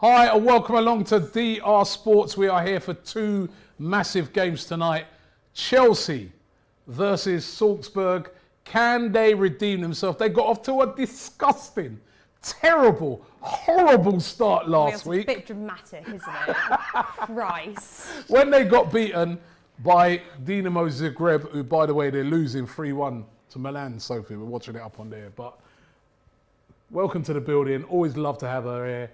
Hi and welcome along to DR Sports. We are here for two massive games tonight. Chelsea versus Salzburg. Can they redeem themselves? They got off to a disgusting, terrible, horrible start last week. It's a bit dramatic, isn't it? Christ. When they got beaten by Dinamo Zagreb, who, by the way, they're losing 3-1 to Milan, Sophie. We're watching it up on there. But welcome to the building. Always love to have her here.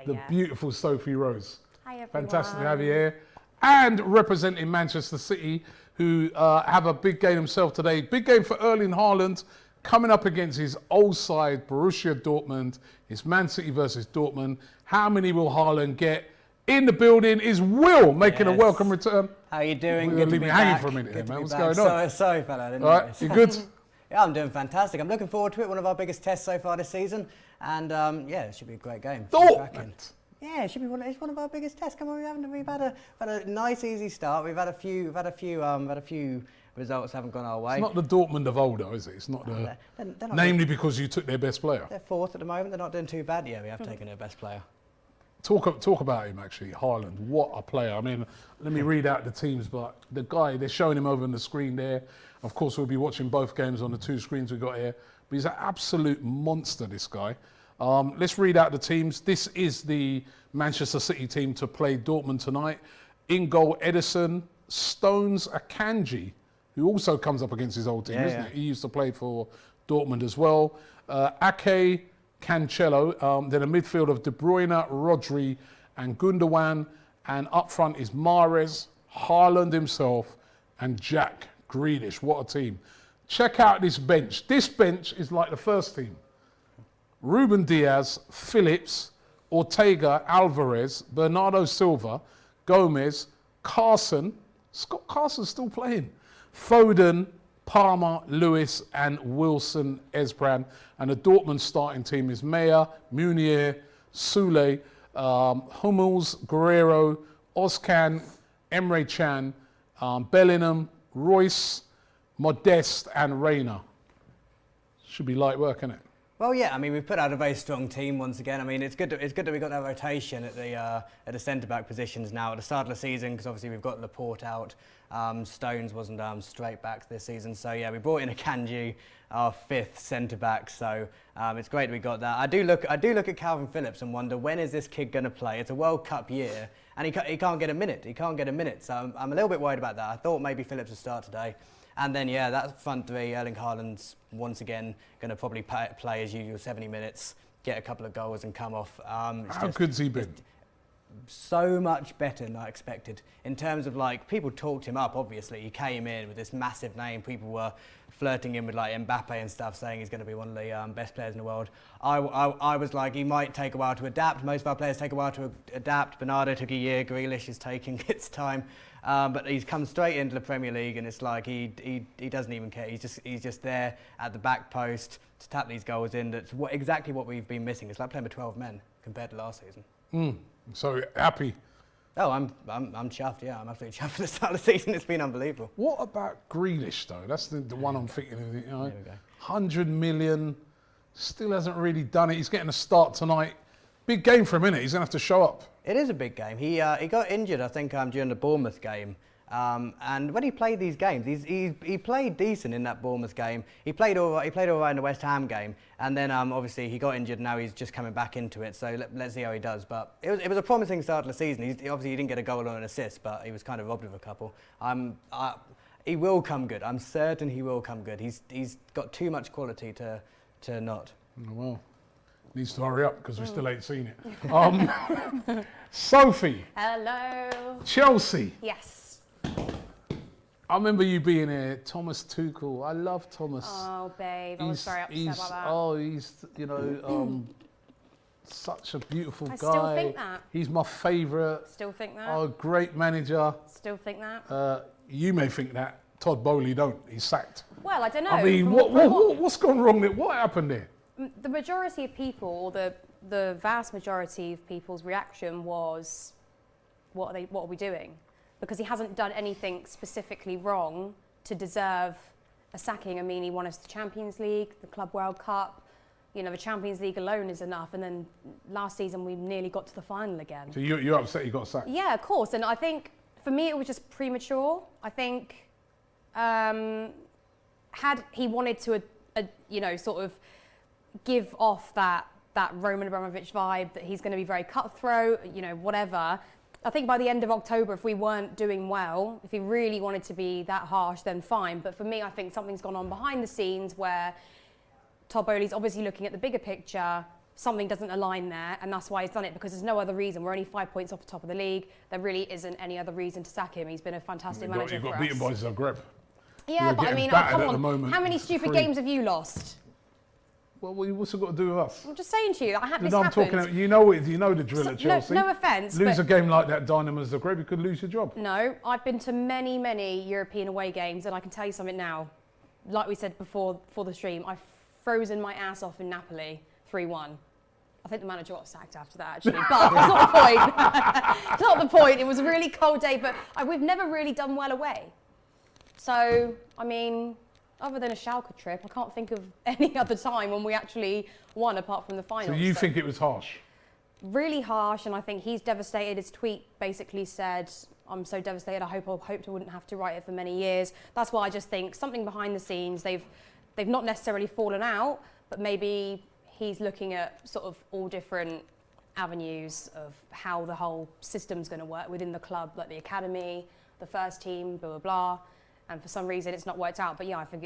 The beautiful Sophie Rose. Hi, everyone. Fantastic to have you here. And representing Manchester City, who have a big game himself today. Big game for Erling Haaland, coming up against his old side, Borussia Dortmund. It's Man City versus Dortmund. How many will Haaland get? In the building is Will, making a welcome return. How are you doing? We're going to leave me hanging for a minute here, man. What's going on? Sorry, fella. I didn't All right, notice. you good? Yeah, I'm doing fantastic. I'm looking forward to it. One of our biggest tests so far this season. And yeah, it should be a great game. Dortmund. Yeah, it should be it's one of our biggest tests. Come on, we've had a nice, easy start. We've had a few results haven't gone our way. It's not the Dortmund of old, though, is it? It's not the. They're not namely because you took their best player. They're fourth at the moment. They're not doing too bad. Yeah, we have taken their best player. Talk about him, actually, Haaland. What a player. I mean, let me read out the teams, but the guy, they're showing him over on the screen there. Of course, we'll be watching both games on the two screens we've got here. But he's an absolute monster, this guy. Let's read out the teams. This is the Manchester City team to play Dortmund tonight. In goal, Edison, Stones, Akanji, who also comes up against his old team, isn't it? He used to play for Dortmund as well. Ake, Cancelo, then a midfield of De Bruyne, Rodri and Gundogan. And up front is Mahrez, Haaland himself and Jack Grealish. What a team. Check out this bench. This bench is like the first team. Ruben Diaz, Phillips, Ortega, Alvarez, Bernardo Silva, Gomez, Carson. Scott Carson's still playing. Foden, Palmer, Lewis and Wilson Esbran. And the Dortmund starting team is Meyer, Munier, Sule, Hummels, Guerrero, Ozcan, Emre Can, Bellingham, Royce, Modeste and Reina. Should be light work, isn't it? Well, yeah. I mean, we've put out a very strong team once again. I mean, it's good that we got that rotation at the centre back positions now at the start of the season, because obviously we've got Laporte out. Stones wasn't straight back this season, so yeah, we brought in Akanji, our fifth centre back. So it's great that we got that. I do look at Calvin Phillips and wonder, when is this kid going to play? It's a World Cup year, and he can't get a minute. He can't get a minute. So I'm a little bit worried about that. I thought maybe Phillips would start today. And then, yeah, that front three, Erling Haaland's once again going to probably play as usual 70 minutes, get a couple of goals and come off. How good's he been? So much better than I expected. In terms of, like, people talked him up, obviously. He came in with this massive name. People were flirting him with, like, Mbappe and stuff, saying he's going to be one of the best players in the world. I was like, he might take a while to adapt. Most of our players take a while to adapt. Bernardo took a year. Grealish is taking its time. But he's come straight into the Premier League, and it's like he doesn't even care. He's just there at the back post to tap these goals in. That's exactly what we've been missing. It's like playing with 12 men compared to last season. So happy. Oh, I'm chuffed. Yeah, I'm absolutely chuffed for the start of the season. It's been unbelievable. What about Grealish though? That's the one I'm thinking of. You know, There we go. 100 million, still hasn't really done it. He's getting a start tonight. Big game for a minute. He's gonna have to show up. It is a big game. He got injured, I think, during the Bournemouth game. And when he played these games, he played decent in that Bournemouth game. He played all right in the West Ham game, and then obviously he got injured. Now he's just coming back into it. So let's see how he does. But it was a promising start to the season. Obviously he didn't get a goal or an assist, but he was kind of robbed of a couple. He will come good. I'm certain he will come good. He's got too much quality to not. Oh, well, needs to hurry up because we still ain't seen it. Sophie. Hello. Chelsea. Yes. I remember you being here, Thomas Tuchel. I love Thomas. Oh, babe, I was very upset about that. Oh, he's, you know, such a beautiful guy. I still think that. He's my favourite. Still think that. Oh, great manager. Still think that. You may think that. Todd Bowley don't. He's sacked. Well, I don't know. I mean, what's gone wrong there? What happened there? The majority of people, or the vast majority of people's reaction was, what are we doing? Because he hasn't done anything specifically wrong to deserve a sacking. I mean, he won us the Champions League, the Club World Cup. You know, the Champions League alone is enough. And then last season, we nearly got to the final again. So you're upset you got sacked? Yeah, of course. And I think, for me, it was just premature. I think had he wanted to, you know, sort of give off that Roman Abramovich vibe, that he's going to be very cutthroat, you know, whatever. I think by the end of October, if we weren't doing well, if he really wanted to be that harsh, then fine. But for me, I think something's gone on behind the scenes where Todd Boehly's obviously looking at the bigger picture. Something doesn't align there, and that's why he's done it, because there's no other reason. We're only 5 points off the top of the league. There really isn't any other reason to sack him. He's been a fantastic manager You for got us. beaten by Zagreb. Yeah, You're but I getting mean, battered come at the on. moment. How many stupid 3. games have you lost? Well, what's it got to do with us? I'm just saying to you, this I'm happened. talking. You know the drill at Chelsea. No offence, Lose but a game like that, Dynamo Zagreb, you could lose your job. no, I've been to many, many European away games, and I can tell you something now. Like we said before the stream, I've frozen my ass off in Napoli 3-1. I think the manager got sacked after that, actually, but that's not the point. It's not the point. It was a really cold day, but we've never really done well away. So, I mean, other than a Schalke trip, I can't think of any other time when we actually won apart from the final. So you think it was harsh? Really harsh, and I think he's devastated. His tweet basically said, I'm so devastated, I hoped I wouldn't have to write it for many years. That's why I just think something behind the scenes, they've not necessarily fallen out, but maybe he's looking at sort of all different avenues of how the whole system's going to work within the club, like the academy, the first team, blah, blah, blah. And for some reason, it's not worked out. But yeah, I think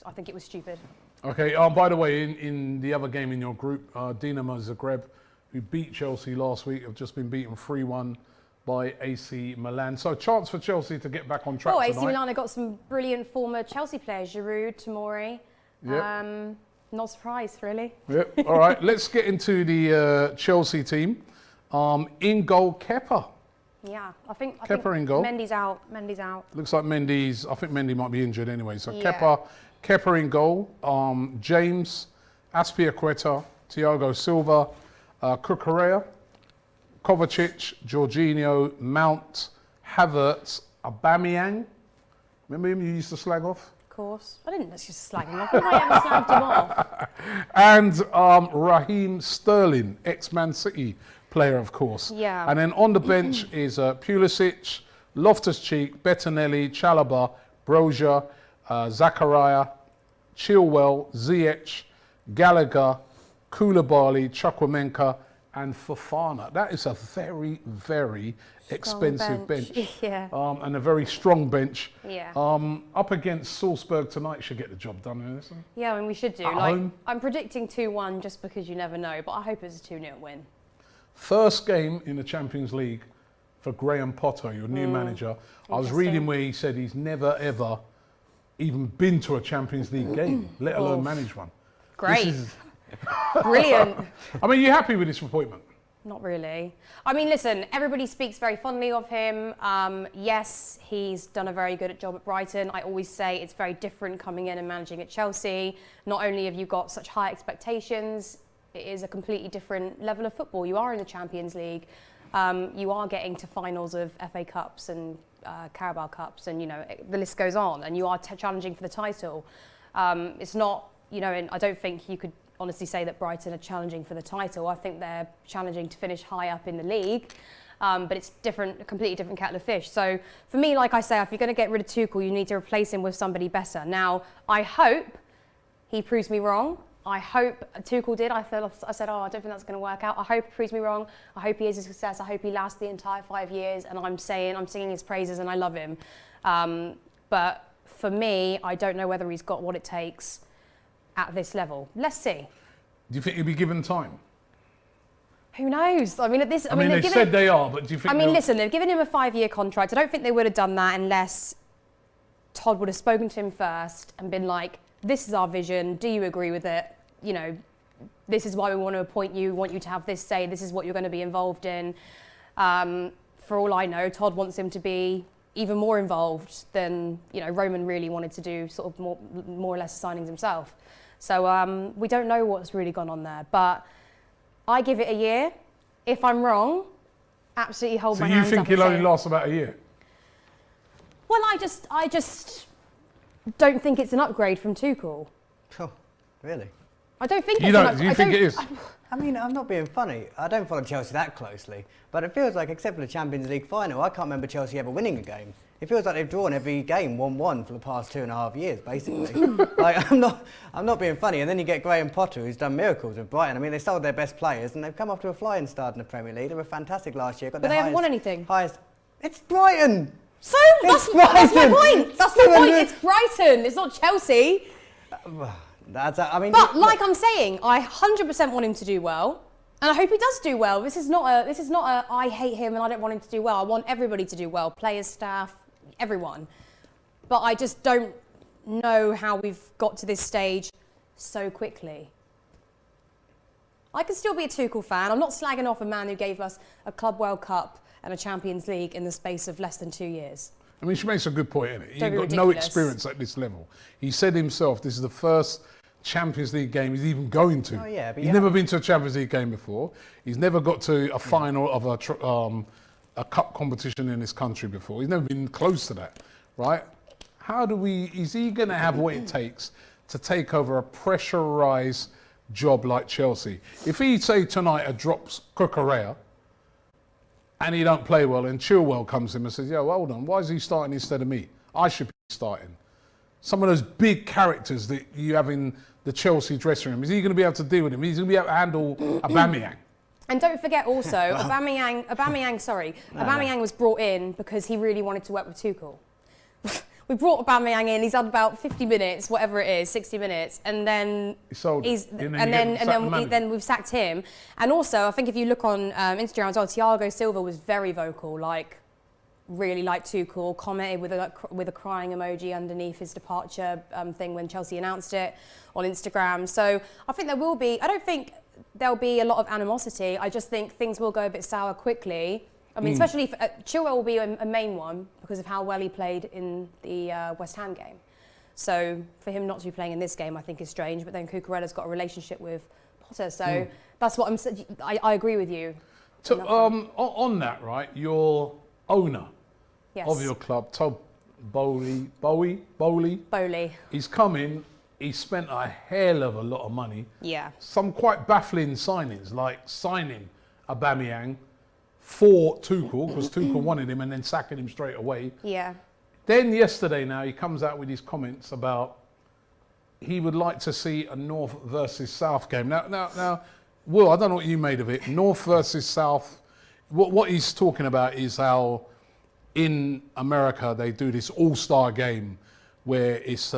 I think it was stupid. Okay. By the way, in the other game in your group, Dinamo Zagreb, who beat Chelsea last week, have just been beaten 3-1 by AC Milan. So chance for Chelsea to get back on track tonight. AC Milan have got some brilliant former Chelsea players, Giroud, Tomori. Yep. Not surprised, really. Yep. All right. Let's get into the Chelsea team. In goal, Kepa. Yeah, I think Kepa in goal. Mendy's out. Looks like I think Mendy might be injured anyway. So Yeah. Kepa in goal. James, Aspilicueta, Thiago Silva, Cucurella, Kovacic, Jorginho, Mount, Havertz, Aubameyang. Remember him you used to slag off? Of course. I didn't just slag him off. Why have I ever slagged him off? And Raheem Sterling, ex-Man City player, of course. Yeah. And then on the bench is Pulisic, Loftus-Cheek, Bettinelli, Chalobah, Broja, Zakaria, Chilwell, Ziyech, Gallagher, Koulibaly, Chukwuemeka, and Fofana. That is a very, very expensive bench. Yeah. And a very strong bench. Yeah. Up against Salzburg tonight, should get the job done, isn't it? Yeah, I mean, we should do. At Like, home? I'm predicting 2-1 just because you never know, but I hope it's a 2-0 win. First game in the Champions League for Graham Potter, your new manager. I was reading where he said he's never, ever even been to a Champions League game, let alone manage one. Great. Brilliant. I mean, you happy with this appointment? Not really. I mean, listen, everybody speaks very fondly of him. Yes, he's done a very good job at Brighton. I always say it's very different coming in and managing at Chelsea. Not only have you got such high expectations, it is a completely different level of football. You are in the Champions League. You are getting to finals of FA Cups and Carabao Cups, and, you know, the list goes on, and you are challenging for the title. It's not, you know, and I don't think you could honestly say that Brighton are challenging for the title. I think they're challenging to finish high up in the league, but it's different, a completely different kettle of fish. So for me, like I say, if you're going to get rid of Tuchel, you need to replace him with somebody better. Now, I hope he proves me wrong. I hope Tuchel did. I said, oh, I don't think that's going to work out. I hope he proves me wrong. I hope he is a success. I hope he lasts the entire 5 years. And I'm singing his praises, and I love him. But for me, I don't know whether he's got what it takes at this level. Let's see. Do you think he'll be given time? Who knows? I mean, at this, I mean, they said they are, but do you think? I mean, listen, they've given him a 5-year contract. I don't think they would have done that unless Todd would have spoken to him first and been like, "This is our vision. Do you agree with it? You know, this is why we want to appoint you. Want you to have this say. This is what you're going to be involved in." For all I know, Todd wants him to be even more involved than, you know, Roman really wanted to do, sort of more or less signings himself. So we don't know what's really gone on there, but I give it a year. If I'm wrong, absolutely hold my hands up. So you think he'll only last about a year? Well, I just don't think it's an upgrade from Tuchel. Oh, really? I don't think You don't? Do you think it is? I mean, I'm not being funny. I don't follow Chelsea that closely, but it feels like, except for the Champions League final, I can't remember Chelsea ever winning a game. It feels like they've drawn every game 1-1 for the past 2.5 years, basically. Like, I'm not being funny. And then you get Graham Potter, who's done miracles with Brighton. I mean, they sold their best players, and they've come off to a flying start in the Premier League. They were fantastic last year. But they haven't won anything. It's Brighton. So that's my point. That's my point. It's Brighton. It's not Chelsea. I mean, but like I'm saying, I 100% want him to do well, and I hope he does do well. This is not a I hate him and I don't want him to do well. I want everybody to do well, players, staff, everyone. But I just don't know how we've got to this stage so quickly. I can still be a Tuchel fan. I'm not slagging off a man who gave us a Club World Cup and a Champions League in the space of less than 2 years. I mean, she makes a good point, innit? He's got no experience at this level. He said himself, this is the first Champions League game he's even going to. Oh, yeah, he's never been to a Champions League game before. He's never got to a final of a cup competition in this country before. He's never been close to that, right? Is he going to have what it takes to take over a pressurised job like Chelsea? If he, say, tonight drops Cucurella and he don't play well and Chilwell comes to him and says, yo, hold on, why is he starting instead of me? I should be starting. Some of those big characters that you have in the Chelsea dressing room, is he going to be able to deal with him? He's going to be able to handle Aubameyang. And don't forget also, Aubameyang was brought in because he really wanted to work with Tuchel. We brought Aubameyang in, he's had about 50 minutes, whatever it is, 60 minutes, and then then we've sacked him. And also, I think if you look on Instagram as well, Thiago Silva was very vocal, like really liked Tuchel, commented with a crying emoji underneath his departure thing when Chelsea announced it on Instagram. So I think there will be, I don't think there'll be a lot of animosity. I just think things will go a bit sour quickly. I mean, especially Chilwell will be a main one because of how well he played in the West Ham game. So for him not to be playing in this game, I think is strange. But then Cucurella's got a relationship with Potter, so that's what I'm saying. I agree with you. So on that, right? Your owner of your club, Todd Bowley. He's come in. He spent a hell of a lot of money. Yeah. Some quite baffling signings, like signing Aubameyang for Tuchel, because Tuchel wanted him, and then sacking him straight away. Yeah. Then yesterday now, he comes out with his comments about he would like to see a North versus South game. Now, Will, I don't know what you made of it. North versus South. What he's talking about is how in America they do this all-star game where it's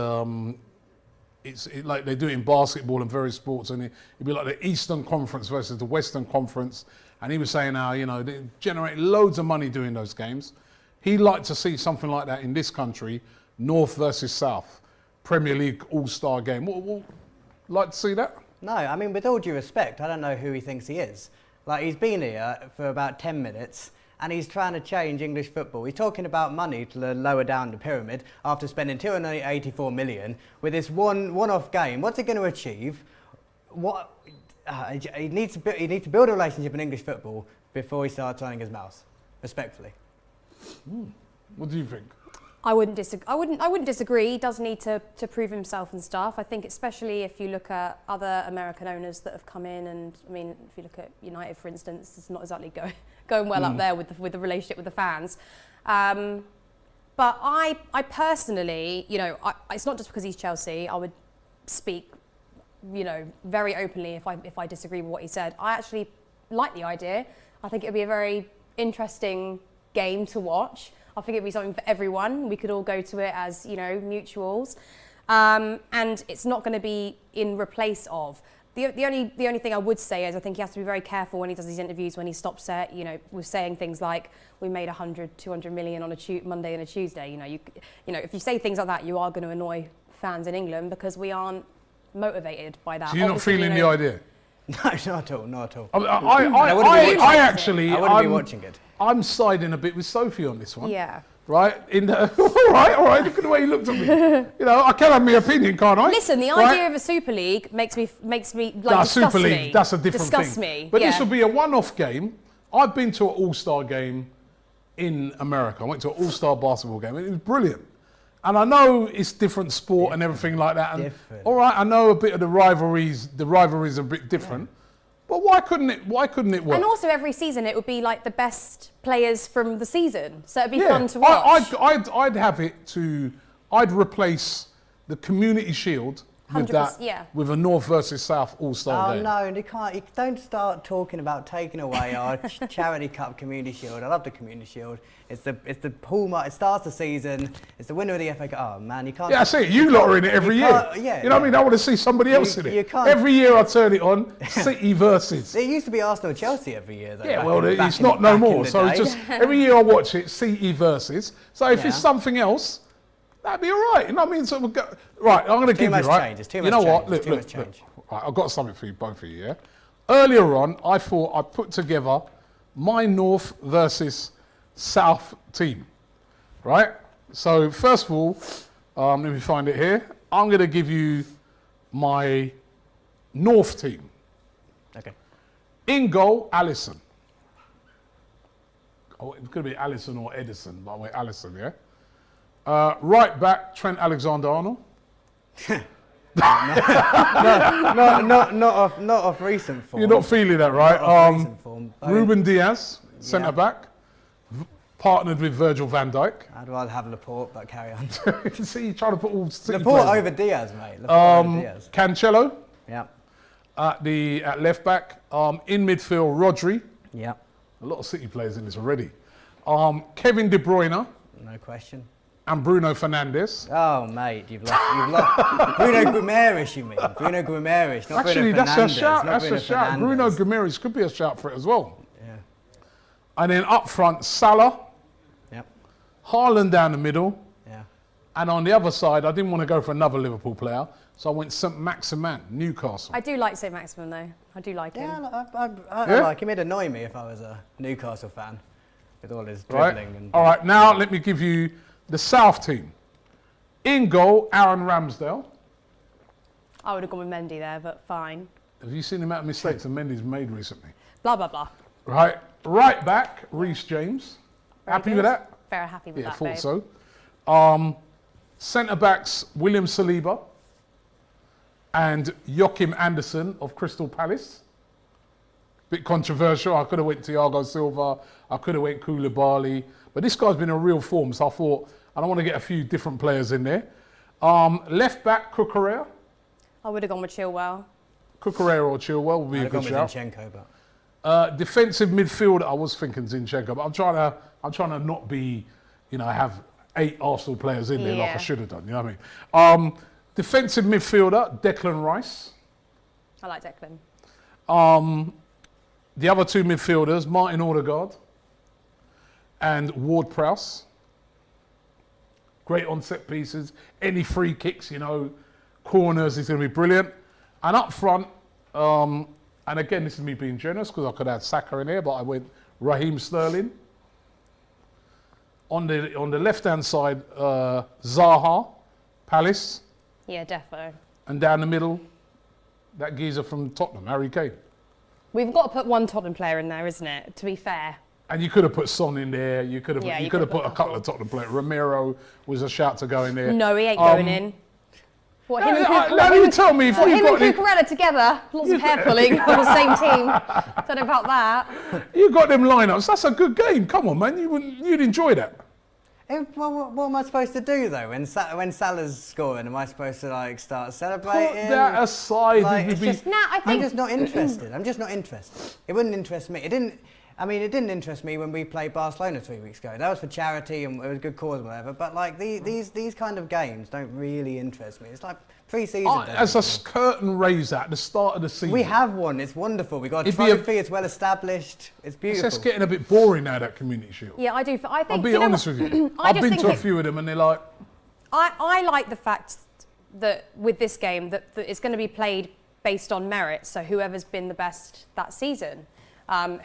like they do it in basketball and various sports, and it'd be like the Eastern Conference versus the Western Conference. And he was saying how, they generate loads of money doing those games. He'd like to see something like that in this country, North versus South, Premier League all-star game. Like to see that? No, I mean, with all due respect, I don't know who he thinks he is. Like, he's been here for about 10 minutes, and he's trying to change English football. He's talking about money to lower down the pyramid after spending 284 million with this one-off game. What's it going to achieve? He needs to build a relationship in English football before he starts running his mouth, respectfully. What do you think? I wouldn't disagree. He does need to prove himself and stuff. I think especially if you look at other American owners that have come in, and I mean, if you look at United, for instance, it's not exactly going well up there with the relationship with the fans. But I personally, it's not just because he's Chelsea. I would speak, very openly if I disagree with what he said. I actually like the idea. I think it would be a very interesting game to watch. I think it'd be something for everyone. We could all go to it as, mutuals. And it's not going to be in replace of. The only thing I would say is I think he has to be very careful when he does these interviews, when he stops with saying things like, we made 100, 200 million on a Monday and a Tuesday. If you say things like that, you are going to annoy fans in England because we aren't motivated by that. So you're not feeling the idea? No, not at all, not at all. I wouldn't be watching it. I'm siding a bit with Sophie on this one. Yeah. Right? All right. Look at the way he looked at me. I can have my opinion, can't I? Listen, the idea of a Super League makes me disgust Super League, me. that's a different thing. Disgust me. But this will be a one-off game. I've been to an all-star game in America. I went to an all-star basketball game, and it was brilliant. And I know it's different sport and everything like that. And all right, I know a bit of the rivalries are a bit different. But why couldn't it work? And also every season it would be like the best players from the season. So it'd be fun to watch. I'd replace the Community Shield with that, with a North versus South All-Star game. Oh no, you don't start talking about taking away our Charity Cup Community Shield. I love the Community Shield. It's the hallmark. It starts the season. It's the winner of the FA Cup. Oh man, you can't. Yeah, I see it. You lot are in it every year. Yeah, you know what I mean? I want to see somebody else in it. Every year I turn it on. City versus. It used to be Arsenal Chelsea every year though. Yeah, well, it's not no more. So it's just every year I watch it. City versus. So if it's something else, that'd be all right. You know what I mean? So we'll go, right, I'm going to give you, right? It's too much you know change. what? Look. Right, I've got something for you, both of you, yeah? Earlier on, I thought I'd put together my North versus South team, right? So first of all, let me find it here. I'm going to give you my North team. Okay. In goal, Alisson. Oh, it's going to be Alisson or Edison, but I went Alisson, yeah? Right back, Trent Alexander-Arnold. not of recent form. You're not feeling that, right? Not of recent form. Ruben Diaz, centre back, partnered with Virgil van Dijk. I'd rather have Laporte, but carry on. See, you're trying to put all City Laporte players over Diaz, mate. Laporte over Diaz. Cancelo. Yeah. At left back. In midfield, Rodri. Yeah. A lot of City players in this already. Kevin De Bruyne. No question. And Bruno Fernandes. Oh, mate, you've lost. Bruno Guimaraes, you mean? Bruno Guimaraes, not Actually, Bruno that's Fernandes. a shout. Not That's Bruno a shout. Fernandes. Bruno Guimaraes could be a shout for it as well. Yeah. And then up front, Salah. Yep. Haaland down the middle. Yeah. And on the other side, I didn't want to go for another Liverpool player, so I went St Maximin, Newcastle. I do like St Maximin though. I do like him. Yeah, I like him. It'd annoy me if I was a Newcastle fan with all his dribbling. Right. And All right, now let me give you the South team. In goal, Aaron Ramsdale. I would have gone with Mendy there, but fine. Have you seen the amount of mistakes that Mendy's made recently? Blah, blah, blah. Right back, Reece James. Very Happy good. with that? Very happy with Yeah, that, thought babe. so. Centre backs, William Saliba and Joachim Anderson of Crystal Palace. Bit controversial. I could have went Thiago Silva. I could have went Koulibaly. But this guy's been in real form, so I thought, I don't want to get a few different players in there. Left back, Cucurella. I would have gone with Chilwell. Cucurella or Chilwell would be a good shout. Zinchenko, but Defensive midfield, I was thinking Zinchenko, but I'm trying to not be, have 8 Arsenal players in there like I should have done. You know what I mean? Defensive midfielder, Declan Rice. I like Declan. The other 2 midfielders, Martin Odegaard and Ward-Prowse. Great on set pieces. Any free kicks, corners, he's going to be brilliant. And up front, and again, this is me being generous because I could have Saka in here, but I went Raheem Sterling. On the left-hand side, Zaha, Palace. Yeah, defo. And down the middle, that geezer from Tottenham, Harry Kane. We've got to put one Tottenham player in there, isn't it? To be fair. And you could have put Son in there. You could have put a couple of Tottenham players. Romero was a shout to go in there. No, he ain't going in. What, him and Cucurella together, lots of hair pulling on the same team. Don't know about that. You got them lineups. That's a good game. Come on, man. You'd enjoy that. What am I supposed to do though when Salah's scoring? Am I supposed to start celebrating? Put that aside. I'm just not interested. It wouldn't interest me. It didn't interest me when we played Barcelona 3 weeks ago. That was for charity and it was a good cause and whatever. But these kind of games don't really interest me. It's like pre-season. As a curtain raiser at the start of the season. We have one. It's wonderful. We got a trophy. It's well established. It's beautiful. It's just getting a bit boring now, that Community Shield. Yeah, I do. I think. I'll be honest with you. I've been to a few of them and they're like. I like the fact that with this game that it's going to be played based on merit. So whoever's been the best that season.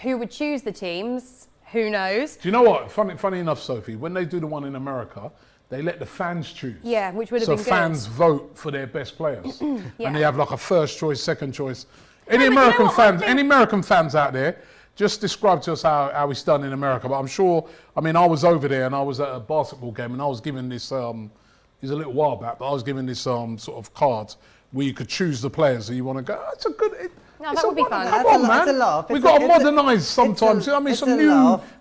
Who would choose the teams? Who knows? Do you know what? Funny enough, Sophie, when they do the one in America, they let the fans choose. Yeah, which would have been good. So fans vote for their best players. Yeah. And they have like a first choice, second choice. Any American fans out there, just describe to us how it's done in America. But I'm sure, I was over there and I was at a basketball game and I was given this is a little while back, but I was given this sort of card where you could choose the players that you want to go. It's a good. No, that would be fun. Come on, man. It's a laugh. We've got to modernise sometimes. I mean, it's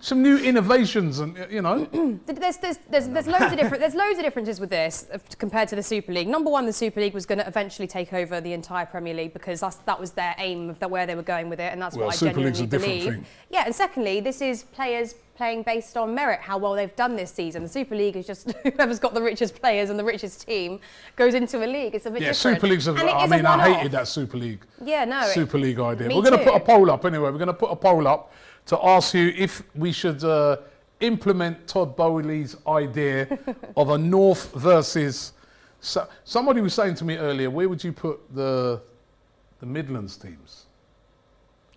some new innovations, and you know. There's loads of differences with this compared to the Super League. Number one, the Super League was going to eventually take over the entire Premier League because that was their aim of where they were going with it, and that's what I Super League's genuinely a different believe. thing. Yeah, and secondly, this is players playing based on merit, how well they've done this season. The Super League is just whoever's got the richest players and the richest team goes into a league. It's a bit different. Super League's. I hated that Super League. Yeah, no. Super League idea. Me We're going to too. put a poll up anyway. We're going to put a poll up to ask you if we should implement Todd Bowley's idea of a North versus. Somebody was saying to me earlier, where would you put the Midlands teams?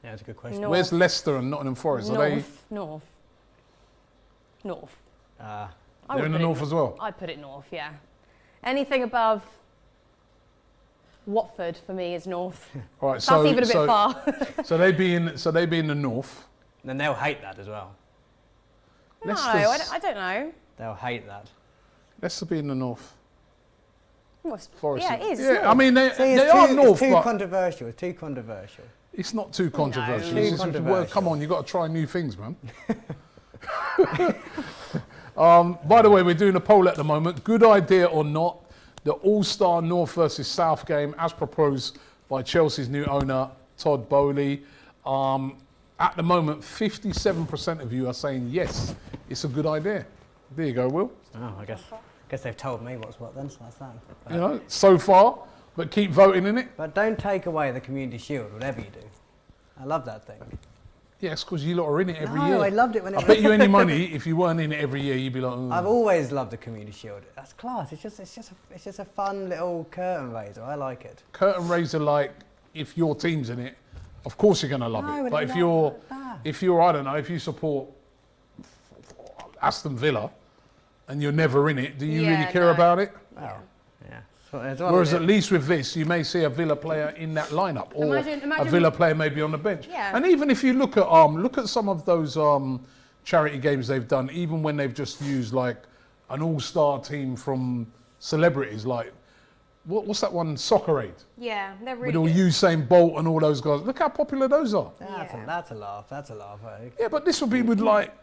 Yeah, that's a good question. North. Where's Leicester and Nottingham Forest? North. They're in the North as well. I'd put it North, yeah. Anything above Watford for me is North. All right, That's even a bit far. so they'd be in the North. Then they'll hate that as well. No, I don't know. They'll hate that. Leicester be in the North. Forest. Yeah, it is. Yeah, I mean they See, are North, it's too but controversial. It's too controversial. it's not too controversial. Too It's just, controversial. come on, you've got to try new things, man. By the way, we're doing a poll at the moment. Good idea or not, the All-Star North versus South game as proposed by Chelsea's new owner, Todd Bowley. At the moment, 57% of you are saying yes, it's a good idea. There you go, Will. Oh, I guess they've told me what's what then, so that's that. You know, so far, but keep voting in it. But don't take away the Community Shield, whatever you do. I love that thing. Yes, because you lot are in it every No, year. I loved it when it I bet you any money, if you weren't in it every year, you'd be like, I've always loved the Community Shield. That's class. It's just a fun little curtain raiser. I like it. curtain raiser, like, if your team's in it, of course you're going to love No, it. But no, if you're, I don't know, if you support Aston Villa and you're never in it, do you really care about it? Well, yeah. Whereas at least with this, you may see a Villa player in that lineup, or Imagine a Villa player maybe on the bench. Yeah. And even if you look at some of those charity games they've done, even when they've just used like an all-star team from celebrities, like what's that one, Soccer Aid? Yeah, they're With really all good. Usain Bolt and all those guys. Look how popular those are. That's a laugh. That's a laugh. Yeah, but this would be with like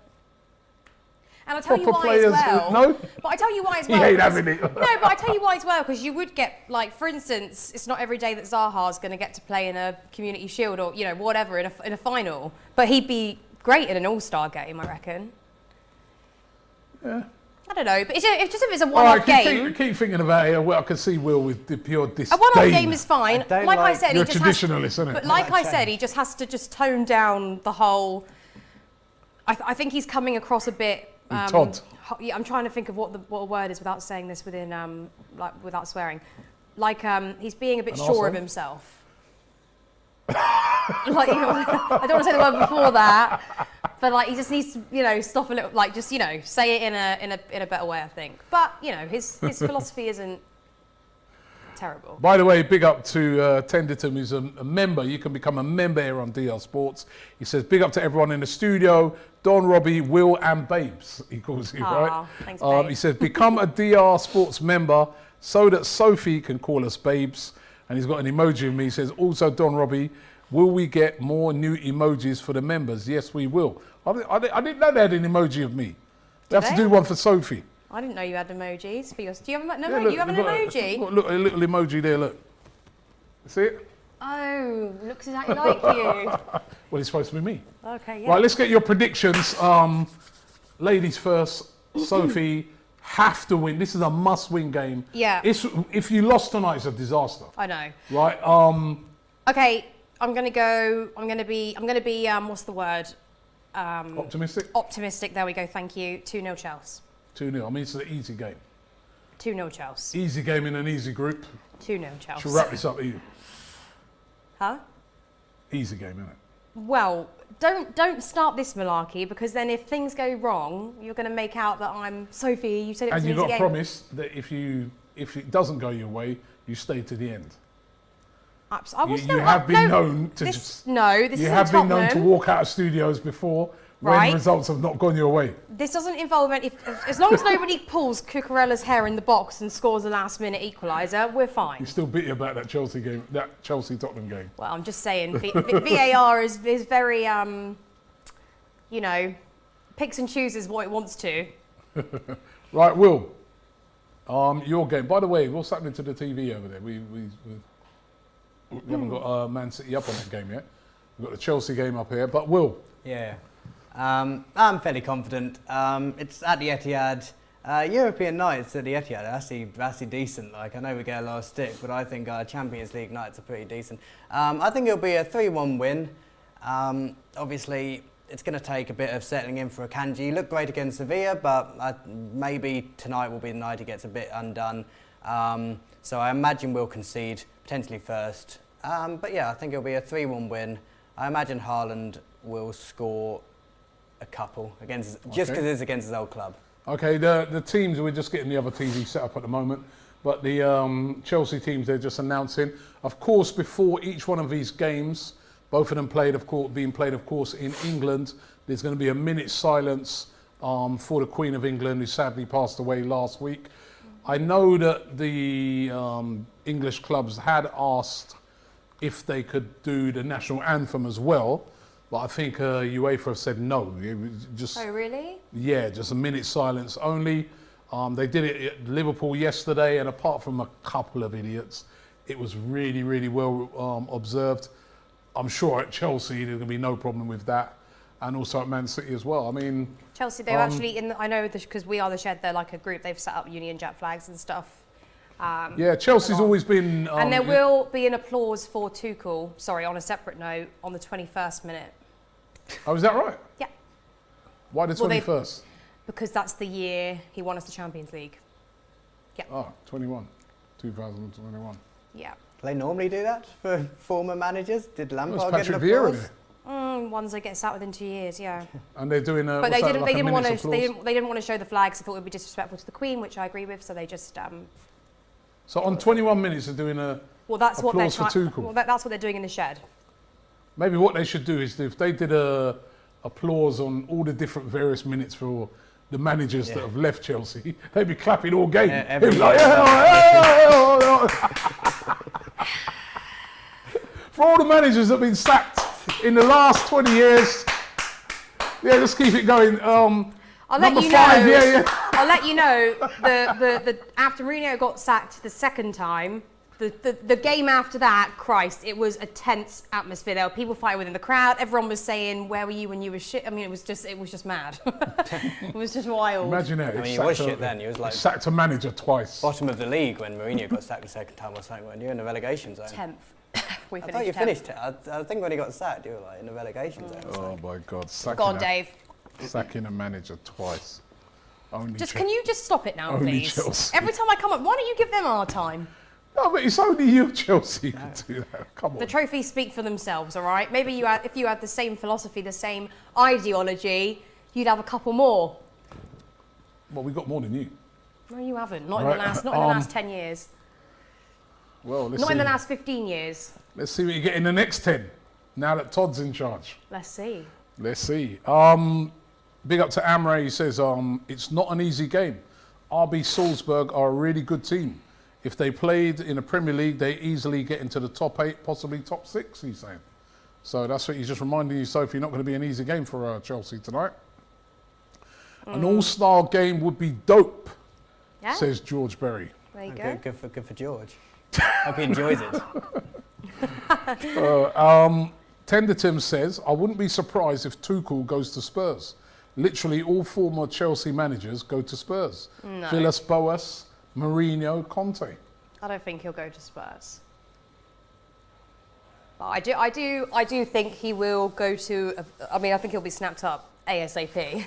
And I'll tell you proper why as players. well. No, But I tell you why as he well. ain't because- having it. No, but I tell you why as well, because you would get, like, for instance, it's not every day that Zaha's going to get to play in a Community Shield or, you know, whatever, in a final. But he'd be great in an all-star game, I reckon. Yeah. I don't know, but it's just if it's a All one-off right, game. keep thinking about it. Well, I can see Will with the pure disdain. A one-off game is fine. I don't Like I like- said, You're he a just has traditionalist, isn't it? But like I like said, change. he just has to just tone down the whole. I think he's coming across a bit. Todd. Yeah, I'm trying to think of what a word is without saying this within without swearing. Like he's being a bit An sure of arsehole? himself. Like, you know, I don't want to say the word before that, but like he just needs to, you know, stop a little, like just, you know, say it in a better way, I think. But you know, his philosophy isn't terrible. By the way, big up to Tenderton, who's a member. You can become a member here on DR Sports. He says, big up to everyone in the studio, Don, Robbie, Will and Babes, he calls you, Aw, right? thanks, babe. He says, become a DR Sports member so that Sophie can call us Babes. And he's got an emoji of me. He says, also, Don, Robbie, will we get more new emojis for the members? Yes, we will. I didn't know they had an emoji of me. We have to they? do one for Sophie. I didn't know you had emojis for yours. Do you have no? Yeah, look, you have an we've got emoji? Look, a little emoji there, look. See it? Oh, looks exactly like you. Well, it's supposed to be me. Okay, yeah. Right, let's get your predictions. Ladies first. Sophie, have to win. This is a must-win game. Yeah. If you lost tonight, it's a disaster. I know. Right? Okay, I'm gonna be. What's the word? Optimistic? Optimistic. There we go. Thank you. 2-0 Chelsea. 2-0. I mean, it's an easy game. 2-0 Chelsea. Easy game in an easy group. 2-0 Chelsea. Should wrap this up easy. Huh? Easy game, isn't it? Well, don't start this malarkey, because then if things go wrong, you're going to make out that I'm Sophie. You said it was And an you've easy got to game. promise that if it doesn't go your way, you stay to the end. I will You still, have been no, known to this, just... No, this You isn't have been known to Tottenham. walk out of studios before when right? results have not gone your way. This doesn't involve any. As long as nobody pulls Cucurella's hair in the box and scores a last-minute equaliser, we're fine. You're still bitter about that Chelsea game, that Chelsea-Tottenham game. Well, I'm just saying, VAR is very, you know, picks and chooses what it wants to. Right, Will. Your game. By the way, what's happening to the TV over there? We haven't got Man City up on that game yet. We've got the Chelsea game up here. But Will. Yeah. I'm fairly confident. It's at the Etihad. European nights at the Etihad are actually decent. Like, I know we get a lot of stick, but I think our Champions League nights are pretty decent. I think it'll be a 3-1 win. Obviously, it's going to take a bit of settling in for Akanji. He looked great against Sevilla, but maybe tonight will be the night he gets a bit undone. So I imagine we'll concede, potentially first. But yeah, I think it'll be a 3-1 win. I imagine Haaland will score a couple just because it's against his old club. Okay, the teams, we're just getting the other TV set up at the moment, but the Chelsea teams, they're just announcing. Of course, before each one of these games, both of them being played, of course, in England, there's going to be a minute's silence for the Queen of England, who sadly passed away last week. I know that the English clubs had asked if they could do the national anthem as well, but I think UEFA have said no. It was just, Oh, really? yeah, just a minute's silence only. They did it at Liverpool yesterday, and apart from a couple of idiots, it was really, really well observed. I'm sure at Chelsea there's going to be no problem with that, and also at Man City as well. I mean, Chelsea, they're actually I know because we are the Shed. They're like a group. They've set up Union Jack flags and stuff. yeah, Chelsea's always been. And there will be an applause for Tuchel. Sorry, on a separate note, on the 21st minute. Oh, is that right? Yeah. Why the 21st? Because that's the year he won us the Champions League. Yeah. Oh, 2021. Yeah. Do they normally do that for former managers? Did Lampard Well, get it's an Patrick Vieira applause? there. Ones that get sat within 2 years, yeah. And they're doing a. But they what's that, didn't. like They a didn't want minute's to. applause? They didn't want to show the flags. They thought it would be disrespectful to the Queen, which I agree with. So they just. So on 21 minutes, they're doing a. Well, that's what they're applause for Tuchel. Well, that's what they're doing in the Shed. Maybe what they should do is if they did a applause on all the different various minutes for the managers that have left Chelsea, they'd be clapping all game. Yeah, They'd be like, for all the managers that have been sacked in the last 20 years, yeah, just keep it going. I'll let number you 5, know. yeah. I'll let you know. The after Mourinho got sacked the second time, the game after that, Christ, it was a tense atmosphere. There were people fighting within the crowd. Everyone was saying, "Where were you when you were shit?" I mean, it was just mad. It was just wild. Imagine that. I mean, you was shit then. You was like sacked a manager twice. bottom of the league when Mourinho got sacked the second time or something. When you were in the relegation zone. 10th. We I finished thought you 10th. finished it. I think when he got sacked, you were like in the relegation zone. Oh my God! Go on, Dave. Sacking a manager twice. Only Can you just stop it now, Only please? Chelsea. Every time I come up, why don't you give them our time? No, but it's only you, Chelsea, who can do that. Come on. The trophies speak for themselves, all right? Maybe if you had the same philosophy, the same ideology, you'd have a couple more. Well, we got more than you. No, you haven't. Not Right, in the last 10 years. Well, let's Not see. in the last 15 years. Let's see what you get in the next 10. Now that Todd's in charge. Let's see. Let's see. Big up to Amre. He says, it's not an easy game. RB Salzburg are a really good team. If they played in the Premier League, they easily get into the top 8, possibly top 6, he's saying. So that's what he's just reminding you, Sophie, not going to be an easy game for Chelsea tonight. An all-star game would be dope, Yeah? says George Berry. There you go. Good for George. Hope he enjoys it. Tender Tim says, I wouldn't be surprised if Tuchel goes to Spurs. Literally all former Chelsea managers go to Spurs. No. Villas-Boas, Mourinho, Conte. I don't think he'll go to Spurs. But I do think he will go to. I think he'll be snapped up ASAP.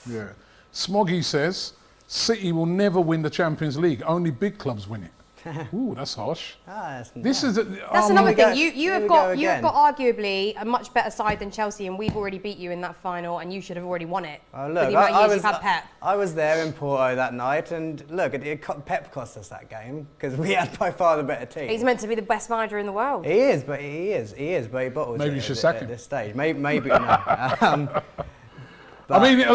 Yeah. Smoggy says, City will never win the Champions League. Only big clubs win it. Ooh, that's harsh. This is. That's another thing. You have got again. arguably a much better side than Chelsea, and we've already beat you in that final, and you should have already won it. Oh, with look, the amount of years you've had Pep. I was there in Porto that night, and look, Pep cost us that game because we had by far the better team. He's meant to be the best manager in the world. He is, but he bottles Maybe it you should at sack him. this stage. Maybe no. But I mean, a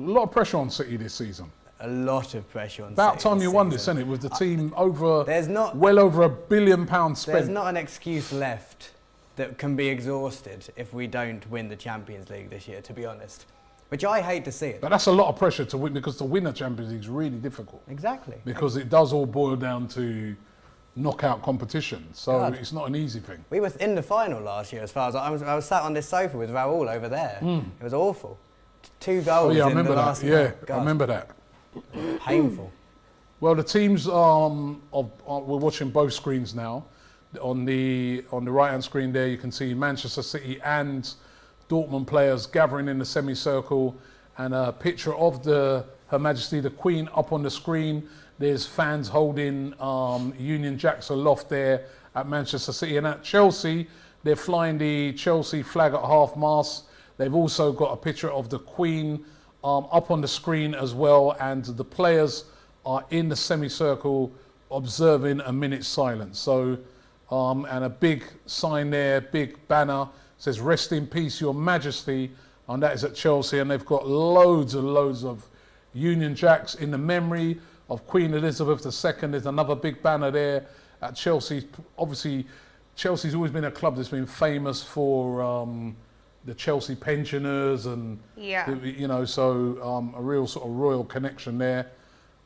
lot of pressure on City this season. a lot of pressure on About City time this you won this, season. isn't it? With the team well over £1 billion spent. There's not an excuse left that can be exhausted if we don't win the Champions League this year, to be honest. Which I hate to see it. But that's a lot of pressure to win, because to win the Champions League is really difficult. Exactly. Because it does all boil down to knockout competition. So it's not an easy thing. We were in the final last year, as far as I was sat on this sofa with Raul over there. It was awful. 2 goals I in remember the last that. Yeah, God, I remember that. Painful. Well, the teams we're watching both screens now. On the right-hand screen there, you can see Manchester City and Dortmund players gathering in the semicircle, and a picture of Her Majesty the Queen up on the screen. There's fans holding Union Jacks aloft there at Manchester City, and at Chelsea, they're flying the Chelsea flag at half-mast. They've also got a picture of the Queen up on the screen as well, and the players are in the semicircle observing a minute's silence. So, and a big sign there, big banner, says "Rest in peace, Your Majesty," and that is at Chelsea. And they've got loads and loads of Union Jacks in the memory of Queen Elizabeth II. There's another big banner there at Chelsea. Obviously, Chelsea's always been a club that's been famous for the Chelsea pensioners, and so a real sort of royal connection there.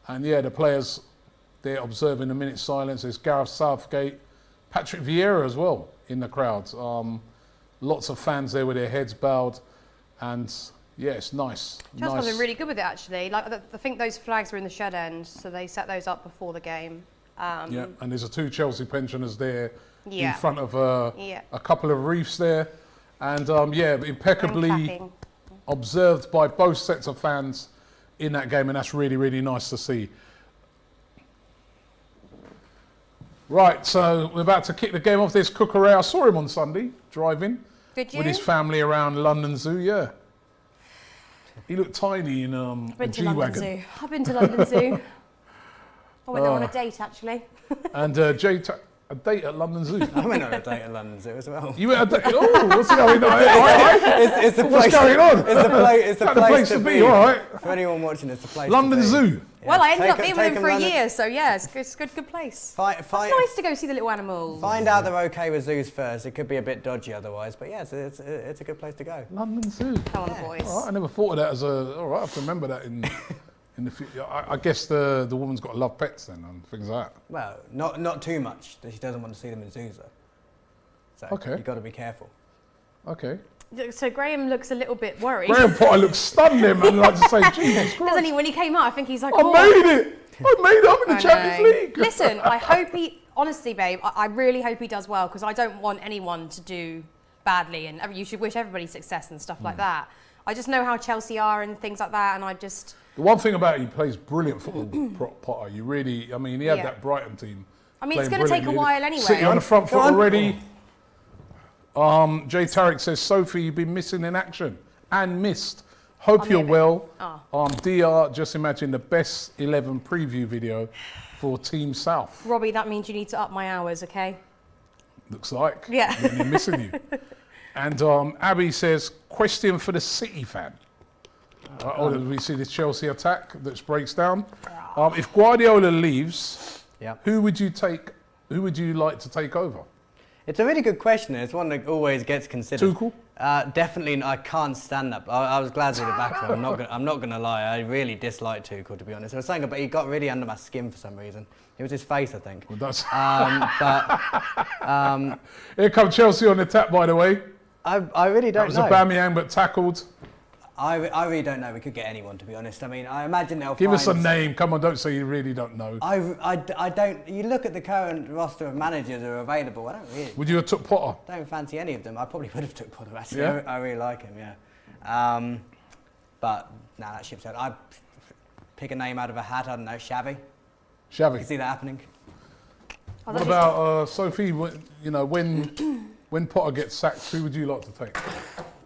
And yeah, the players, they're observing a minute's silence. There's Gareth Southgate, Patrick Vieira as well in the crowd. Lots of fans there with their heads bowed, and yeah, it's nice. Chelsea's been really good with it, actually. Like, I think those flags were in the shed end, so they set those up before the game. Yeah, and there's 2 Chelsea pensioners there Yeah. in front of a couple of reefs there, and impeccably observed by both sets of fans in that game, and that's really, really nice to see. Right, so we're about to kick the game off. There's Cucurella. I saw him on Sunday driving. Did you? With his family around London Zoo, yeah. He looked tiny in a G-Wagon. I've been to London Zoo. I went there on a date, actually. And a date at London Zoo. I went on a date at London Zoo as well. You went on a date? Oh, what's going on? It's the What's place going on? It's the place to be. All right. For anyone watching, it's the place London to be. Zoo. Yeah. Well, I ended up being with him for a London. year, so yeah, it's a good place. It's nice to go see the little animals. Find out they're okay with zoos first. It could be a bit dodgy otherwise, but yeah, it's a good place to go. London Zoo. Come on, boys. All right, I never thought of that as all right, I have to remember that in the future. I guess the woman's got to love pets then and things like that. Well, not too much. She doesn't want to see them in zoos though. So Okay. you've got to be careful. Okay. So Graham looks a little bit worried. Graham Potter looks stunned there, man. Like to say, Jesus Christ. Doesn't he? When he came out, I think he's like, I made it. I made it up in the Champions League. Listen, I hope honestly, babe, I really hope he does well, because I don't want anyone to do badly, and you should wish everybody success and stuff like that. I just know how Chelsea are and things like that, and I just... The one thing about it, he plays brilliant football, Potter. You really, I mean, he had that Brighton team. I mean, it's going to take a while anyway. City on the front foot already. Jay Tarek says, Sophie, you've been missing in action and missed. Hope you're well. DR, just imagine the best 11 preview video for Team South. Robbie, that means you need to up my hours, okay? Looks like. Yeah. We're missing you. And Abby says, question for the City fan. We see this Chelsea attack that breaks down. If Guardiola leaves, who would you like to take over? It's a really good question. It's one that always gets considered. Tuchel? Definitely, I can't stand that. I was glad to be back for him. I'm not gonna lie. I really dislike Tuchel, to be honest. I was saying, but he got really under my skin for some reason. It was his face, I think. Well, that's Here comes Chelsea on the tap, by the way. I really don't know. That was Aubameyang, but tackled. I really don't know. We could get anyone, to be honest. I mean, I imagine they'll give us a name. Come on, don't say you really don't know. I don't. You look at the current roster of managers who are available. I don't really. Would you have took Potter? Don't fancy any of them. I probably would have took Potter. Actually, yeah? I really like him. Yeah. But nah, that ship's out. I'd pick a name out of a hat. I don't know, Xavi. Xavi. You can see that happening. What about Sophie? You know, when Potter gets sacked, who would you like to take?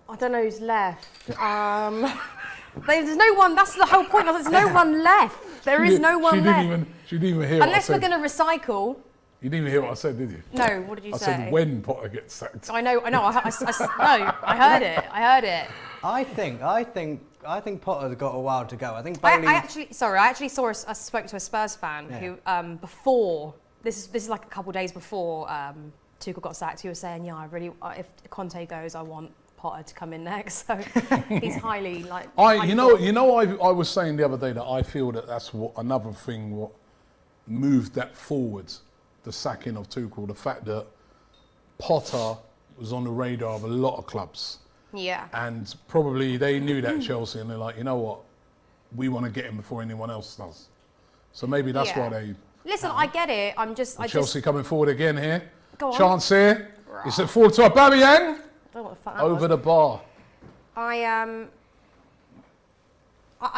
I don't know who's left. There's no one. That's the whole point. There's no one left. There is no one left. She didn't even hear. Unless we're going to recycle You didn't even hear what I said, did you? No, what did you I say? said when Potter gets sacked. I know. No, I heard it. I heard it. I think Potter's got a while to go. I think I Bowley. actually I spoke to a Spurs fan who, before this is like a couple of days before Tuchel got sacked. He was saying, yeah, if Conte goes, I want Potter to come in next. So he's highly like. I was saying the other day that I feel that that's another thing what moved that forwards, the sacking of Tuchel, the fact that Potter was on the radar of a lot of clubs. Yeah. And probably they knew that Chelsea, and they're like, you know what, we want to get him before anyone else does. So maybe that's why they. Listen, I get it. Chelsea coming forward again here. Go on. Chance here. It's a forward to Aubameyang. I don't know what the fuck that Over was. the bar. I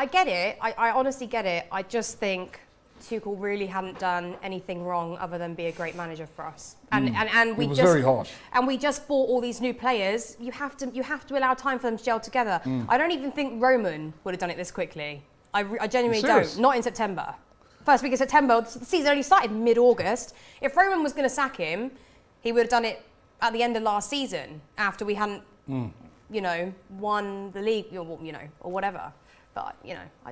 get it. I honestly get it. I just think Tuchel really hadn't done anything wrong other than be a great manager for us. And we It was just very harsh. And we just bought all these new players. You have to allow time for them to gel together. I don't even think Roman would have done it this quickly. I genuinely don't. Not in September. First week of September, the season only started mid-August. If Roman was going to sack him, he would have done it at the end of last season after we hadn't, won the league, or whatever. But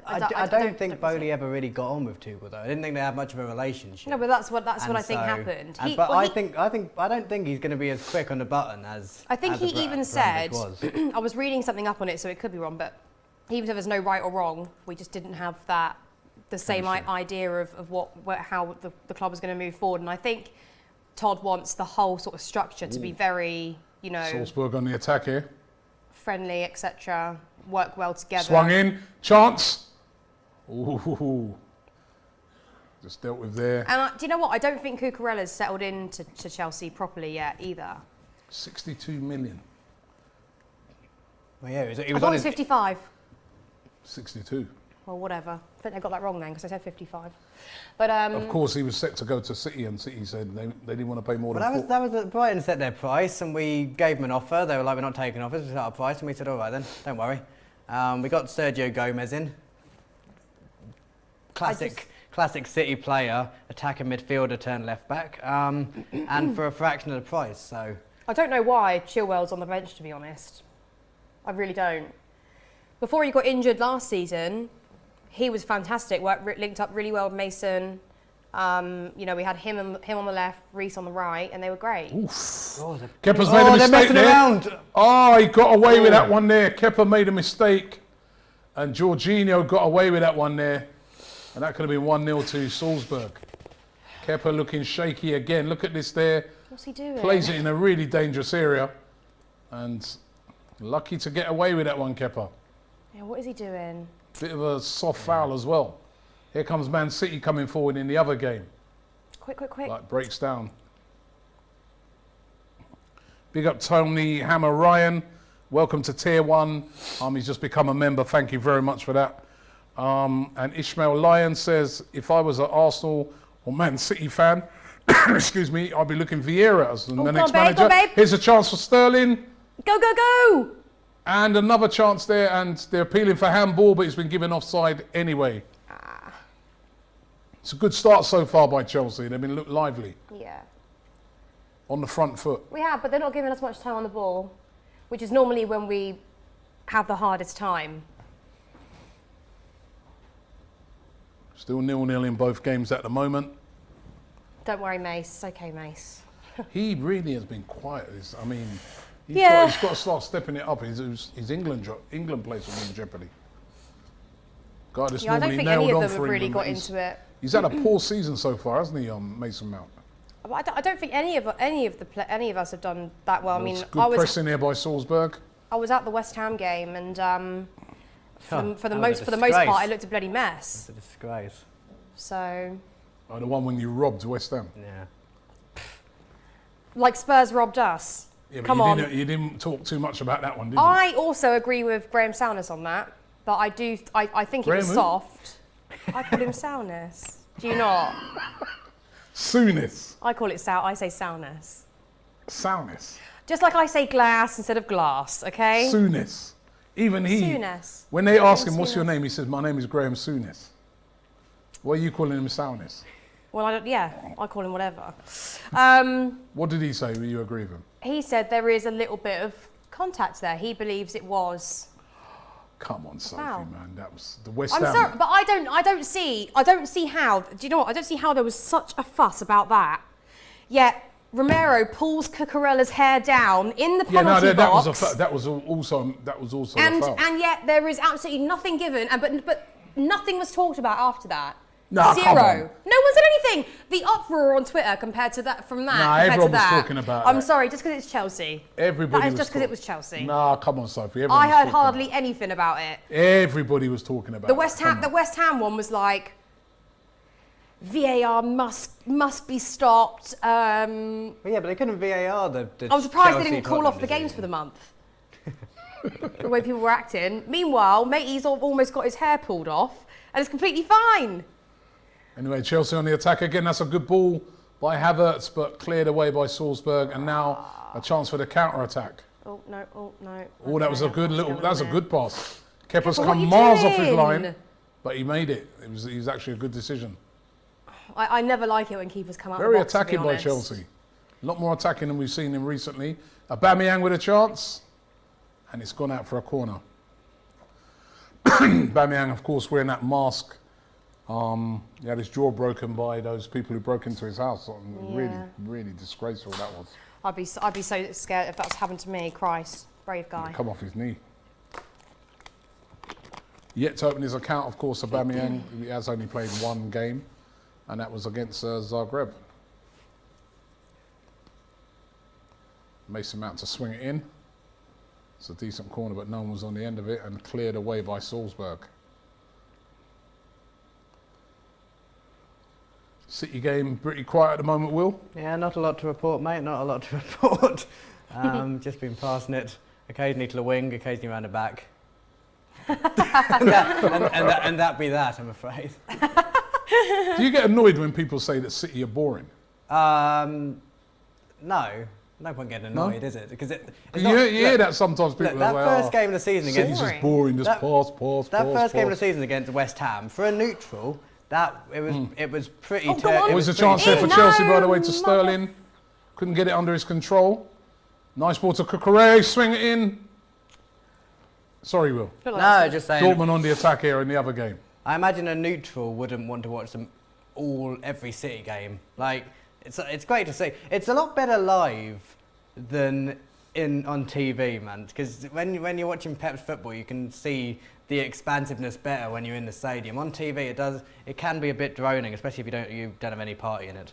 I don't think Bowley ever really got on with Tuchel though. I didn't think they had much of a relationship. No, but that's what I think happened. I don't think he's going to be as quick on the button as. I think he even said. Was. I was reading something up on it, so it could be wrong, but he even said there's no right or wrong. We just didn't have the same idea of how the club was going to move forward. And I think Todd wants the whole sort of structure to be very, Salzburg on the attack here. friendly, etc. Work well together. Swung in. Chance. Ooh. Just dealt with there. And do you know what? I don't think Cucurella's settled into Chelsea properly yet either. 62 million. Well, yeah, I thought it was 55. 62. Well, whatever. I think they got that wrong then because I said 55. But Of course, he was set to go to City, and City said they didn't want to pay more than. That was Brighton set their price, and we gave them an offer. They were like, "We're not taking offers. We set our price," and we said, "All right then, don't worry." We got Sergio Gomez in. Classic City player, attacking midfielder, turned left back, and for a fraction of the price. So I don't know why Chilwell's on the bench, to be honest. I really don't. Before he got injured last season, he was fantastic. Linked up really well with Mason. We had him on the left, Reece on the right, and they were great. Kepa's made a mistake messing there. around. Oh, he got away with that one there. Kepa made a mistake, and Jorginho got away with that one there, and that could have been 1-0 to Salzburg. Kepa looking shaky again. Look at this there. What's he doing? Plays it in a really dangerous area, and lucky to get away with that one, Kepa. Yeah, what is he doing? Bit of a soft foul as well. Here comes Man City coming forward in the other game. Quick. Like breaks down. Big up Tony Hammer Ryan. Welcome to Tier 1. He's just become a member. Thank you very much for that. And Ishmael Lyon says, if I was an Arsenal or Man City fan, excuse me, I'd be looking Vieira as the next manager. Here's a chance for Sterling. Go! And another chance there, and they're appealing for handball, but it's been given offside anyway. It's a good start so far by Chelsea. They've been lively. Yeah. On the front foot. We have, but they're not giving us much time on the ball, which is normally when we have the hardest time. Still 0-0 in both games at the moment. Don't worry, Mace. It's okay, Mace. He really has been quiet. He's got to start stepping it up. His England place will be in jeopardy. God, this I don't normally think nailed any of on them for have really England, got but into it. He's had a poor season so far, hasn't he, Mason Mount? I don't think any of us have done that well. I mean, Good pressing here by Salzburg. I was at the West Ham game, and for the most part, it looked a bloody mess. It's a disgrace. So. Oh, the one when you robbed West Ham. Yeah. Like Spurs robbed us. Yeah, but Come on. You didn't talk too much about that one, did you? I also agree with Graham Souness on that, but I think it was soft. I call him Souness. Do you not? Souness. I call it I say Souness. Souness. Just like I say glass instead of glass, okay? Souness. Even he. Souness. When they ask him, what's your name? He says, my name is Graham Souness. Why are you calling him Souness? Well, I call him whatever. What did he say? Will you agree with him? He said there is a little bit of contact there. He believes it was. Come on, Sophie, Wow. man. That was the West I'm Ham. sorry, but I don't see how. Do you know what? I don't see how there was such a fuss about that. Yet Romero pulls Cucurella's hair down in the penalty box. That was also a foul. And yet there is absolutely nothing given, but nothing was talked about after that. Nah, Zero. come on. No one said anything. The uproar on Twitter compared to that, everyone was talking about I'm that. sorry, just because it's Chelsea. Everybody That is was just because it was Chelsea. Nah, come on, Sophie. Everyone I was heard talking hardly anything about it. Everybody was talking about The it. West Come on. Ham one was like, VAR must be stopped. But yeah, but they couldn't VAR the I'm surprised Chelsea they didn't call off the Tottenham games for the decision. month. The way people were acting. Meanwhile, Matey's almost got his hair pulled off, and it's completely fine. Anyway, Chelsea on the attack again. That's a good ball by Havertz, but cleared away by Salzburg, and now a chance for the counter attack. Oh no! Oh no! Oh, that was a good little. That was a good pass. Kepa's Kepa, what come you miles off his doing? line, but he made it. It was actually a good decision. I never like it when keepers come out. Very the box, attacking to be by honest. Chelsea. A lot more attacking than we've seen him recently. Aubameyang with a chance, and it's gone out for a corner. Aubameyang, of course, wearing that mask. He had his jaw broken by those people who broke into his house. Really disgraceful that was. I'd be so scared if that's happened to me. Christ, brave guy. Come off his knee. Yet to open his account, of course, Aubameyang. He has only played one game, and that was against Zagreb. Mason Mount to swing it in. It's a decent corner, but no one was on the end of it, and cleared away by Salzburg. City game pretty quiet at the moment, Will? Yeah, not a lot to report, mate. Not a lot to report. Just been passing it occasionally to the wing, occasionally around the back. and that be that, I'm afraid. Do you get annoyed when people say that City are boring? No point getting annoyed, is it? Because You hear that sometimes people Look, that are like, first game of the season City's against just boring, just pass. that first game of the season against West Ham for a neutral, it was pretty. go on. There was a pretty chance there for No, Chelsea, by the way, to mother- Sterling. Couldn't get it under his control. Nice ball to Cucurella, swing it in. Sorry, Will. No, just saying. Dortmund on the attack here in the other game. I imagine a neutral wouldn't want to watch every City game. Like it's great to see. It's a lot better live than on TV, man. Because when you're watching Pep's football, you can see the expansiveness better when you're in the stadium. On TV, it can be a bit droning, especially if you don't have any party in it.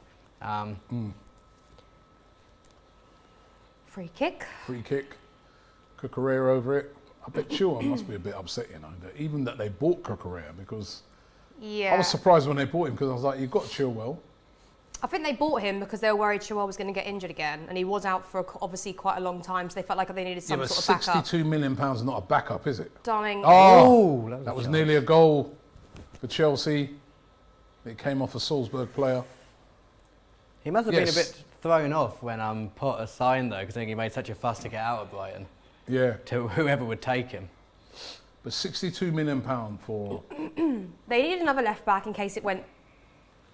Free kick. Free kick. Cucurella over it. I bet Chilwell must be a bit upset, even that they bought Cucurella, because Yeah. I was surprised when they bought him, because I was like, you've got Chilwell. I think they bought him because they were worried Chilwell was going to get injured again, and he was out for obviously quite a long time, so they felt like they needed some Yeah, but sort of backup. £62 million is not a backup, is it? Darling. Oh, Ooh, that was nearly a goal for Chelsea. It came off a Salzburg player. He must have been a Yes. bit thrown off when Potter signed though, because I think he made such a fuss to get out of Brighton Yeah, to whoever would take him. but £62 million for... They needed another left back in case it went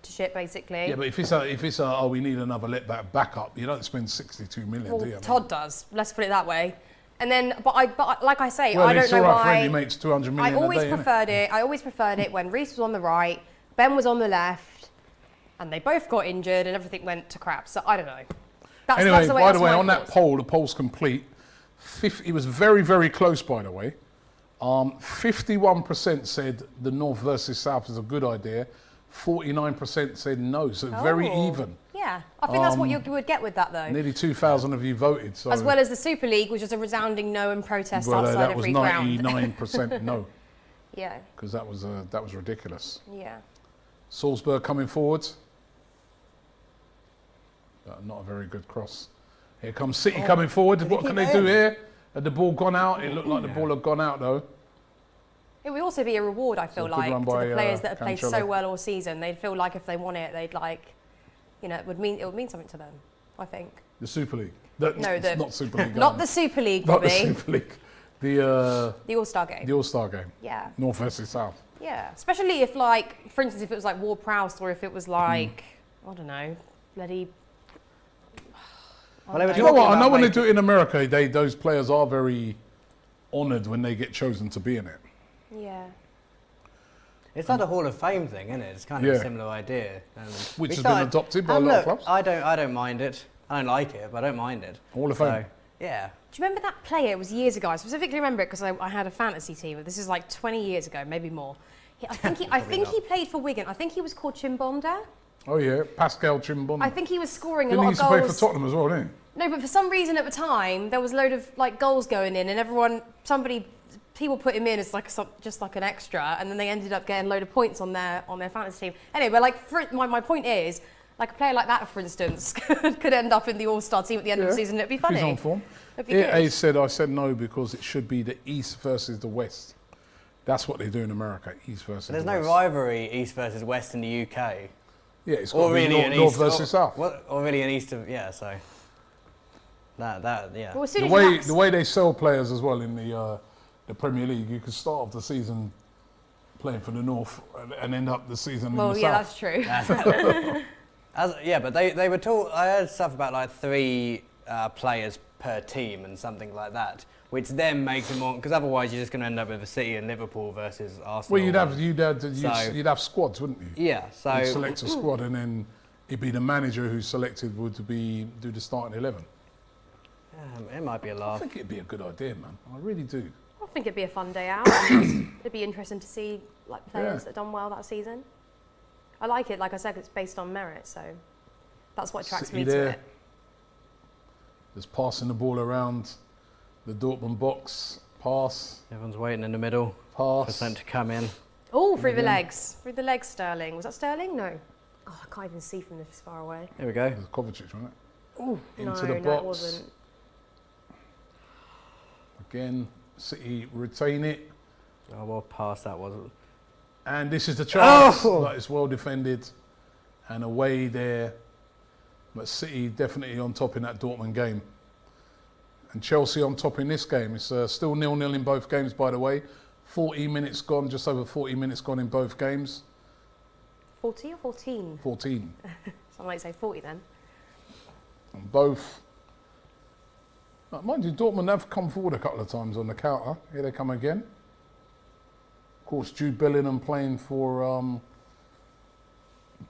to shit, basically. Yeah, but if it's a we need another backup, you don't spend 62 million, Well, do you? Todd does. Let's put it that way. And then, but like I say, Well, I don't it's know all right, friendly why. mates, 200 I million always a day, innit? preferred it. I always preferred it when Reece was on the right, Ben was on the left, and they both got injured, and everything went to crap. So I don't know. Anyway, by the way, on that thoughts. poll, the poll's complete. It was very, very close, by the way. 51% said the North versus South is a good idea. 49% said no, so very Oh. even. Yeah, I think that's what you would get with that, though. Nearly 2,000 of you voted. So As well as the Super League, which was a resounding no and protest well, outside that was every ground. 99% no, Yeah, because that was ridiculous. yeah. Salzburg coming forwards. Not a very good cross. Here comes City coming forward. What can they do here? Had the ball gone out? It looked like the ball had gone out though. It would also be a reward, I feel good like, run to by, the players that have played Cancelo. so well all season. They'd feel like if they won it, they'd like, it would mean something to them, I think. The Super League. No, not Super League. Not the Super League, Not the Robbie. Super League. The All-Star game. the All-Star game. Yeah, North versus South. yeah. Especially if, like, for instance, if it was like Ward Prowse or if it was like, I don't know, bloody. Well, they were Do you know what? talking I know about when they making- do it in America, those players are very honoured when they get chosen to be in it. Yeah. It's like a Hall of Fame thing, isn't it? It's kind of Yeah. a similar idea. Which we has been adopted by a lot of clubs. I don't mind it. I don't like it, but I don't mind it. Hall of Fame. Yeah. Do you remember that player? It was years ago. I specifically remember it because I had a fantasy team. This is like 20 years ago, maybe more. I think he played for Wigan. I think he was called Chimbonda. Oh yeah, Pascal Chimbonda. I think he was scoring Didn't a he lot used of to play goals. for Tottenham as well, didn't he? No, but for some reason at the time there was a load of like goals going in, and people put him in as like just like an extra, and then they ended up getting a load of points on their fantasy team. Anyway, but like my point is, like a player like that, for instance, could end up in the All-Star team at the end of the season. It'd be funny. He's on form. It'd be good. I said no because it should be the East versus the West. That's what they do in America, East versus There's the no West. rivalry East versus West in the UK. Yeah, it's got Or to be really an North East versus South. Or really an East of so. That yeah. Well, as soon The as way you the way they sell players as well in the Premier League, you could start off the season playing for the North and end up the season in the that's South. true. But they were taught. I heard stuff about like 3 players per team and something like that, which then makes it more because otherwise you're just going to end up with a City and Liverpool versus Arsenal. Well, you'd have squads, wouldn't you? Yeah, so You'd select a squad and then it'd be the manager who's selected would do the starting 11. it might be a I laugh. think it'd be a good idea, man. I really do. I think it'd be a fun day out. It'd be interesting to see like players that have done well that season. I like it. Like I said, it's based on merit, so that's what attracts City me there, to it. just passing the ball around the Dortmund box. Pass. Everyone's waiting in the middle for Pass. something to come in. Oh, through the legs. Through the legs, Sterling. Was that Sterling? No. Oh, I can't even see from this far away. Here we go. It was Kovacic, wasn't it? Ooh, Into no, the no, it box. wasn't. Again, City retain it. Oh, well past that was. And this is the chance. Oh! But it's well defended. And away there. But City definitely on top in that Dortmund game. And Chelsea on top in this game. It's still 0-0 in both games, by the way. 40 minutes gone, just over 40 minutes gone in both games. 40 or 14? 14. So I might say 40 then. And both. Mind you, Dortmund have come forward a couple of times on the counter. Here they come again. Of course, Jude Bellingham playing for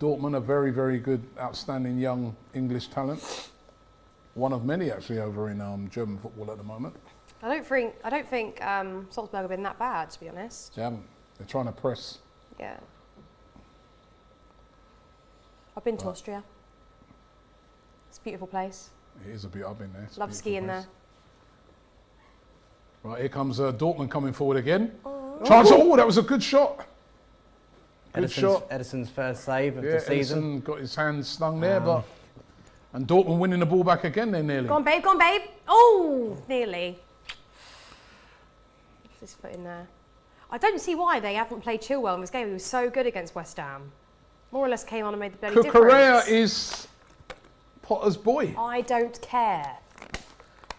Dortmund, a very, very good, outstanding young English talent. One of many actually over in German football at the moment. I don't think Salzburg have been that bad, to be honest. They haven't. They're trying to press. Yeah. I've been to Austria. It's a beautiful place. It is a bit. I've been there. It's a Love beautiful skiing place. there. Right, here comes Dortmund coming forward again. Chance! Oh, that was a good shot. Good shot. Edison's first save of Yeah, the season. Edison got his hands stung there, but and Dortmund winning the ball back again. They're nearly. Go on, babe. Go on, babe. Oh, nearly. What's his foot in there? I don't see why they haven't played Chilwell in this game. He was so good against West Ham. More or less came on and made the bloody Correa difference. is Potter's boy. I don't care.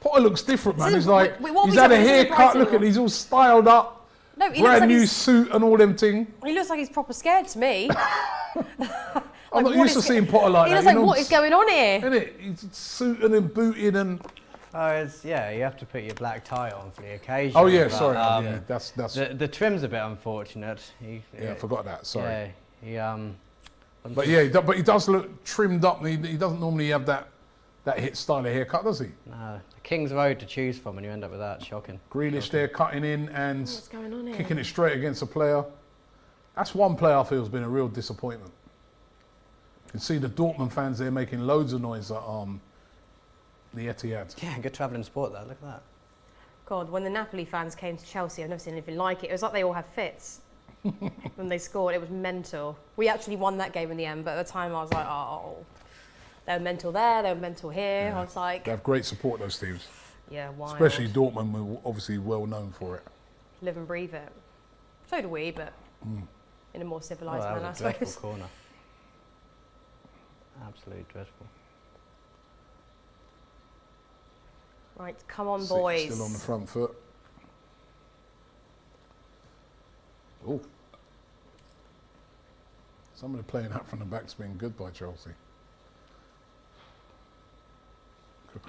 Potter looks different, man. This He's is- like, what he's we had a said, this is haircut. Brighton. Look at, he's all styled up. No, he looks Brand like new he's, suit and all them thing. he looks like he's proper scared to me. I'm not what used to is- seeing Potter like He that. looks like, what is going on here? Isn't it? He's suited and booted and. Oh, you have to put your black tie on for the occasion. Oh yeah, but, sorry. Yeah, that's. The trim's a bit unfortunate. Yeah, I forgot that. Sorry. Yeah, But yeah, but he does look trimmed up. And he doesn't normally have that hit style of haircut, does he? No, the King's Road to choose from, and you end up with that. Shocking. Grealish there cutting in and What's going on here? kicking it straight against a player. That's one player I feel has been a real disappointment. You can see the Dortmund fans there making loads of noise at the Etihad. Yeah, good travelling sport there. Look at that. God, when the Napoli fans came to Chelsea, I've never seen anything like it. It was like they all had fits when they scored. It was mental. We actually won that game in the end, but at the time I was like, oh, they were mental there, they were mental here. Yeah. I was like, They have great support, those teams. yeah, wild. Especially Dortmund, were obviously well known for it. Live and breathe it. So do we, but in a more civilised that manner, I was a dreadful suppose. corner. Absolutely dreadful. Right, come on, City boys. Still on the front foot. Oh. Some of the playing out from the back's been good by Chelsea.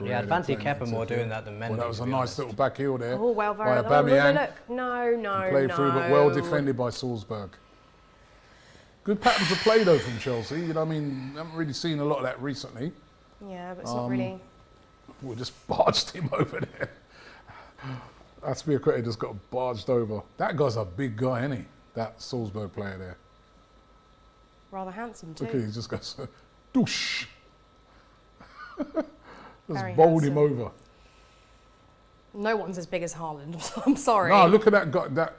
Yeah, I'd fancy Kepa more doing that than Mendy. Well, that was a nice little back heel there. Oh, well, very by Aubameyang. look. No. Played through, but well defended by Salzburg. Good patterns of play though from Chelsea. You know, I mean, I haven't really seen a lot of that recently. Yeah, but it's not really. We just barged him over there. Aspilicueta just got barged over. That guy's a big guy, isn't he? That Salzburg player there. Rather handsome too. Look at he just goes, douche. Just Very bowled handsome. him over. No one's as big as Haaland. I'm sorry. No, look at that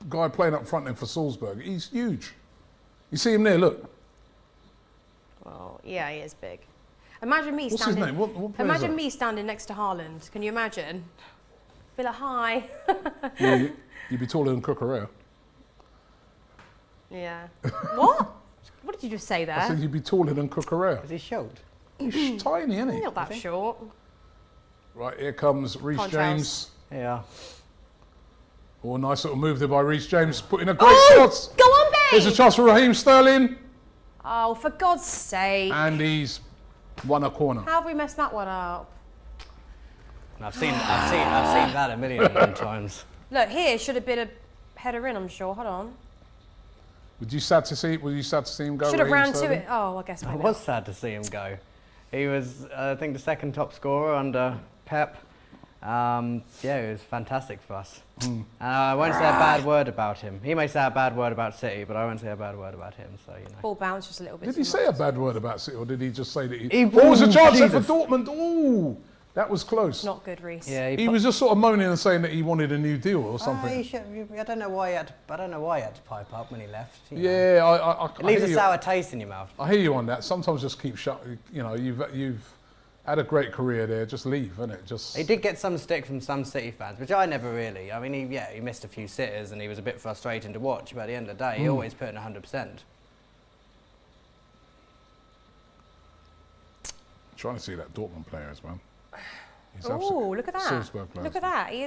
guy playing up front there for Salzburg. He's huge. You see him there, look. Well, yeah, he is big. Imagine me What's standing. his name? What player is imagine that? me standing next to Haaland. Can you imagine? Be like, hi. Yeah, you'd be taller than Cucurella. Yeah. What? What did you just say I there? said you'd be taller than Cucurella. Is he short? He's tiny, isn't he? Not that short. Right, here comes Reece Come on, James. Yeah. Oh, nice little move there by Reece James, putting a great shot. Go on, There's a babe! chance for Raheem Sterling. Oh, for God's sake. And he's won a corner. How have we messed that one up? I've seen that a million times. Look, here should have been a header in, I'm sure. Hold on. Were you sad to see him go? Should have Raheem ran to Sterling? it. Oh, I guess I maybe. was sad to see him go. He was, I think, the second top scorer under Pep. Yeah, it was fantastic for us. I won't say a bad word about him. He may say a bad word about City, but I won't say a bad word about him. So you know. Ball bounced just a little bit. Did too he say much. a bad word about City, or did he just say that he... He- Oh, was a chance there for Jesus. Dortmund. Oh, that was close. Not good, Reece. Yeah, He was just sort of moaning and saying that he wanted a new deal or something. I don't know why he had to pipe up when he left. You know. Yeah, I It leaves hear a you. sour taste in your mouth. I hear you on that. Sometimes just keep shut. You know, you've had a great career there. Just leave, innit? Just. He did get some stick from some City fans, which I never really. I mean, he missed a few sitters and he was a bit frustrating to watch, but at the end of the day, he always put in 100%. Trying to see that Dortmund players, man. He's Oh, look at that. Salzburg players. Look at that. He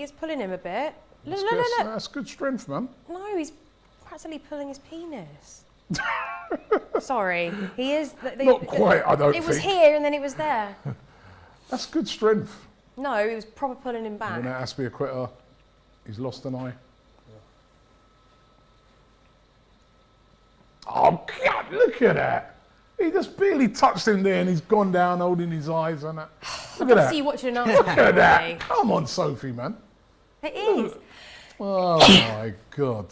is pulling him a bit. That's Look, good. look, look. That's good strength, man. No, he's practically pulling his penis. Sorry, he is. Not quite, I don't It was think. here and then it was there. That's good strength. No, it was proper pulling him back. When that Aspilicueta, he's lost an eye. Oh God! Look at that. He just barely touched him there, and he's gone down, holding his eyes on that. Look at I that. see you watching enough. Look at that. Come on, Sophie, man. It is. Oh my God.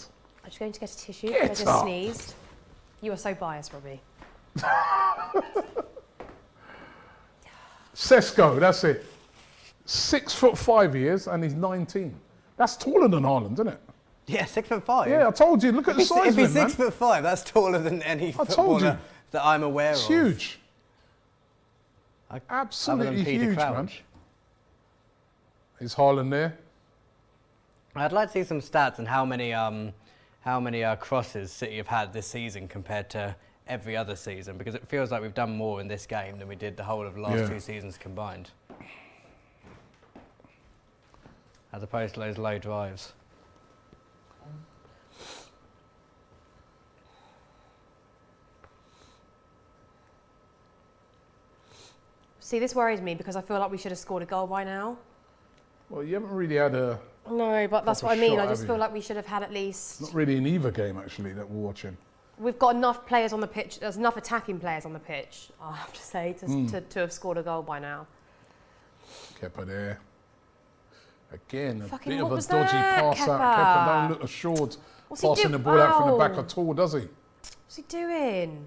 I'm just going to get a tissue. Get I just up. sneezed. You are so biased, Robbie. Sesko, that's it. 6'5" he is, and he's 19. That's taller than Haaland, isn't it? Yeah, 6'5". Yeah, I told you. Look at the size If of him, he's man. 6'5", that's taller than any told footballer you. that I'm aware It's of. huge. Other Absolutely than Peter huge, Crouch. man. Is Haaland there? I'd like to see some stats on how many crosses City have had this season compared to every other season, because it feels like we've done more in this game than we did the whole of the last 2 seasons combined. As opposed to those low drives. See, this worries me because I feel like we should have scored a goal by now. Well, you haven't really had a... No, but that's Proper what I mean. shot, I just have feel you? like we should have had at least. Not really in either game, actually, that we're watching. We've got enough players on the pitch. There's enough attacking players on the pitch, I have to say, to have scored a goal by now. Kepa there. Again, a Fucking bit what of a was dodgy that, pass out. Kepa? Kepa don't look assured What's he passing do- the ball out from the back Ow. at all, does he? What's he doing?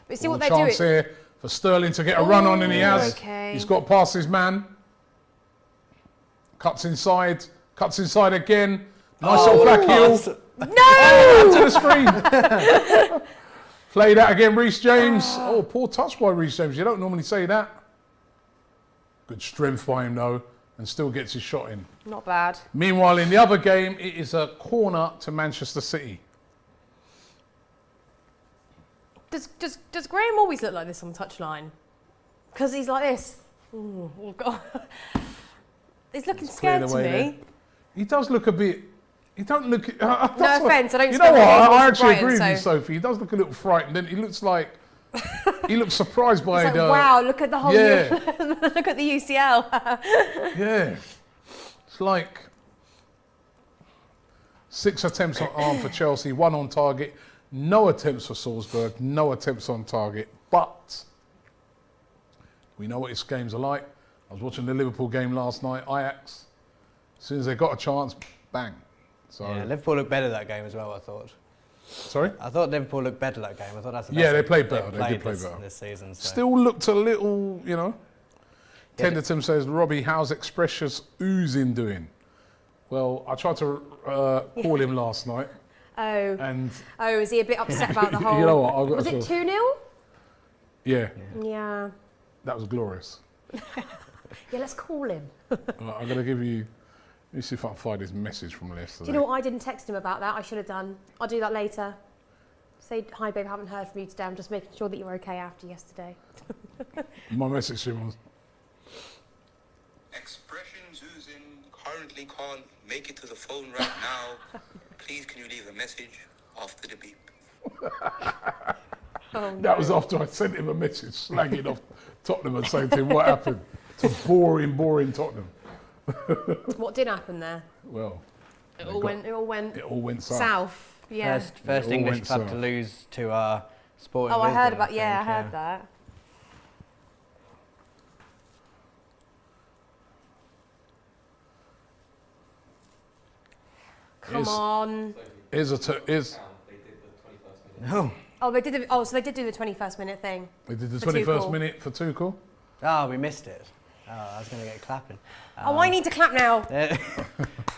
But see All what they're chance doing. here for Sterling to get a run on, and he has. Okay. He's got past his man. Cuts inside again. Nice little back heel. No! To the screen. Play that again, Reece James. Oh, poor touch by Reece James. You don't normally say that. Good strength by him, though, and still gets his shot in. Not bad. Meanwhile, in the other game, it is a corner to Manchester City. Does Graham always look like this on the touchline? Because he's like this. Ooh, oh God. He's looking It's scared cleared to away me. there. He does look a bit... He don't look. No offence, I don't. You know what? I actually Brighton, agree with you, Sophie. He does look a little frightened. Then he looks like he looks surprised by It's the. like, wow, look at the whole. Yeah. Look at the UCL. Yeah, it's like 6 attempts for Chelsea, 1 on target, no attempts for Salzburg, no attempts on target. But we know what his games are like. I was watching the Liverpool game last night. Ajax, as soon as they got a chance, bang. So Yeah, Liverpool looked better that game as well, I thought. sorry. I thought Liverpool looked better that game. I thought that's the Yeah, best they played better. they've They did played play better. this season. So. Still looked a little, you know. Yeah, Tenderton says, Robbie, how's Expressious oozing doing? Well, I tried to call him last night, Oh, and is he a bit upset about the whole? you know what? I've got Was to it feel- 2-0? Yeah, Yeah. that was glorious. Yeah, let's call him. I'm going to give you. Let me see if I can find his message from yesterday. Do you know what? I didn't text him about that. I should have done. I'll do that later. Say, hi, babe, haven't heard from you today. I'm just making sure that you're okay after yesterday. My message to him was, Expressions oozing, currently can't make it to the phone right now. Please can you leave a message after the beep? Oh, no. that was after I sent him a message slagging off Tottenham and saying to him what happened to boring Tottenham. What did happen there? Well, It all went south. south. Yeah. First all English went club south. to lose to Sporting Oh, I heard Lisbon, about. Yeah, I think, heard that. Come on. Is No. Oh, they did. So they did do the 21st minute thing. they did the For 21st Tuchel. minute for Tuchel? Oh, we missed it. Oh, I was going to get clapping. Oh, I need to clap now.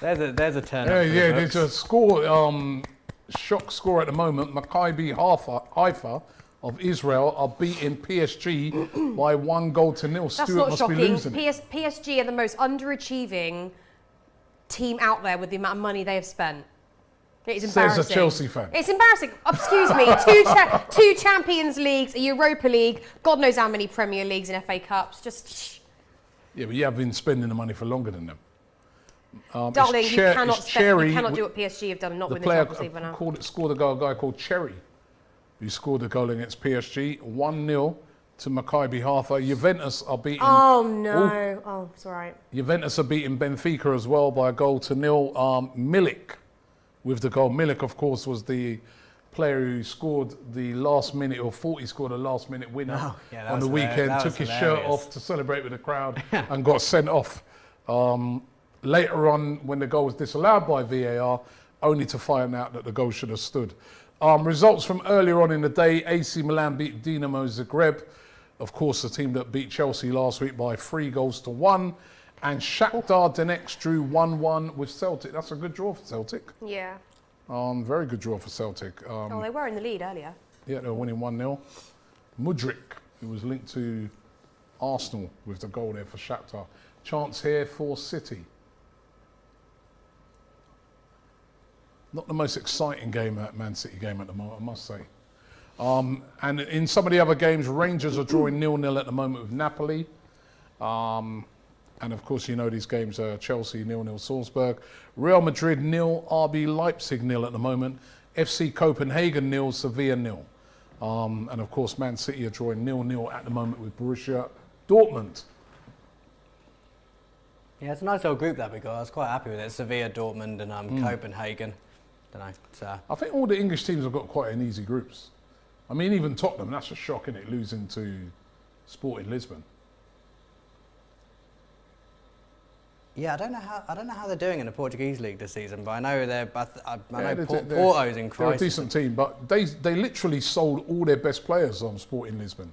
There's a turn. Yeah, yeah. There's a score. Shock score at the moment. Maccabi Haifa of Israel are beating PSG by 1-0. That's Stuart not must shocking. be losing it. PSG are the most underachieving team out there with the amount of money they have spent. It is Says embarrassing. a Chelsea fan. It's embarrassing. Excuse me. Two Champions Leagues, a Europa League, God knows how many Premier Leagues and FA Cups. Just, Yeah, but you have been spending the money for longer than them. darling, it's you cannot it's spend, Cherry, you cannot do what PSG have done and not the win the player Champions League by now. scored a goal, a guy called Cherry, who scored a goal against PSG. 1-0 to Maccabi Haifa. Juventus are beating. Oh no! Oh, it's all right. Juventus are beating Benfica as well by 1-0. Milik with the goal. Milik, of course, was the player who scored the last minute, or thought he scored a last minute winner Oh, yeah, that on was the hilarious. weekend, That took was his shirt hilarious. off to celebrate with the crowd and got sent off. Later on, when the goal was disallowed by VAR, only to find out that the goal should have stood. Results from earlier on in the day, AC Milan beat Dinamo Zagreb. Of course, the team that beat Chelsea last week by 3-1. And Shakhtar Donetsk drew 1-1 with Celtic. That's a good draw for Celtic. Yeah. Very good draw for Celtic. Oh, they were in the lead earlier. Yeah, they were winning 1-0. Mudryk, who was linked to Arsenal with the goal there for Shakhtar. Chance here for City. Not the most exciting game, Man City game at the moment, I must say. And in some of the other games, Rangers are drawing 0-0 at the moment with Napoli. And of course, you know these games are Chelsea 0-0 Salzburg. Real Madrid 0, RB Leipzig 0 at the moment. FC Copenhagen 0, Sevilla 0. And of course, Man City are drawing 0-0 at the moment with Borussia Dortmund. Yeah, it's a nice little group that we got. I was quite happy with it. Sevilla, Dortmund, and Copenhagen. Don't know. It's, I think all the English teams have got quite an easy groups. I mean, even Tottenham, that's a shock, isn't it, losing to Sporting Lisbon. yeah, I don't know how they're doing in the Portuguese league this season, but I know Yeah, Porto's in They're a crisis. decent team, but they literally sold all their best players on Sporting Lisbon.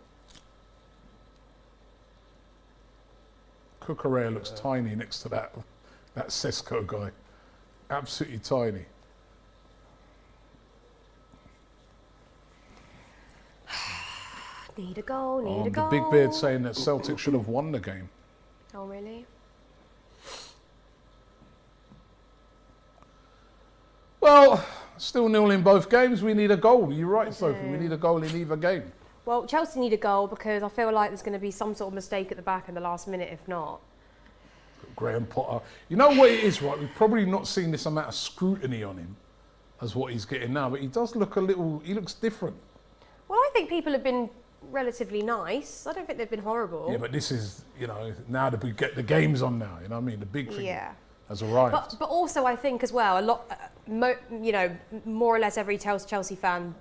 Cucurella looks tiny next to that Sesko guy. Absolutely tiny. Need a goal, need a The goal. Big Beard saying that Celtic should have won the game. Oh, really? Well, still 0 in both games. We need a goal. You're right, Sophie. We need a goal in either game. Well, Chelsea need a goal because I feel like there's going to be some sort of mistake at the back in the last minute if not. Graham Potter. You know what it is, right? We've probably not seen this amount of scrutiny on him as what he's getting now, but he does look he looks different. Well, I think people have been relatively nice. I don't think they've been horrible. Yeah, but this is, now that we get the games on now, you know what I mean? The big thing has arrived. But also I think as well, more or less every Chelsea fan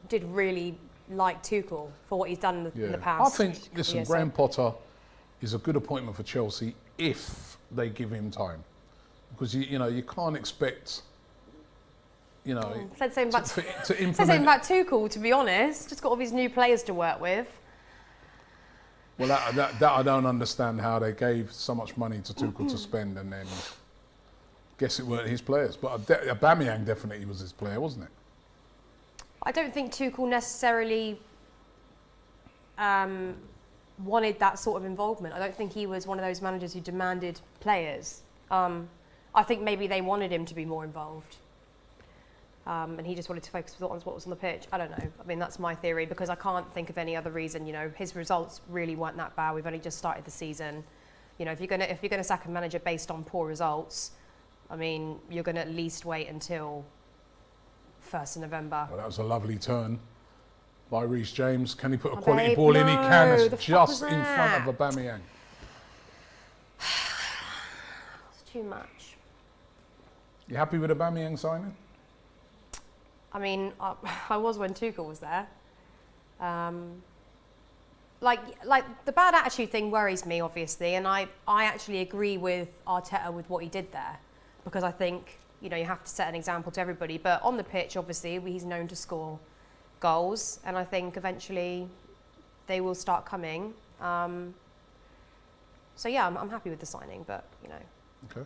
did really like Tuchel for what he's done in the past. I think, listen, Graham Potter is a good appointment for Chelsea if they give him time. Because, you can't expect, Said the same about to implement. Said the same about Tuchel, to be honest. Just got all these new players to work with. Well, that I don't understand how they gave so much money to Tuchel to spend and then guess it weren't his players. But Aubameyang definitely was his player, wasn't it? I don't think Tuchel necessarily wanted that sort of involvement. I don't think he was one of those managers who demanded players. I think maybe they wanted him to be more involved. And he just wanted to focus on what was on the pitch. I don't know. I mean, that's my theory because I can't think of any other reason. His results really weren't that bad. We've only just started the season. If you're gonna sack a manager based on poor results, I mean, you're gonna at least wait until 1st of November. Well, that was a lovely turn by Reece James. Can he put a quality ball in? He can. It's just in front of Aubameyang. It's too much. You happy with Aubameyang signing? I mean, I was when Tuchel was there. Like the bad attitude thing worries me, obviously, and I actually agree with Arteta with what he did there, because I think you have to set an example to everybody. But on the pitch, obviously, he's known to score goals, and I think eventually they will start coming. So yeah, I'm happy with the signing, but Okay.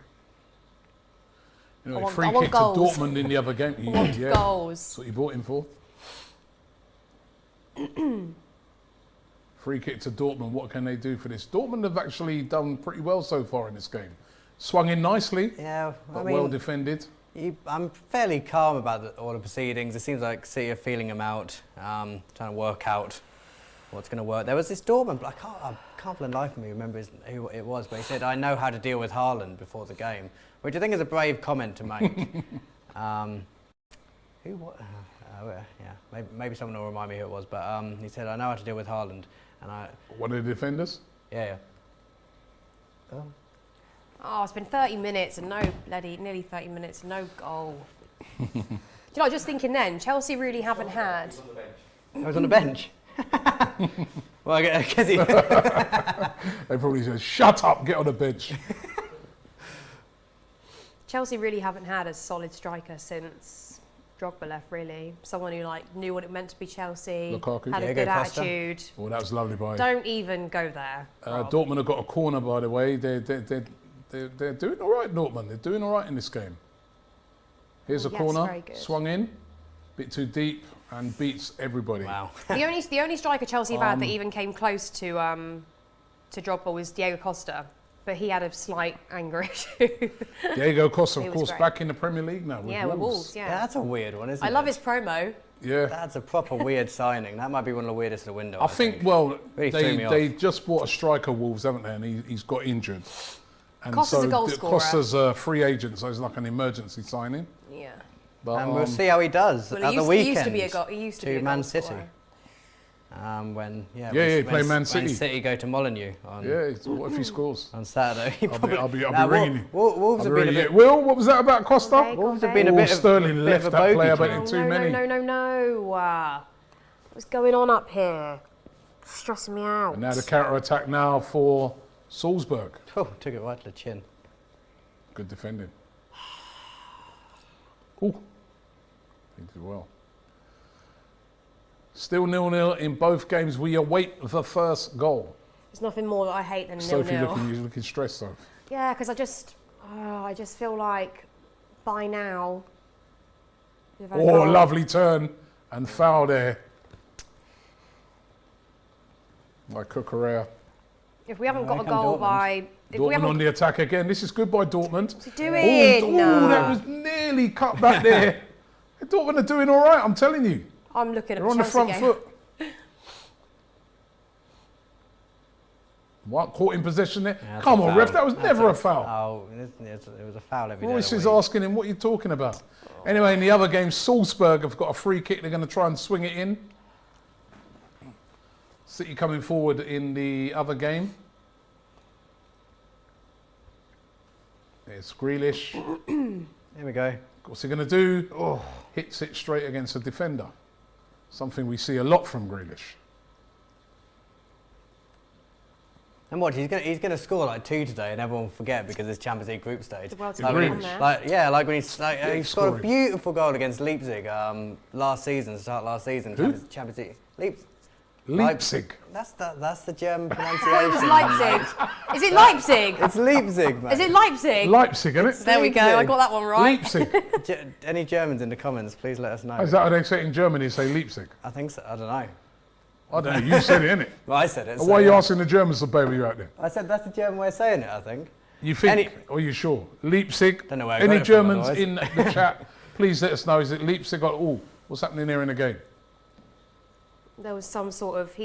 I want free kick to goals. Dortmund in the other game. I want goals. That's what you bought him for. Free kick to Dortmund. What can they do for this? Dortmund have actually done pretty well so far in this game. Swung in nicely. Yeah, but well defended. I'm fairly calm about all the proceedings. It seems like City are feeling him out, trying to work out what's going to work. There was this Dortmund, but I can't for the life of me remember who it was, but he said, I know how to deal with Haaland before the game, which I think is a brave comment to make. Maybe someone will remind me who it was, but he said, I know how to deal with Haaland. And One of the defenders? Yeah. Oh, it's been 30 minutes and nearly 30 minutes, no goal. Do you know, I was just thinking then, Chelsea really haven't had... I was on the bench. Well, I guess he... They probably said, shut up, get on the bench. Chelsea really haven't had a solid striker since Drogba left, really. Someone who knew what it meant to be Chelsea, Lukaku. had a good attitude. Well, that was lovely by him. Don't even go there. Dortmund have got a corner, by the way. They're doing all right, Dortmund. They're doing all right in this game. Here's a corner, very good. swung in, bit too deep, and beats everybody. Wow. The only striker Chelsea have had that even came close to Drogba was Diego Costa, but he had a slight anger issue. Diego Costa, of He was course, great. back in the Premier League now with Yeah, with Wolves, yeah. Yeah, that's a weird one, isn't it? I love his promo. Yeah. That's a proper weird signing. That might be one of the weirdest of the window. I think, well, Really threw me they off. just bought a striker, Wolves, haven't they? And he's got injured. And Costa's a goal scorer. Costa's a free agent, so it's like an emergency signing. Yeah. But, And we'll see how he does Well, at he the used weekend. to be a goal. He used to be a Man goal City. scorer. He played Man City. When City go to Molineux on, what if he scores? on Saturday. I'll be ringing you. Wolves have been a bit. Will, what was that about Costa? Okay, Wolves have okay. been a bit of Sterling bit left of a that player, bogey but team. it's too many. No. What's going on up here? Stressing me out. And now the counter attack now for Salzburg. Oh, took it right to the chin. Good defending. Ooh, he did well. Still 0-0 in both games. We await the first goal. There's nothing more that I hate than 0-0. Sophie looking stressed, though. Yeah, because I just feel like by now. we've had a Oh, goal. lovely turn and foul there. By Cucurella. If we haven't got a Here come goal Dortmund. by, if we Dortmund on haven't, the attack again. This is good by Dortmund. what's he doing? Oh, that was nearly cut back there. Dortmund are doing all right, I'm telling you. I'm looking at They're on the Chelsea front game. foot. What? Caught in possession there? Yeah, that's Come a on, foul. ref, that was never a foul. Oh, it was a foul every day. Royce of is the week. asking him, what are you talking about? Anyway, in the other game, Salzburg have got a free kick. They're going to try and swing it in. City coming forward in the other game. It's Grealish. Here we go. What's he going to do? Oh, hits it straight against a defender. Something we see a lot from Grealish. And watch, he's gonna score like 2 today, and everyone will forget because it's Champions League group stage. The world's Like going when on there. Like when he scored a scoring. beautiful goal against Leipzig last season. Who? Champions League. Leipzig. That's the German It's pronunciation. Leipzig. Is it Leipzig? It's Leipzig, man. Is it Leipzig? Leipzig, isn't it? There we go. I got that one right. Leipzig. Any Germans in the comments, please let us know. Is that how they say it in Germany? Say Leipzig. I think so. I don't know. I don't know. You said it, innit? Well, I said it. Why are you asking the Germans to bail you out there? I said that's the German way of saying it, I think. You think? Or are you sure? Leipzig. Don't know where I got Any it from, Germans otherwise. in the chat? Please let us know. Is it Leipzig or oh? What's happening here in the game? There was some sort of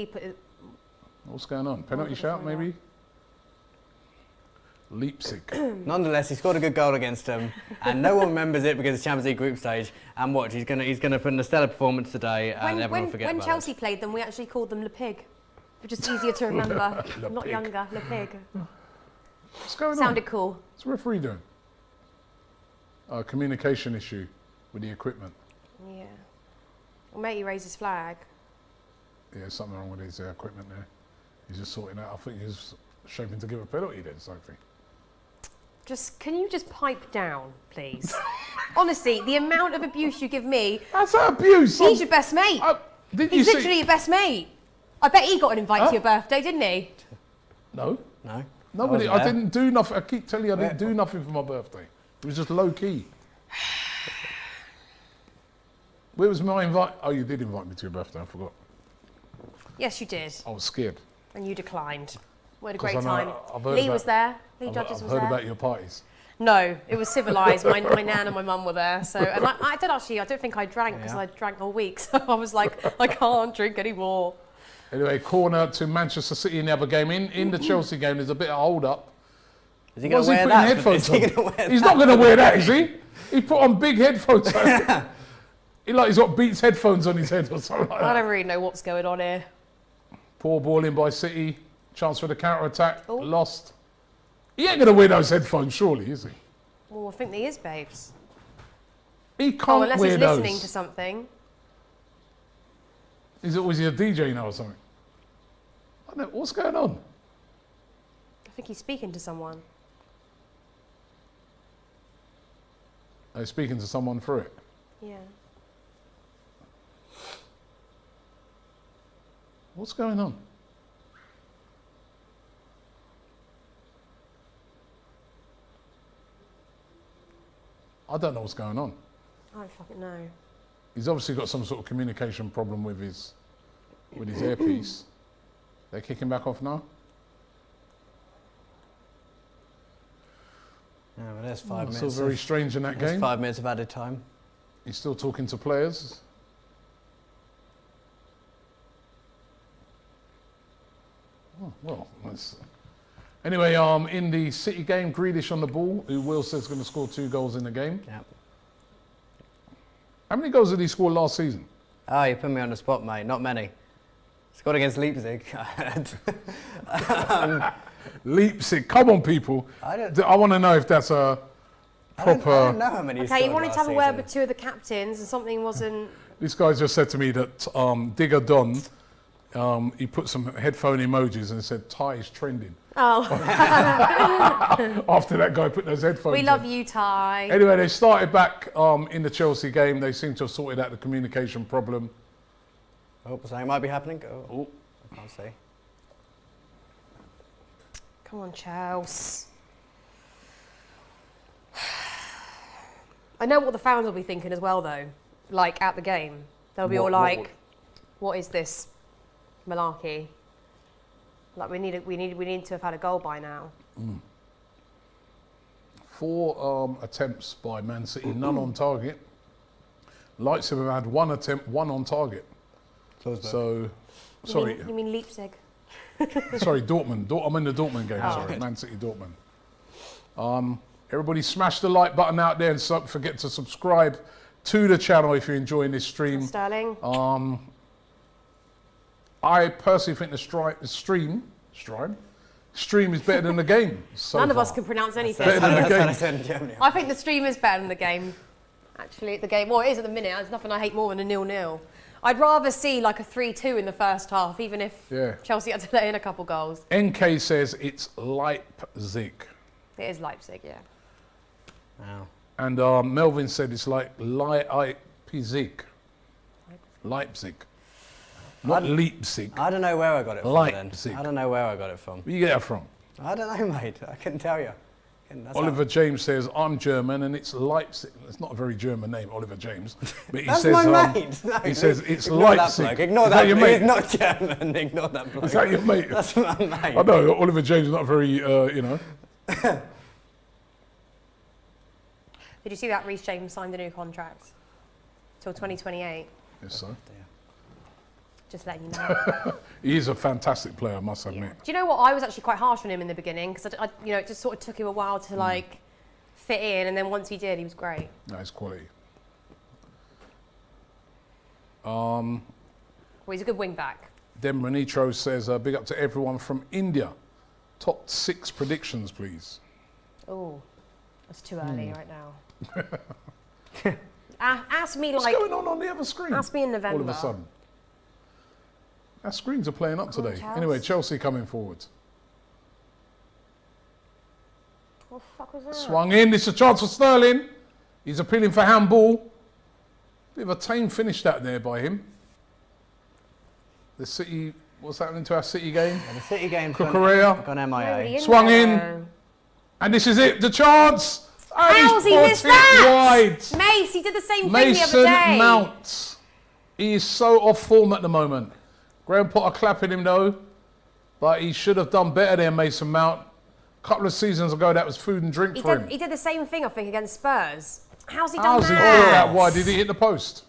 What's going on? Penalty shout, maybe? Leipzig. Nonetheless, he scored a good goal against them, and no one remembers it because it's Champions League group stage. And watch, he's gonna put in a stellar performance today, and everyone will forget when about Chelsea played them, we actually called them Le Pig. Which is easier to remember. Le Not Pig. younger, Le Pig. What's going Sounded on? cool. What's the referee doing? Communication issue with the equipment. Yeah. Well, mate, he raised his flag. Yeah, something wrong with his equipment there. He's just sorting out. I think he's shaping to give a penalty then, Sophie. Can you just pipe down, please? Honestly, the amount of abuse you give me. That's abuse. He's your best mate. Didn't He's you literally see? your best mate. I bet he got an invite to your birthday, didn't he? No. No. Nobody. wasn't I there. didn't do nothing. I keep telling you, I didn't do nothing for my birthday. It was just low key. Where was my invite? Oh, you did invite me to your birthday. I forgot. Yes, you did. I was scared. And you declined. We had a 'Cause great I know- time. I've heard Lee about- was there. Lee I've Judges was heard there. about your parties. No, it was civilised. my nan and my mum were there. So, and I don't think I drank because I drank all week. So I was like, I can't drink anymore. Anyway, corner to Manchester City in the other game. In the Chelsea game, there's a bit of hold up. Is he going Was to he wear putting that? headphones Is he on? gonna wear He's that? not going to wear that, is he? He put on big headphones. He's got Beats headphones on his head or something like I that. don't really know what's going on here. Poor ball in by City. Chance for the counter attack. Oh. Lost. He ain't going to wear those headphones, surely, is he? Well, I think he is, babes. He can't Oh, unless wear he's those. listening to something. Was he a DJ now or something? I don't know. What's going on? I think he's speaking to someone. He's speaking to someone through it. Yeah. What's going on? I don't know what's going on. I don't fucking know. He's obviously got some sort of communication problem with his earpiece. They're kicking back off now. Yeah, well, there's 5 Still minutes. very strange in that There's game. 5 minutes of added time. He's still talking to players. Oh, well, that's... Anyway, in the City game, Grealish on the ball, who Will says is going to score 2 goals in the game. Yeah. How many goals did he score last season? Oh, you put me on the spot, mate. Not many. Scored against Leipzig. Leipzig, come on, people. I want to know if that's a I proper... don't know how many he Okay, you scored wanted to last have a word season. with 2 of the captains and something wasn't... This guy just said to me that Digger Don, he put some headphone emojis and said, Ty is trending. Oh, After that guy put those headphones we love in. you, Ty. Anyway, they started back in the Chelsea game. They seem to have sorted out the communication problem. Oh, something might be happening. Oh, I can't see. Come on, Chelsea. I know what the fans will be thinking as well, though. Like, at the game. They'll be all like, what is this malarkey? Like, we need to have had a goal by now. 4 attempts by Man City, none on target. Leipzig have had 1 attempt, 1 on target. Salzburg. So, sorry, You mean Leipzig? Sorry, Dortmund. I'm in the Dortmund game, sorry. Man City, Dortmund. Everybody smash the like button out there and don't forget to subscribe to the channel if you're enjoying this stream. Sterling. I personally think the stream is better than the game. So None of far. us can pronounce anything. Better than the That's what I game. said in Germany. I think the stream is better than the game. Actually, the game. Well, it is at the minute. There's nothing I hate more than a 0-0. I'd rather see like a 3-2 in the first half, even if Chelsea had to let in a couple goals. NK says it's Leipzig. It is Leipzig, yeah. Wow. And Melvin said it's like Leipzig. Leipzig. Not Leipzig. I don't know where I got it from Leipzig. then. I don't know where I got it from. Where you get that from? I don't know, mate. I couldn't tell you. Oliver James says, I'm German and it's Leipzig. It's not a very German name, Oliver James. But he That's says, my mate. No, he says it's ignore Leipzig. That bloke. Ignore Is that. your He's mate? not German. Ignore that bloke. Is that your mate? That's my mate. I know, Oliver James is not very, you know. Did you see that Reece James signed a new contract till 2028? Yes, sir. Just letting you know. He is a fantastic player, I must admit. Do you know what? I was actually quite harsh on him in the beginning because you know, it just sort of took him a while to like fit in, and then once he did, he was great. Nice quality. Well, he's a good wing back. Dem Renitro says, big up to everyone from India. Top 6 predictions, please. Oh, that's too early right now. Ask me like. What's going on the other screen? Ask me in November. All of a sudden. Our screens are playing up today. Chelsea. Anyway, Chelsea coming forward. What the fuck was that? Swung in. It's a chance for Sterling. He's appealing for handball. Bit of a tame finish that there by him. The City, what's happening to our City game? The City game's Cucurella. gone Nobody MIA. Swung there, in. though. And this is it, the chance. And How's he's he put missed it that? wide. Mace, he did the same thing the Mason other day. Mount. He is so off form at the moment. Graham Potter clapping him though, but he should have done better there, Mason Mount. A couple of seasons ago, that was food and drink for him. He did the same thing, I think, against Spurs. How's he done How's he that? put that wide? Did he hit the post?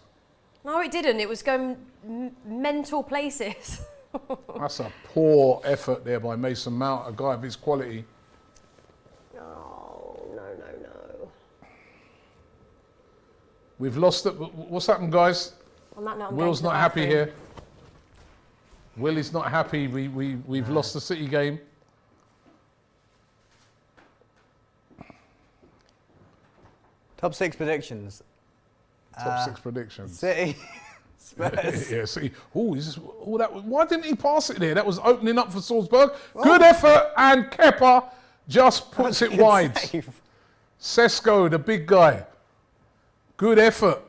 No, it didn't. It was going mental places. That's a poor effort there by Mason Mount, a guy of his quality. Oh, no. We've lost it. What's happened, guys? On that note, I'm Will's going to not the happy bathroom. here. Will is not happy. We've lost the City game. Top 6 predictions. Top 6 predictions. City, Spurs. Yeah, City. Why didn't he pass it there? That was opening up for Salzburg. Good effort, and Kepa just puts it wide. Save. Sesko, the big guy. Good effort.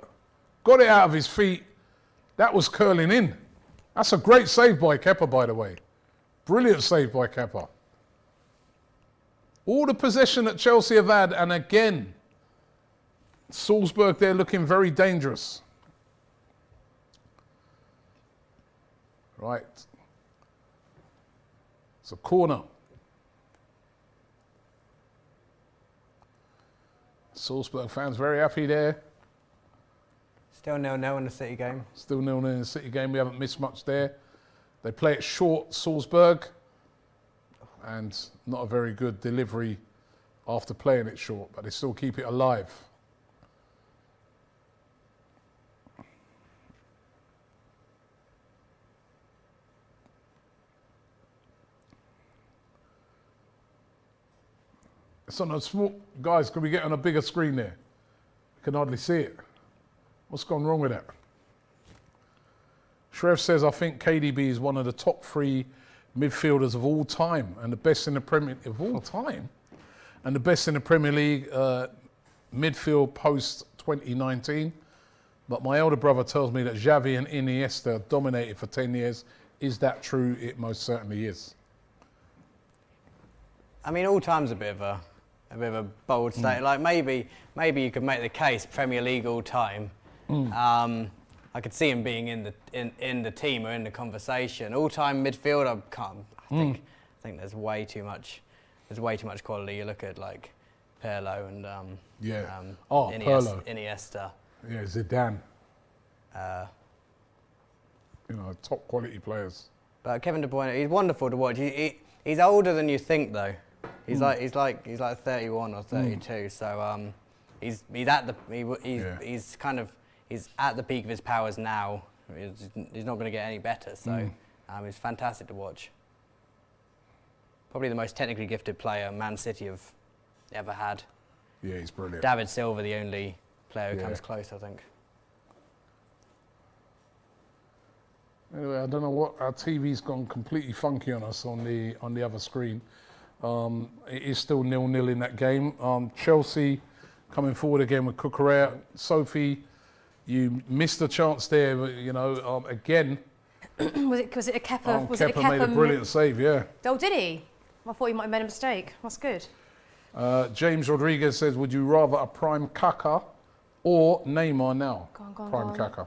Got it out of his feet. That was curling in. That's a great save by Kepa, by the way. Brilliant save by Kepa. All the possession that Chelsea have had, and again, Salzburg, they're looking very dangerous. Right. It's a corner. Salzburg fans very happy there. Still 0-0 in the City game. Still 0-0 in the City game. We haven't missed much there. They play it short, Salzburg, and not a very good delivery after playing it short, but they still keep it alive. It's on a small, guys, can we get on a bigger screen there? We can hardly see it. What's gone wrong with that? Shrev says, I think KDB is one of the top 3 midfielders of all time and the best in the Premier of all time and the best in the Premier League midfield post 2019. But my elder brother tells me that Xavi and Iniesta dominated for 10 years. Is that true? It most certainly is. I mean, all time's a bit of a bold statement. Like maybe you could make the case Premier League all time. I could see him being in the team or in the conversation. All time midfield, I think there's way too much. There's way too much quality. You look at like Pirlo and Iniesta. Yeah, Zidane. You know, top quality players. But Kevin De Bruyne, he's wonderful to watch. He's older than you think, though. He's like 31 or 32. So he's at the he's at the peak of his powers now. He's not going to get any better. So he's fantastic to watch. Probably the most technically gifted player Man City have ever had. Yeah, he's brilliant. David Silva, the only player who comes close, I think. Anyway, I don't know what, our TV's gone completely funky on us on the other screen. It is still 0-0 in that game. Chelsea coming forward again with Cucurella. Sophie, you missed a chance there, but, you know, again. was it a Kepa? Was it a Kepa Kepa made a brilliant save, yeah. Oh, did he? I thought he might have made a mistake. That's good. James Rodriguez says, would you rather a prime Kaka or Neymar now? Go on, prime Kaka.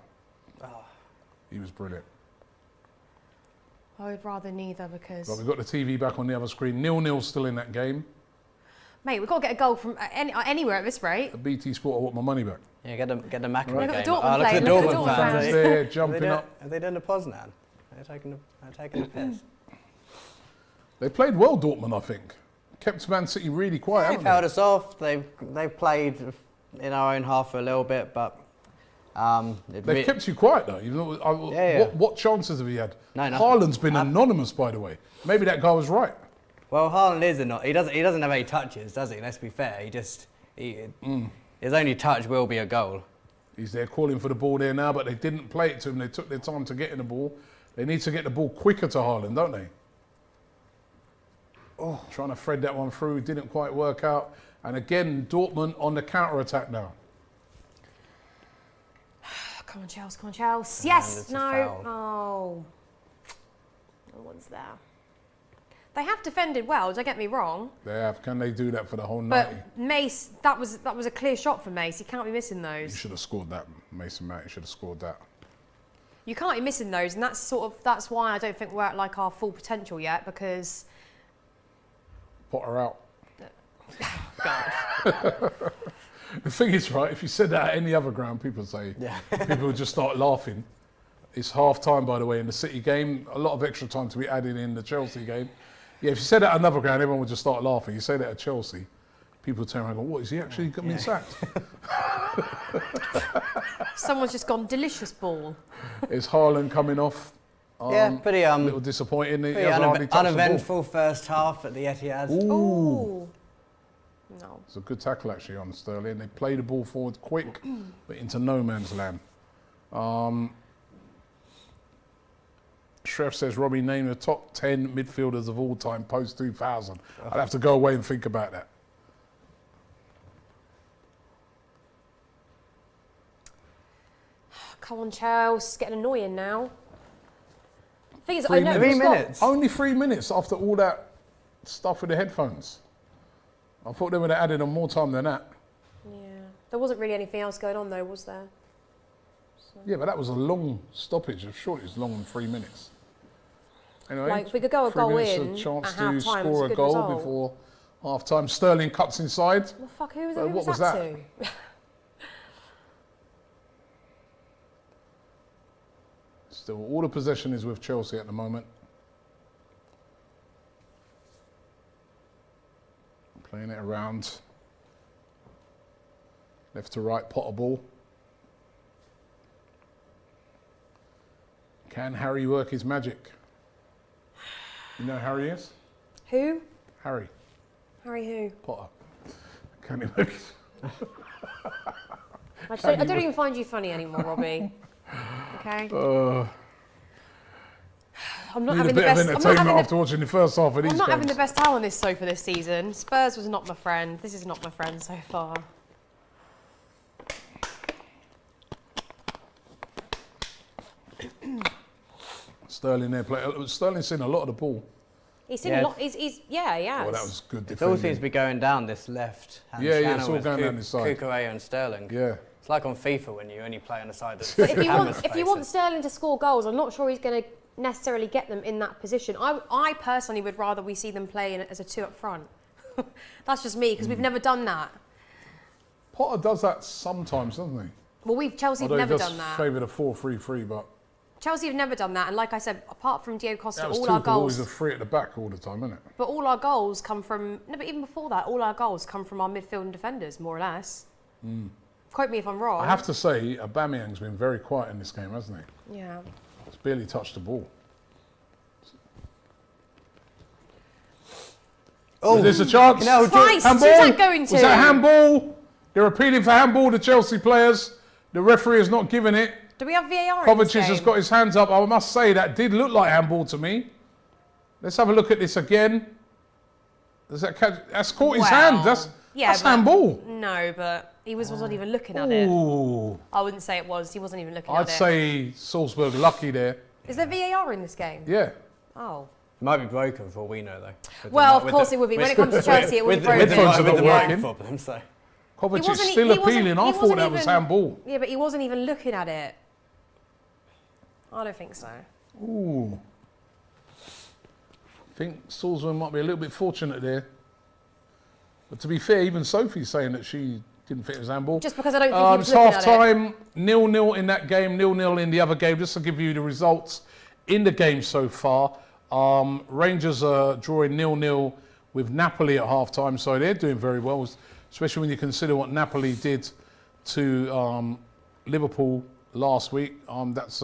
Oh. He was brilliant. I would rather neither because... But we've got the TV back on the other screen. 0-0 still in that game. Mate, we've got to get a goal from anywhere at this rate. At BT Sport, I want my money back. Yeah, get the Maccabi Look game. at the Dortmund Look at the playing, Dortmund fans fans. there jumping up. Have they done the Poznan? They're taking the piss. They played well, Dortmund, I think. Kept Man City really quiet, They've held us off. They've played in our own half for a little bit, but... They've kept you quiet though. You know, what chances have he had? No, nothing. Haaland's been anonymous, by the way. Maybe that guy was right. Well, Haaland is not. He doesn't have any touches, does he? Let's be fair. His only touch will be a goal. He's there calling for the ball there now, but they didn't play it to him. They took their time to get in the ball. They need to get the ball quicker to Haaland, don't they? Oh, trying to thread that one through, didn't quite work out. And again, Dortmund on the counter-attack now. Come on, Chelsea, come on, Chelsea. Yes, no. Oh. No one's there. They have defended well, don't get me wrong. They have. Can they do that for the whole 90? But Mace, that was a clear shot for Mace. You can't be missing those. You should have scored that, Mason Mount. You should have scored that. You can't be missing those, and that's why I don't think we're at like our full potential yet, because... Potter out. God. The thing is, right, if you said that at any other ground, people would just start laughing. It's half time, by the way, in the City game. A lot of extra time to be added in the Chelsea game. Yeah, if you said that at another ground, everyone would just start laughing. You say that at Chelsea, people turn around and go, what, is he actually got me sacked? Someone's just gone, delicious ball. Is Haaland coming off? Pretty a little disappointing. Pretty uneventful first half at the Etihad. Ooh. No. It's a good tackle actually on Sterling. They play the ball forward quick, but into no man's land. Shref says, Robbie, name the top 10 midfielders of all time post 2000. I'd have to go away and think about that. Come on, Chelsea. It's getting annoying now. The thing is, 3 minutes. 3 minutes. Only 3 minutes after all that stuff with the headphones. I thought they would have added on more time than that. Yeah. There wasn't really anything else going on though, was there? So. Yeah, but that was a long stoppage. I'm sure it was long than 3 minutes. Anyway, like, if we could go a goal in a chance at to half-time, score a goal result. Before half-time. Sterling cuts inside. Well, fuck, who what was was that to? Still, all the possession is with Chelsea at the moment. Playing it around. Left to right, Potter ball. Can Harry work his magic? You know who Harry is? Who? Harry. Harry who? Potter. Can he work his... I don't even find you funny anymore, Robbie. Okay? I'm not having the best... entertainment after watching the first half of these I'm not having games. the best time on this sofa this season. Spurs was not my friend. This is not my friend so far. Sterling there. Sterling's seen a lot of the ball. He's seen a lot. He has. Well, that was good It defending. all seems to be going down this left hand Yeah, it's channel all with going down this side. Cucurella and Sterling. Yeah. It's like on FIFA when you only play on the side that's But if you want Sterling to score goals, I'm not sure he's going to necessarily get them in that position. I personally would rather we see them play as a two up front. That's just me, because we've never done that. Potter does that sometimes, doesn't he? Well, Chelsea have Although never he does done that. favour the 4-3-3, but Chelsea have never done that, and like I said, apart from Diego Costa, That was all our Tuchel always goals. a free at the back all the time, isn't it? But all our goals come from. No, but even before that, all our goals come from our midfield and defenders, more or less. Quote me if I'm wrong. I have to say, Aubameyang's been very quiet in this game, hasn't he? Yeah. He's barely touched the ball. Oh, There's a chance. No, Christ, Handball. who's that going to? Was that handball? They're appealing for handball, the Chelsea players. The referee has not given it. Do we have VAR in this Kovacic game? has got his hands up. I must say that did look like handball to me. Let's have a look at this again. Does that catch? That's caught his hand. That's but- handball. No, but he wasn't even looking at it. Ooh. I wouldn't say it was. He wasn't even looking I'd at it. say Salzburg lucky there. Is there VAR in this game? Yeah. Oh. It might be broken for all we know, though. With Well, the- of course it would be. When it comes to Chelsea, it would be with broken. headphones are with not the mic working. problem, so. Kovacic wasn't- still he wasn't- appealing. I he thought wasn't that was even- handball. Yeah, but he wasn't even looking at it. I don't think so. Ooh. I think Salzburg might be a little bit fortunate there. But to be fair, even Sophie's saying that she didn't think it was handball. Just because I don't think he was It's looking half at it. time, 0-0 in that game, 0-0 in the other game. Just to give you the results in the game so far. Rangers are drawing 0-0 with Napoli at half time, so they're doing very well, especially when you consider what Napoli did to Liverpool last week. That's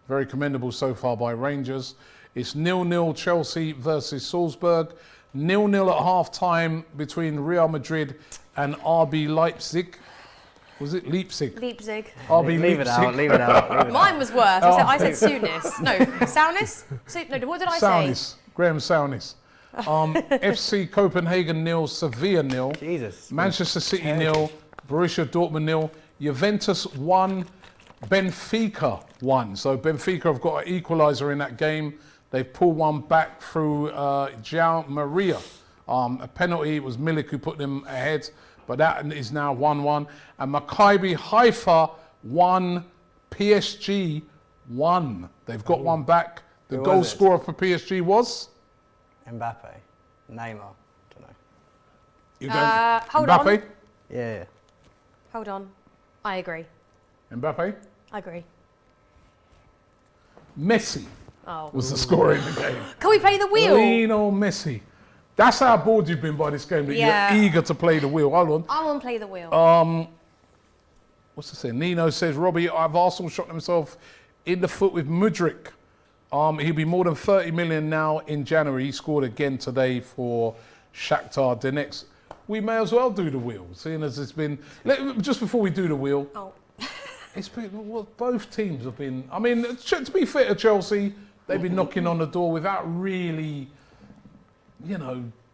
very commendable so far by Rangers. It's 0-0 Chelsea versus Salzburg. 0-0 at half time between Real Madrid and RB Leipzig. Was it Leipzig? Leipzig. RB Leave it Leipzig. out, leave it out, leave it out. Mine was worse. I said Souness. No, Souness? No, what did I say? Saunis. Graham Saunis. FC Copenhagen 0, Sevilla 0. Jesus. Manchester City 0, Borussia Dortmund 0, Juventus 1, Benfica 1. So Benfica have got an equaliser in that game. They've pulled one back through João Maria. A penalty, it was Milik who put them ahead, but that is now 1-1. And Maccabi Haifa 1, PSG 1. They've got one back. The Who goal was it? scorer for PSG was? Mbappe. Neymar. Don't know. You going Hold Mbappe? on. Yeah. Hold on. I agree. Mbappe? I agree. Messi Oh. was the scorer in the game. Can we play the wheel? Lionel Messi. That's how bored you've been by this game, that Yeah. you're eager to play the wheel. Hold on. I want to play the wheel. What's it saying? Nino says, Robbie, have Arsenal shot themselves in the foot with Mudryk. He'll be more than 30 million now in January. He scored again today for Shakhtar Donetsk. We may as well do the wheel, seeing as it's been... Just before we do the wheel, Oh. it's been... Well, both teams have been... I mean, to be fair to Chelsea, they've been knocking on the door without really,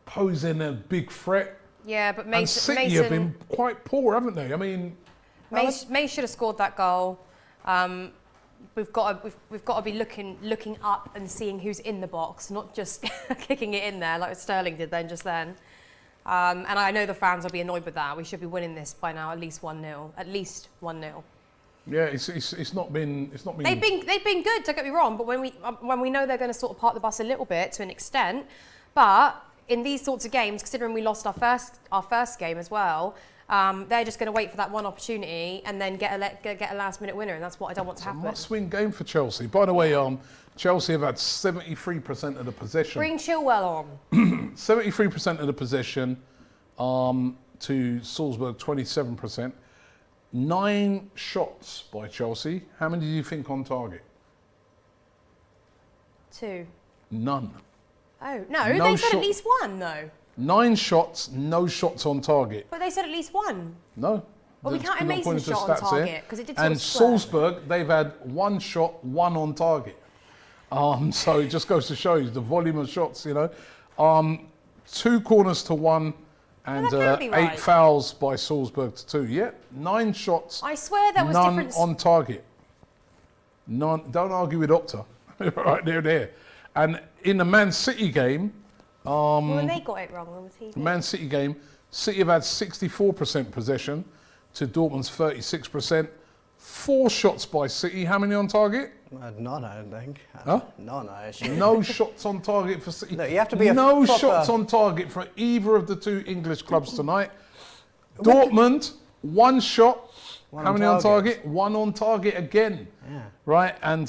posing a big threat. Yeah, but And City have been quite poor, haven't they? I mean... May should have scored that goal. We've got to be looking up and seeing who's in the box, not just kicking it in there like Sterling did then just then. And I know the fans will be annoyed with that. We should be winning this by now, at least 1-0. At least 1-0. Yeah, it's not been... They've been good. Don't get me wrong. But when we know they're going to sort of park the bus a little bit to an extent, but in these sorts of games, considering we lost our first game as well, they're just going to wait for that one opportunity and then get a last minute winner, and that's what I don't want to happen. Must-win game for Chelsea. By the way, Chelsea have had 73% of the possession. Bring Chilwell on. 73% of the possession to Salzburg, 27%. 9 shots by Chelsea. How many do you think on target? 2. None. Oh, no, No they said shot. at least 1, though. 9 shots, no shots on target. But they said at least 1. No. Well, we That's counted not Mason's pointing to shot on stats target, here. 'cause it did sort And of swerve. Salzburg, they've had 1 shot, 1 on target. So it just goes to show you the volume of shots, 2 corners to 1 and that can't be 8 right. fouls by Salzburg to 2. Yeah, 9 shots, I swear there was none difference. on target. None. Don't argue with Opta. Right there. And in the Man City game, When they got it wrong on the TV. Man City game, City have had 64% possession to Dortmund's 36%. 4 shots by City. How many on target? None, I don't think. Huh? None, I assume. No shots on target for City. Look, you have to be a no proper- shots on target for either of the 2 English clubs tonight. Dortmund, 1 shot, One How many on target? 1 on target again. Yeah. Right, and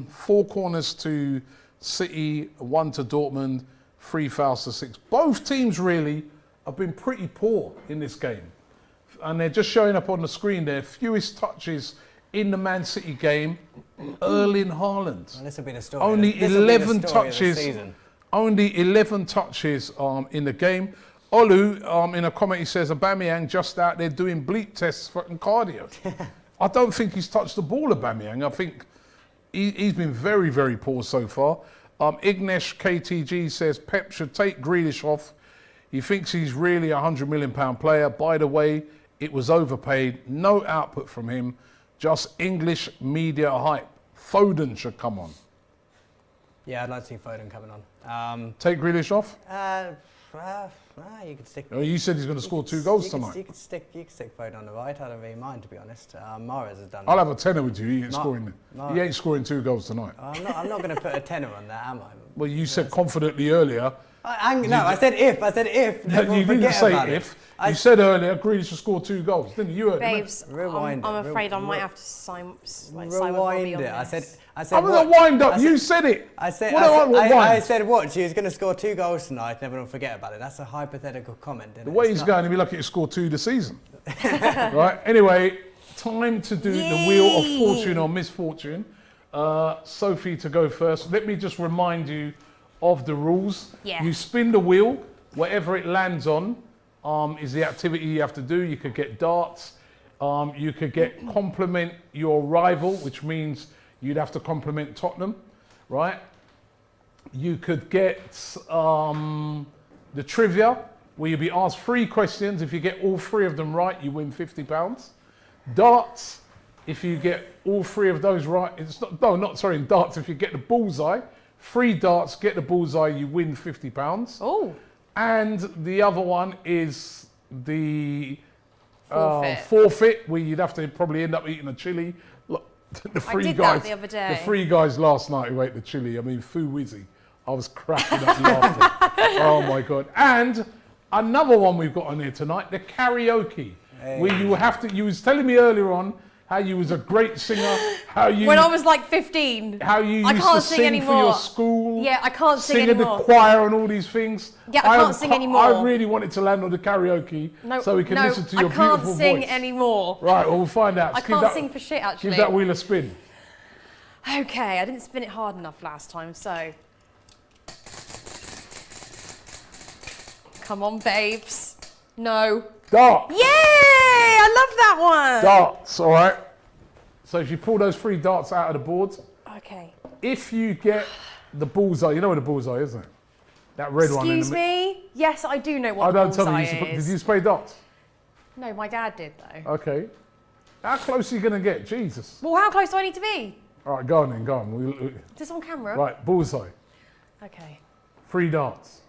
4 corners to City, 1 to Dortmund, 3 fouls to 6. Both teams really have been pretty poor in this game. And they're just showing up on the screen there. Fewest touches in the Man City game, Erling Haaland. Well, this will be the story. Only This will be the 11 story of the touches. season. Only 11 touches in the game. Olu, in a comment, he says, Aubameyang just out there doing bleep tests for cardio. I don't think he's touched the ball, Aubameyang. I think he's been very, very poor so far. Ignesh KTG says Pep should take Grealish off. He thinks he's really a £100 million player. By the way, it was overpaid. No output from him. Just English media hype. Foden should come on. Yeah, I'd like to see Foden coming on. Take Grealish off? You could stick. Oh, you said he's going to score 2 goals tonight. You could stick Foden on the right. I don't really mind, to be honest. Mahrez has done. I'll have a tenner with you. He ain't scoring 2 goals tonight. I'm not going to put a tenner on that, am I? Well, you said confidently earlier. I said if. You didn't say if. You said earlier Grealish should score 2 goals, didn't you? You heard me. Babes, Rewind I'm it. afraid I might have to sign with Robbie Rewind on it. this. I said. I'm going to wind up. You said it. I said what? She was going to score 2 goals tonight. Never will forget about it. That's a hypothetical comment. The way he's going, he'll be lucky to score 2 this season. Right. Anyway, time to do the wheel of fortune or misfortune. Sophie to go first. Let me just remind you of the rules. Yeah. You spin the wheel, whatever it lands on is the activity you have to do. You could get darts. You could get compliment your rival, which means you'd have to compliment Tottenham, right? You could get the trivia, where you'll be asked 3 questions. If you get all 3 of them right, you win £50. Darts, if you get all 3 of those right, in darts, if you get the bullseye, 3 darts, get the bullseye, you win £50. Oh. And the other one is the Forfeit. where you'd have to probably end up eating a chili. Look, the I 3 did guys, that the other day. The 3 guys last night who ate the chili. I mean, foo wizzy. I was cracking up laughing. Oh my God. And another one we've got on here tonight, the karaoke. Hey. Where you have to, you was telling me earlier on how you was a great singer, when I was like 15. how you I used can't to sing sing anymore. for your school. Yeah, I can't sing sing in anymore. the choir and all these things. Yeah, I can't sing anymore. I really wanted to land on the karaoke so we can listen to your beautiful voice. I can't sing anymore. Right, well, we'll find out. I can't sing for shit, actually. Give that wheel a spin. Okay, I didn't spin it hard enough last time, so. Come on, babes. No. Dart. Yay! I love that one. Darts, all right. So if you pull those 3 darts out of the board, Okay. if you get the bullseye, you know what the bullseye is, isn't it? That red one. Excuse me? Yes, I do know what I don't tell bullseye me. is. Did you play darts? No, my dad did, though. Okay. How close are you going to get? Jesus. Well, how close do I need to be? All right, go on then, go on. Is this on camera? Right, bullseye. Okay. 3 darts.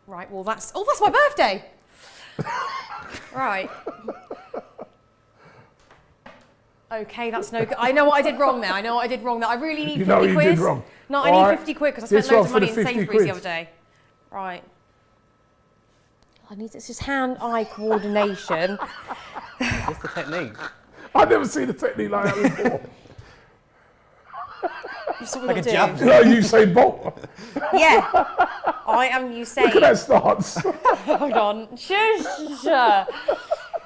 Right, well, that's my birthday. Right. Okay, that's no good. I know what I did wrong now. I really need 50 quid. You know what you did wrong. No, I All need right. 50 quid because I This spent loads of one money for in the 50 Sainsbury's the quid. other day. Right. It's just hand-eye coordination. What's the technique? I've never seen a technique like that before. Like a jab. No, Usain Bolt. Yeah. I am Usain. Look at that stance. Hold on. Shush.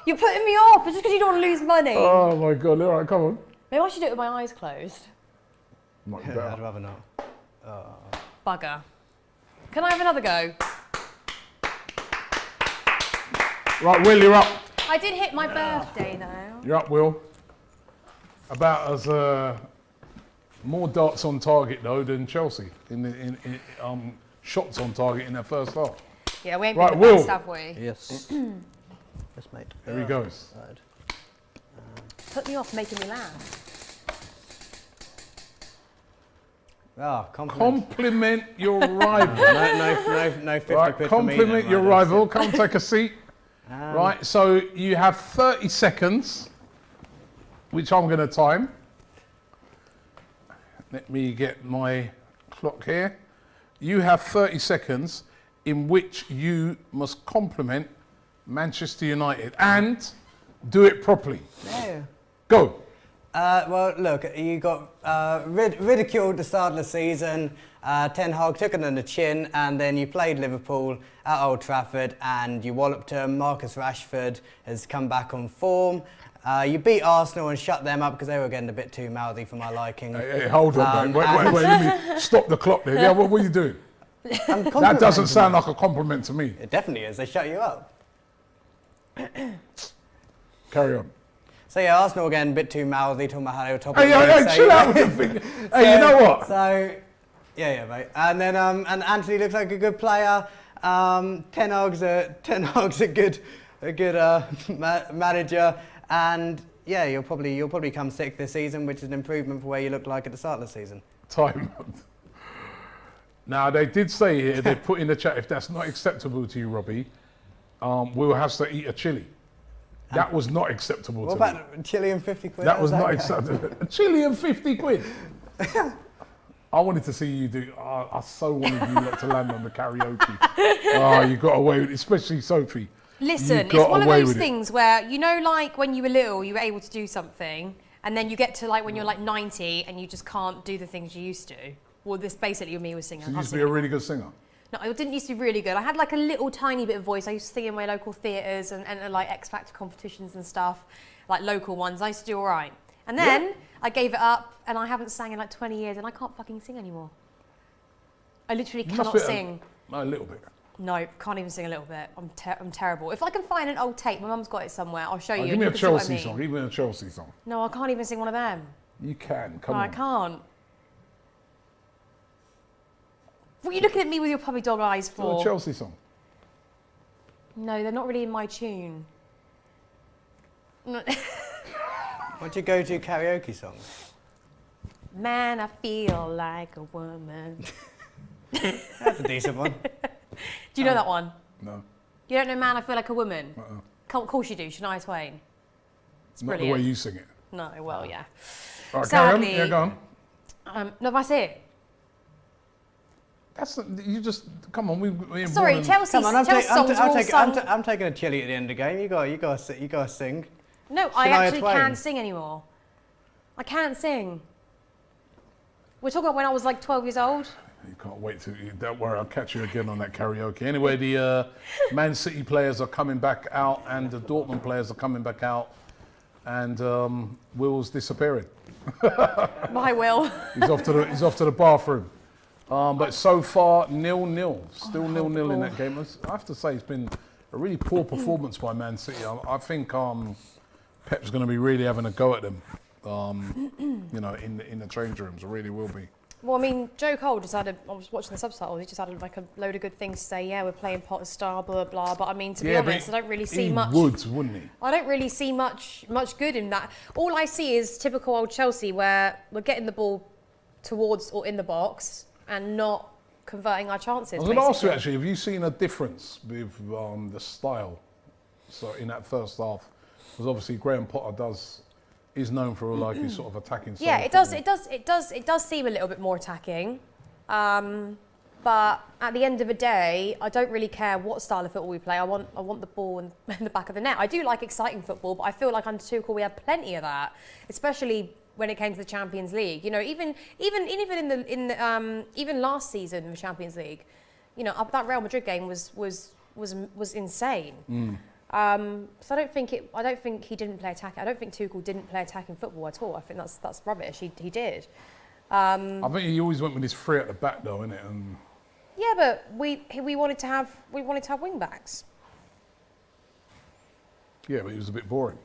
You're putting me off. It's just because you don't want to lose money. Oh my God, all right, come on. Maybe I should do it with my eyes closed. Might be I'd better. rather not. Bugger. Can I have another go? Right, Will, you're up. I did hit my birthday though. You're up, Will. About as more darts on target though than Chelsea in shots on target in their first half. Yeah, we ain't Right, been the Will. best, have we? Yes. Yes, mate. There he goes. Right. Put me off making me laugh. Compliment. Compliment your rival. No 50 Right, quid for me compliment then, your right, rival. Come take a seat. Right, so you have 30 seconds, which I'm going to time. Let me get my clock here. You have 30 seconds in which you must compliment Manchester United. And Do it properly. Yeah. Go. Well, look, you got ridiculed the start of the season. Ten Hag took it on the chin, and then you played Liverpool at Old Trafford, and you walloped them. Marcus Rashford has come back on form. You beat Arsenal and shut them up because they were getting a bit too mouthy for my liking. Hey, hold on, mate. Wait, let me stop the clock there. Yeah, what are you doing? That doesn't sound like a compliment to me. It definitely is. They shut you up. Carry on. So yeah, Arsenal again, a bit too mouthy, talking about how they were top. Hey, chill out with the thing. Hey, you know what? So, yeah, mate. And then, and Anthony looks like a good player. Ten Hag's a good manager. And yeah, you'll probably come sixth this season, which is an improvement for where you looked like at the start of the season. Time. Now they did say here, they put in the chat, if that's not acceptable to you, Robbie, we'll have to eat a chili. That was not acceptable to me. What about chili and 50 quid? That was not acceptable. A chili and 50 quid. I wanted to see you do. I so wanted you not to land on the karaoke. Oh, you got away with it, especially Sophie. Listen, it's one of those things where, you know, like when you were little, you were able to do something, and then you get to like when you're like 90 and you just can't do the things you used to. Well, this basically me was singing. So you used to be a really good singer? No, I didn't used to be really good. I had like a little tiny bit of voice. I used to sing in my local theatres and like X Factor competitions and stuff, like local ones. I used to do all right. And then I gave it up and I haven't sang in like 20 years and I can't fucking sing anymore. I literally cannot sing. A little bit. No, can't even sing a little bit. I'm terrible. If I can find an old tape, my mum's got it somewhere, I'll show you. Give me a Chelsea song. Give me a Chelsea song. No, I can't even sing one of them. You can. Come on. I can't. What are you looking at me with your puppy dog eyes for? Do a Chelsea song. No, they're not really in my tune. What's your go-to karaoke song? Man, I feel like a woman. That's a decent one. Do you know that one? No. You don't know Man, I Feel Like a Woman? Of course you do, Shania Twain. It's not brilliant. the way you sing it. No, well, yeah. All right, carry on. Yeah, go on. No, that's it. You just come on. We're sorry, Chelsea. Come on, I'm taking a chili at the end of the game. You got to sing. No, I actually can't sing anymore. I can't sing. We're talking about when I was like 12 years old. You can't wait to. Don't worry, I'll catch you again on that karaoke. Anyway, the Man City players are coming back out, and the Dortmund players are coming back out, and Will's disappearing. Bye, Will. He's off to the bathroom. But so far, 0-0. Still 0-0 in that game. I have to say, it's been a really poor performance by Man City. I think Pep's going to be really having a go at them. You know, in the change rooms, it really will be. Well, I mean, Joe Cole just I was watching the subtitles, he just added like a load of good things to say, yeah, we're playing Potter Star, blah, blah, but I mean, to be honest, I don't really see much. He would, wouldn't he? I don't really see much good in that. All I see is typical old Chelsea where we're getting the ball towards or in the box and not converting our chances. I was going to ask you actually, have you seen a difference with the style so in that first half? Because obviously Graham Potter is known for like his sort of attacking style. Yeah, it does seem a little bit more attacking. But at the end of the day, I don't really care what style of football we play. I want the ball in the back of the net. I do like exciting football, but I feel like under Tuchel we had plenty of that, especially when it came to the Champions League. You know, even last season in the Champions League, you know, that Real Madrid game was insane. So I don't think he didn't play attacking. I don't think Tuchel didn't play attacking football at all. I think that's rubbish. He did. I think he always went with his three at the back, though, innit? And yeah, but we wanted to have wing backs. Yeah, but he was a bit boring.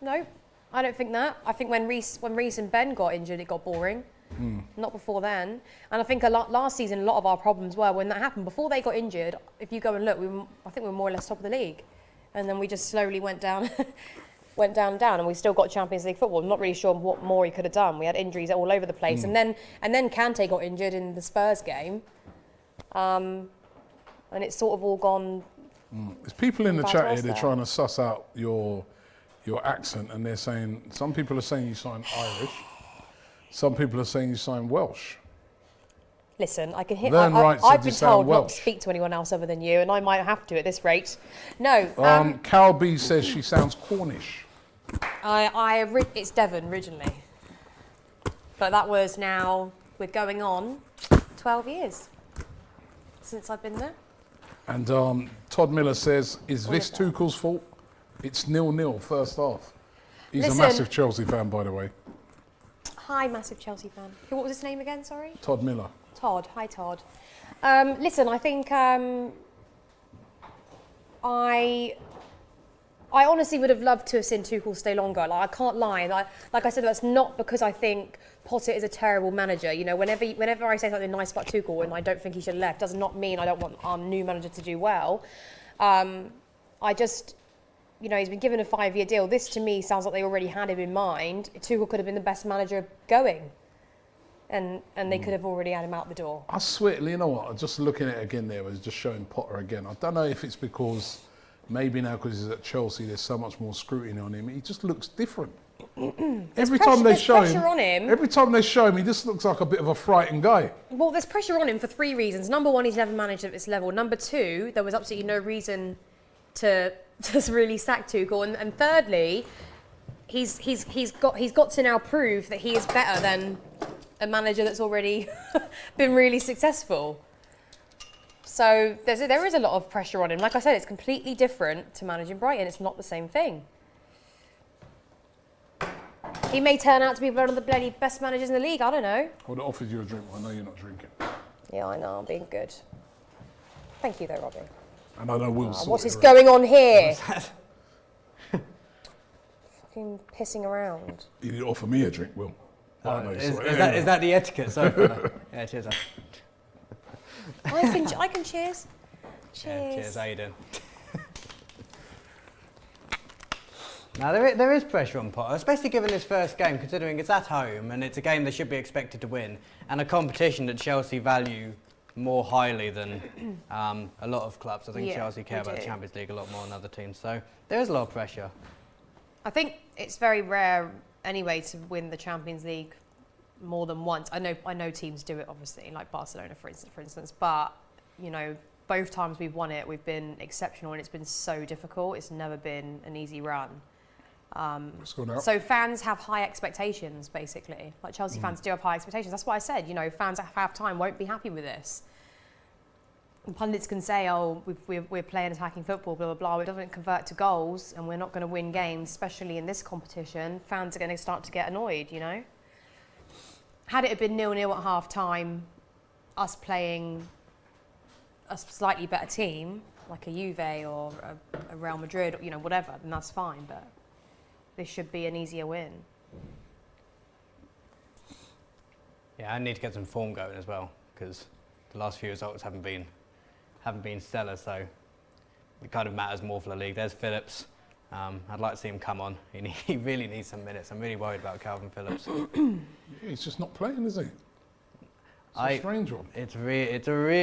No, I don't think that. I think when Reece and Ben got injured, it got boring. Not before then. And I think last season, a lot of our problems were when that happened. Before they got injured, if you go and look, I think we were more or less top of the league. And then we just slowly went down, and we still got Champions League football. I'm not really sure what more he could have done. We had injuries all over the place. And then Kante got injured in the Spurs game. And it's sort of all gone. There's people in the chat here, they're trying to suss out your accent, and they're saying, some people are saying you sound Irish, some people are saying you sound Welsh. Listen, I can hear. Learn right I've to been sound told not Welsh. to speak to anyone else other than you, and I might have to at this rate. No, Carol B says she sounds Cornish. it's Devon originally, but that was now we're going on 12 years since I've been there. And Todd Miller says, is this is that? Tuchel's fault? It's 0-0 first half. He's Listen. a massive Chelsea fan, by the way. Hi, massive Chelsea fan. What was his name again? Sorry. Todd Miller. Todd. Hi, Todd. Listen, I think I honestly would have loved to have seen Tuchel stay longer. Like, I can't lie. Like I said, that's not because I think Potter is a terrible manager. You know, whenever I say something nice about Tuchel and I don't think he should have left, does not mean I don't want our new manager to do well. I just, you know, he's been given a 5-year deal. This to me sounds like they already had him in mind. Tuchel could have been the best manager going. And they could have already had him out the door. I swear, you know what, just looking at it again there, was just showing Potter again. I don't know if it's because maybe now because he's at Chelsea, there's so much more scrutiny on him. He just looks different. Every time they show him, every time they show him, he just looks like a bit of a frightened guy. Well, there's pressure on him for 3 reasons. Number 1, he's never managed at this level. Number 2, there was absolutely no reason to just really sack Tuchel. And thirdly, he's got to now prove that he is better than a manager that's already been really successful. So there is a lot of pressure on him. Like I said, it's completely different to managing Brighton. It's not the same thing. He may turn out to be one of the bloody best managers in the league. I don't know. I would have offered you a drink. I know you're not drinking. Yeah, I know. I'm being good. Thank you, though, Robbie. And I know Will's What is going on here? Fucking pissing around. You didn't offer me a drink, Will. Is that the etiquette? Sorry. Yeah, cheers. I can cheers. Cheers. Yeah, cheers. How you doing? Now there is pressure on Potter, especially given his first game, considering it's at home and it's a game they should be expected to win, and a competition that Chelsea value more highly than a lot of clubs. I think Chelsea care about the Champions League a lot more than other teams, so there is a lot of pressure. I think it's very rare anyway to win the Champions League more than once. I know teams do it, obviously, like Barcelona, for instance. But you know, both times we've won it, we've been exceptional, and it's been so difficult. It's never been an easy run. So fans have high expectations, basically. Like Chelsea fans do have high expectations. That's why I said, you know, fans at half-time won't be happy with this. And pundits can say, oh, we're playing attacking football, blah, blah, blah. It doesn't convert to goals, and we're not going to win games, especially in this competition. Fans are going to start to get annoyed, you know? Had it been 0-0 at half-time, us playing a slightly better team, like a Juve or a Real Madrid, or, you know, whatever, then that's fine, but this should be an easier win. Yeah, I need to get some form going as well, because the last few results haven't been stellar, so it kind of matters more for the league. There's Phillips. I'd like to see him come on. He really needs some minutes. I'm really worried about Calvin Phillips. He's just not playing, is he? It's a strange one. It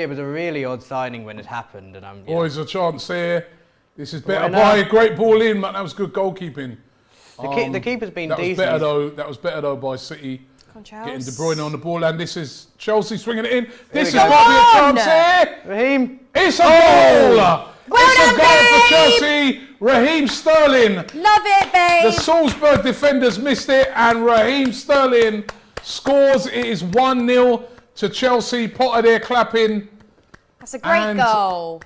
was a really odd signing when it happened, and I'm. Always a chance here. This is better by great ball in, but that was good goalkeeping. The keeper's been that decent. That was better though by City. Getting De Chelsea. Bruyne on the ball, and this is Chelsea swinging it in. This is probably a chance here. Raheem. It's a goal. Well done, for Chelsea. Raheem Sterling. Love it, babe. The Salzburg defenders missed it, and Raheem Sterling scores. It is 1-0 to Chelsea. Potter there clapping. That's a great goal.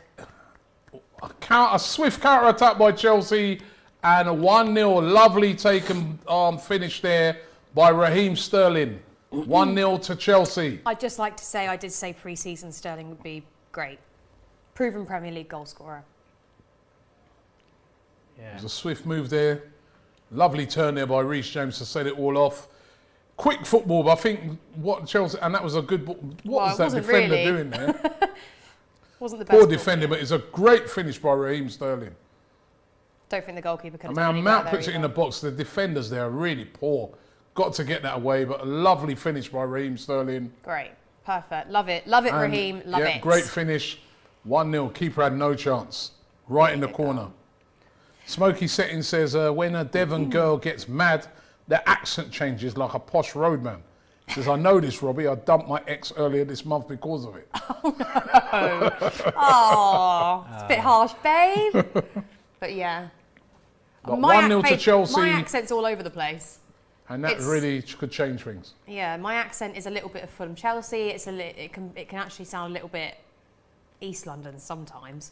A swift counter attack by Chelsea, and a 1-0 lovely taken finish there by Raheem Sterling. 1-0 to Chelsea. I'd just like to say, I did say pre-season Sterling would be great. Proven Premier League goal scorer. Yeah. There's a swift move there. Lovely turn there by Reece James to set it all off. Quick football, but I think what Chelsea, and that was a good ball. What was that defender doing there? Wasn't the best. Poor defender, but it's a great finish by Raheem Sterling. Don't think the goalkeeper could have I done mean, any Mount better puts it in either. the box. The defenders there are really poor. Got to get that away, but a lovely finish by Raheem Sterling. Great. Perfect. Love it. Love it, And, Raheem. Love it. Great finish. 1-0. Keeper had no chance. Right in the corner. Smoky Setting says, when a Devon girl gets mad, their accent changes like a posh roadman. Says, I know this, Robbie. I dumped my ex earlier this month because of it. Oh, it's a bit harsh, babe. But yeah. Got 1-0 to babe, Chelsea. My accent's all over the place. And that really could change things. Yeah, my accent is a little bit of Fulham Chelsea. It can actually sound a little bit East London sometimes.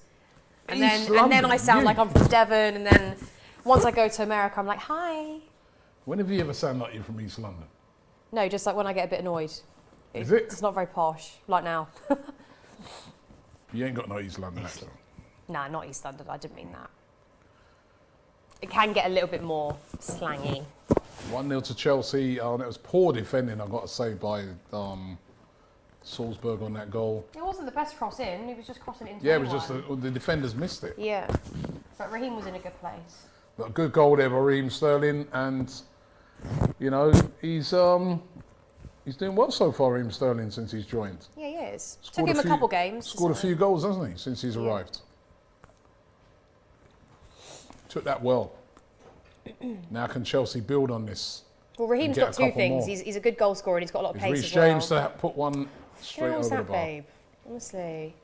And then I sound like I'm from Devon, and then once I go to America I'm like, hi. When have you ever sound like you're from East London? No, just like when I get a bit annoyed. Is it? It's not very posh, like now. You ain't got no East London accent. Nah, not East London, I didn't mean that. It can get a little bit more slangy. 1-0 to Chelsea. Oh, and it was poor defending, I've got to say, by Salzburg on that goal. It wasn't the best cross in, he was just crossing it into Yeah, it was just the defenders missed it. Yeah, but Raheem was in a good place. But a good goal there by Raheem Sterling, and you know he's doing well so far, Raheem Sterling, since he's joined. Yeah, he is. Scored Took him a couple games. Scored a few goals, hasn't he, since he's arrived? Took that well. Now can Chelsea build on this? Well, Raheem's got two things. He's a good goal scorer and he's got a lot of pace Reece as well. James to put one straight over the bar. Babe? Honestly.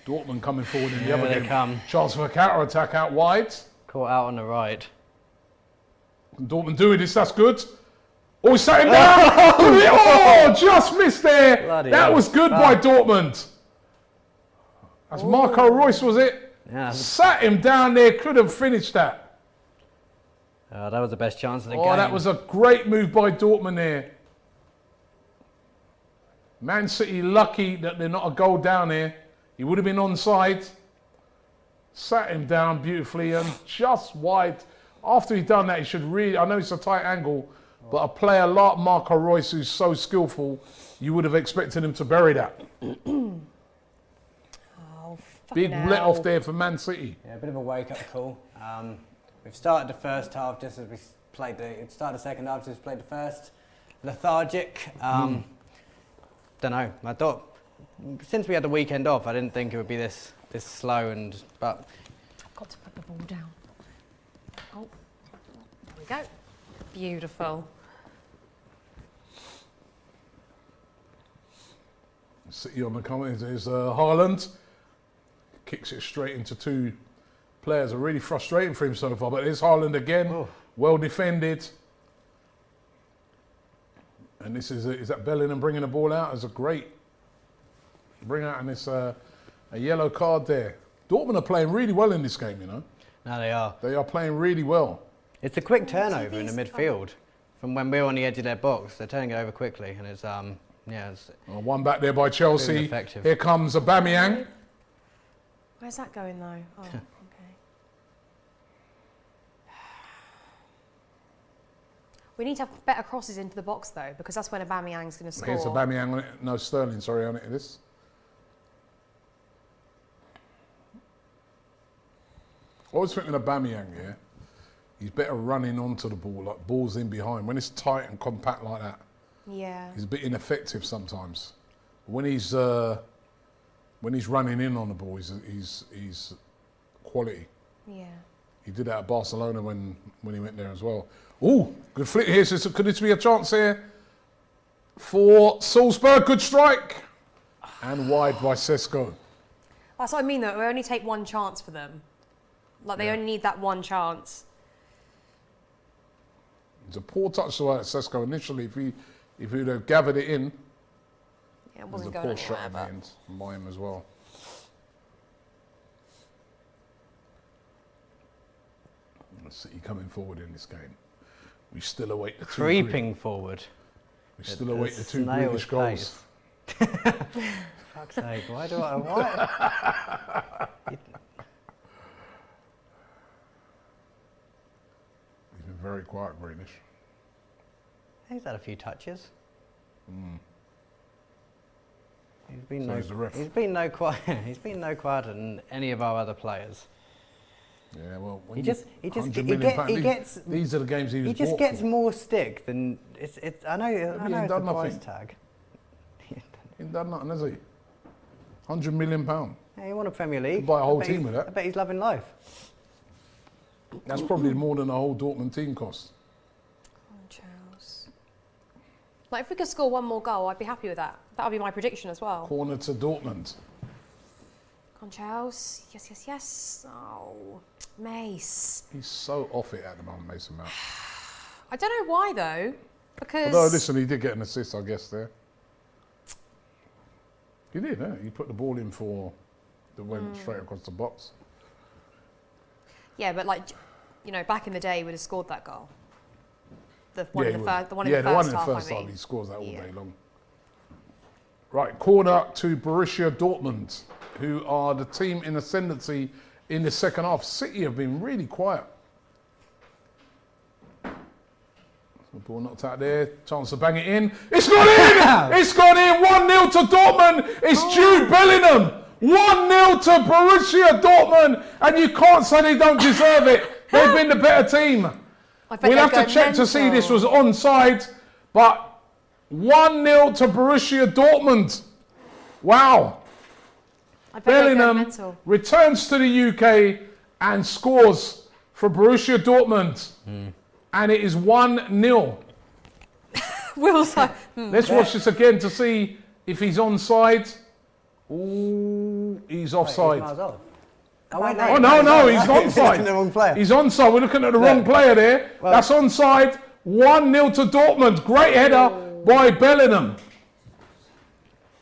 Dortmund coming forward in the other they game. come. Chance for a counter attack out wide. Caught out on the right. And Dortmund doing this, that's good. Oh, he's sat him down! Oh, just missed there! Bloody that hell. was good by Dortmund. That's Marco Reus, was it? Yeah. Sat him down there, could have finished that. That was the best chance of the game. Oh, that was a great move by Dortmund there. Man City lucky that they're not a goal down here. He would have been onside. Sat him down beautifully and just wide. After he'd done that, he should really, I know it's a tight angle, but a player like Marco Reus, who's so skillful, you would have expected him to bury that. Big let off there for Man City. Yeah, a bit of a wake-up call. We've started the first half just as we played started the second half just as we played the first. Lethargic. Don't know. I thought since we had the weekend off, I didn't think it would be this slow. But I've got to put the ball down. Oh, there we go. Beautiful. City on the comment is Haaland. Kicks it straight into two players. Are really frustrating for him so far, but there's Haaland again. Oh. Well defended. And this is that Bellingham bringing the ball out as a great bring out, and it's a yellow card there. Dortmund are playing really well in this game, you know. no, they are. They are playing really well. It's a quick turnover in the midfield from when we're on the edge of their box. They're turning it over quickly, and it's it's One back there by Chelsea. effective. Here comes Aubameyang. Where's that going though? Oh, okay. We need to have better crosses into the box though, because that's when Aubameyang's going to score. Here's Aubameyang on it. No, Sterling, sorry, on it. This. I was thinking Aubameyang, yeah. He's better running onto the ball, like balls in behind. When it's tight and compact like that, Yeah. he's a bit ineffective sometimes. When he's running in on the ball, he's quality. Yeah. He did that at Barcelona when he went there as well. Oh, good flick here. So could this be a chance here for Salzburg? Good strike. And wide by Sesko. That's what I mean though. We only take one chance for them. Like they only need that one chance. It's a poor touch to Sesko initially. If he'd have gathered it in, Yeah, it it was wasn't a going poor shot anywhere, at the but end by him as well. City coming forward in this game. We still await the two. creeping forward. We still await the two snail's Grealish goals. Fuck's sake! Why do I? Why? He's been very quiet, Grealish. He's had a few touches. He's been So is the ref. He's been no quiet. He's been no quieter than any of our other players. Yeah, well, when He you- just 100 he million pound, gets these are the games he was he just bought gets for. more stick than it's. I know. I he know ain't it's a done price nothing. tag. He ain't done nothing, has he? £100 million. Yeah, he won a Premier League. buy a whole I bet team he's- with that. I bet he's loving life. That's probably more than the whole Dortmund team cost. Come on, Charles. Like if we could score one more goal, I'd be happy with that. That would be my prediction as well. Corner to Dortmund. Come on, Chelsea. Yes, yes, yes. Oh, Mace. He's so off it at the moment, Mason Mount. I don't know why though, because... Although, listen, he did get an assist, I guess, there. He did, yeah. He put the ball in for that went straight across the box. Yeah, but like, you know, back in the day, he would have scored that goal. The one Yeah, in he the would. first, the one in the one first in the half. first I half, mean. he scores that all Yeah. day long. Right, corner to Borussia Dortmund, who are the team in ascendancy in the second half. City have been really quiet. The ball knocked out there, chance to bang it in. It's gone in! It's gone in! 1-0 to Dortmund! It's Jude Bellingham! 1-0 to Borussia Dortmund! And you can't say they don't deserve it. They've been the better team. I bet We'll they'd have to go check to see mental. this was onside, but 1-0 to Borussia Dortmund. Wow. I bet they'd go Bellingham mental. returns to the UK and scores for Borussia Dortmund. And it is 1-0. Will's like, Let's watch this again to see if he's onside. Ooh, he's offside. Oh, no, he's not He's looking at onside. the wrong player. He's onside. We're looking at the wrong player there. That's onside. 1-0 to Dortmund. Great header by Bellingham.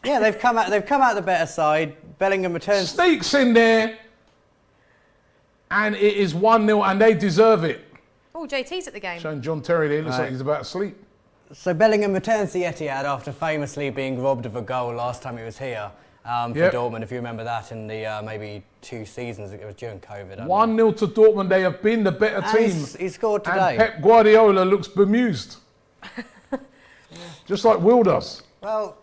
Yeah, they've come out the better side. Bellingham returns. Sneaks in there. And it is 1-0 and they deserve it. oh, JT's at the game. Showing John Terry there. Looks Right. like he's about to sleep. So Bellingham returns to the Etihad after famously being robbed of a goal last time he was here for Yep. Dortmund. If you remember that in the maybe 2 seasons, it was during COVID. I don't know. 1-0 to Dortmund. They have been the better And team. he scored And today. Pep Guardiola looks bemused. Just like Will does. Well,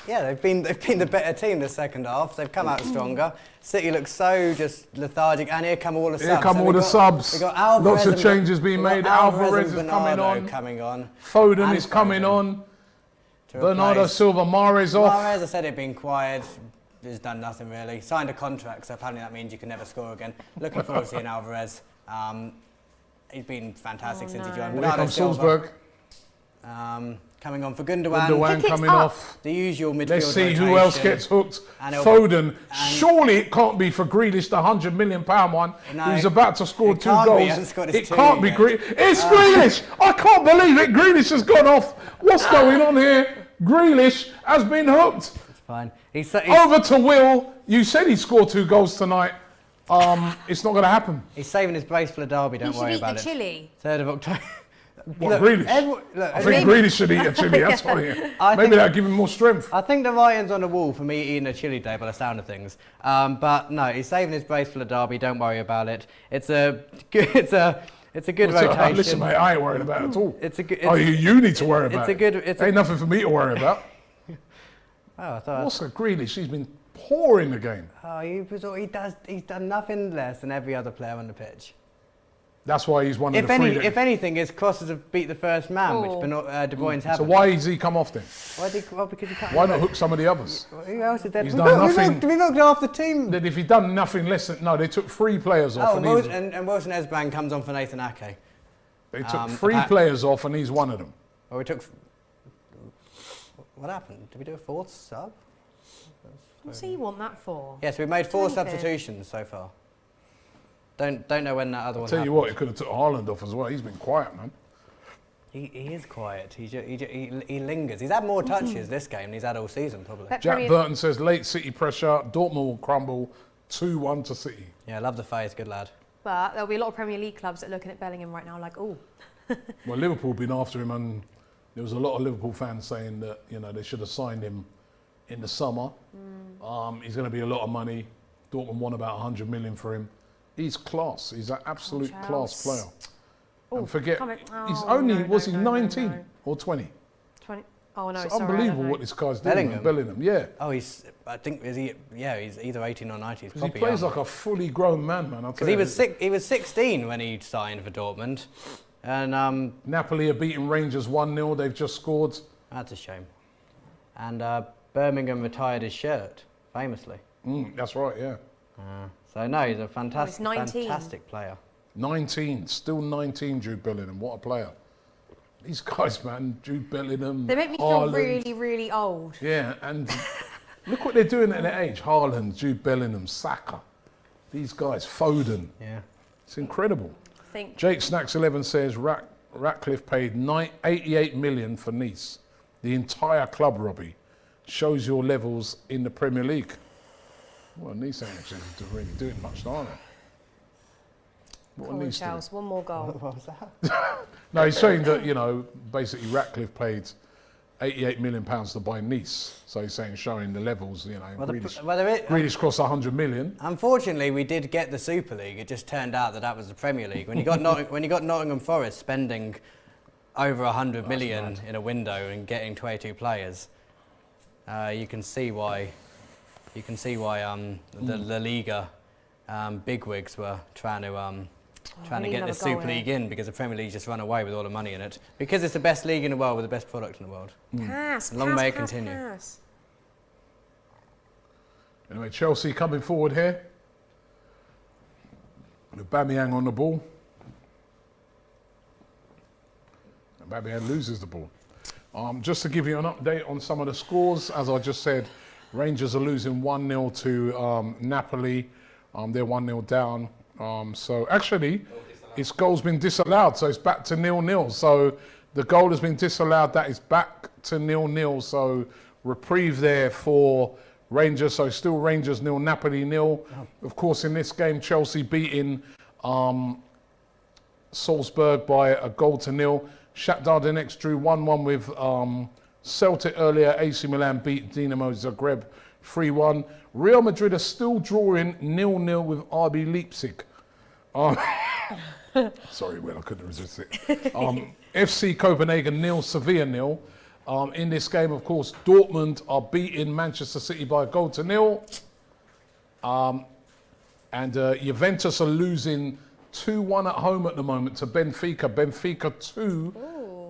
yeah, they've been the better team the second half. They've come out stronger. City looks so just lethargic, and here come all the subs. Here come So all we've the got- subs. we've got Alvarez Lots of and- changes being we've got made. Alvarez and is coming Bernardo on. coming on. Foden And is coming Foden on. to Bernardo replace- Silva, Mahrez off. Mahrez, I said it'd been quiet. He's done nothing really. Signed a contract, so apparently that means you can never score again. Looking forward to seeing Alvarez. He's been fantastic since he joined. Here Bernardo comes Silva, Salzburg. coming on for Gundogan. Gundogan Pick it coming up. off. The usual midfield Let's see rotation. who else gets hooked. And it'll- Foden. Surely it can't be for Grealish, the £100 million one, No, who's about to score it 2 can't be. He goals. hasn't scored his It 2 can't be yet. Grealish. It's Grealish! I can't believe it. Grealish has gone off. What's going on here? Grealish has been hooked. It's fine. He's Over to Will. You said he scored 2 goals tonight. It's not going to happen. saving his brace for the derby. He Don't should worry eat the about it. chili. 3rd of October. What, Grealish? I think Grealish should eat a chili. That's why. I Maybe think- that'll give him more strength. I think the writing's on the wall for me eating a chili day by the sound of things. But no, he's saving his brace for the derby. Don't worry about it. It's a good rotation. Listen, mate, I ain't worried about it at all. It's a good. Oh, you need to worry about it's a it. good. It's Ain't a, nothing for me to worry about. oh, I thought. What's the Grealish? He's been poor in the game. Oh, he's done nothing less than every other player on the pitch. That's why he's one of If the 3. if anything, his crosses have beat the first man, Oh. which De Bruyne's So haven't. why has he come off then? Well, because he can't. Why not hook some of the others? Who else is there? He's done nothing. We looked after the team. That if he'd done nothing less than... No, they took 3 players off. Oh, and and Wilson Esbang comes on for Nathan Ake. they took 3 appa- players off and he's one of them. Well, we took. What happened? Did we do a 4th sub? What's he want that for? Yes, we've made 4 Anything. substitutions so far. Don't know when that other one Tell you happened. what, it could have took Haaland off as well. He's been quiet, man. He is quiet. He lingers. He's had more touches this game than he's had all season, probably. Bet Jack Premier- Burton says late City pressure. Dortmund will crumble 2-1 to City. Yeah, love the face. Good lad. But there'll be a lot of Premier League clubs that are looking at Bellingham right now like, oh, Well, Liverpool been after him, and there was a lot of Liverpool fans saying that they should have signed him in the summer. He's going to be a lot of money. Dortmund won about 100 million for him. He's class. He's an absolute class player. oh, And forget, come on. he's Oh, only, no, was no, he no, 19 no. or 20? 20. Oh no, It's sorry, I don't unbelievable know. what this guy's doing. Bellingham? Bellingham, yeah. Oh, I think he's either 18 or 19. He's Because he probably plays young. like a fully grown man, man. Because he was 16 when he signed for Dortmund, and Napoli are beating Rangers 1-0. They've just scored. that's a shame. And Birmingham retired his shirt famously. That's right, yeah. So no, he's a fantastic, 19. fantastic player. 19, still 19, Jude Bellingham. What a player. These guys, man, Jude Bellingham, They make me feel Haaland. really, really old. Yeah, and look what they're doing at their age. Haaland, Jude Bellingham, Saka. These guys, Foden. Yeah. It's incredible. I think Jake Snacks 11 says Ratcliffe paid 88 million for Nice. The entire club, Robbie. Shows your levels in the Premier League. Well, Nice ain't actually really doing much, are they? What Come are on, Nice doing? Charles, one more goal. What was that? No, he's saying that, you know, basically Ratcliffe paid 88 million pounds to buy Nice. So he's saying, showing the levels, you know, Grealish crossed 100 million. Unfortunately, we did get the Super League. It just turned out that that was the Premier League. When you got Nottingham Forest spending over 100 million in a window and getting 22 players, you can see why. You can see why the La Liga bigwigs were trying to get the Super League in, because the Premier League just run away with all the money in it. Because it's the best league in the world with the best product in the world. Pass, Long pass, may it pass, continue. pass. Anyway, Chelsea coming forward here. With Aubameyang on the ball. And Aubameyang loses the ball. Just to give you an update on some of the scores, as I just said, Rangers are losing 1-0 to Napoli. They're 1-0 down. So actually, its goal's been disallowed, so it's back to 0-0. So the goal has been disallowed, that is back to 0-0. So reprieve there for Rangers. So still Rangers 0, Napoli 0. Of course, in this game, Chelsea beating Salzburg by a 0-0. Shakhtar Donetsk drew 1-1 with Celtic earlier. AC Milan beat Dinamo Zagreb 3-1. Real Madrid are still drawing 0-0 with RB Leipzig. Sorry, Will, I couldn't resist it. FC Copenhagen 0, Sevilla 0. In this game, of course, Dortmund are beating Manchester City by a 0-0. And Juventus are losing 2-1 at home at the moment to Benfica. Benfica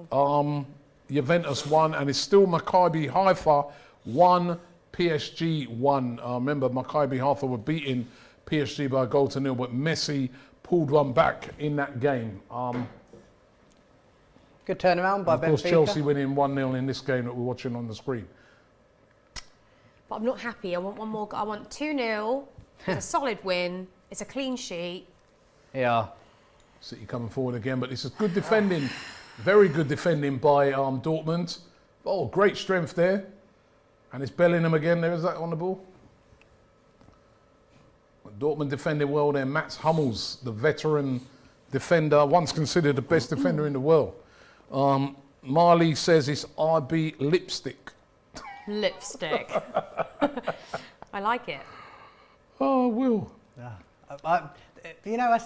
2, Juventus 1, and it's still Maccabi Haifa 1, PSG 1. Remember, Maccabi Haifa were beating PSG by a 0-0, but Messi pulled one back in that game. Good turnaround by Benfica. Of course, Chelsea winning 1-0 in this game that we're watching on the screen. But I'm not happy. I want one more. I want 2-0. It's a solid win. It's a clean sheet. Yeah. City coming forward again, but this is good defending. Very good defending by Dortmund. Oh, great strength there. And it's Bellingham again. There is that on the ball. Dortmund defending well there. Mats Hummels, the veteran defender, once considered the best defender in the world. Marley says it's RB lipstick. Lipstick. I like it. Oh, Will. You know, I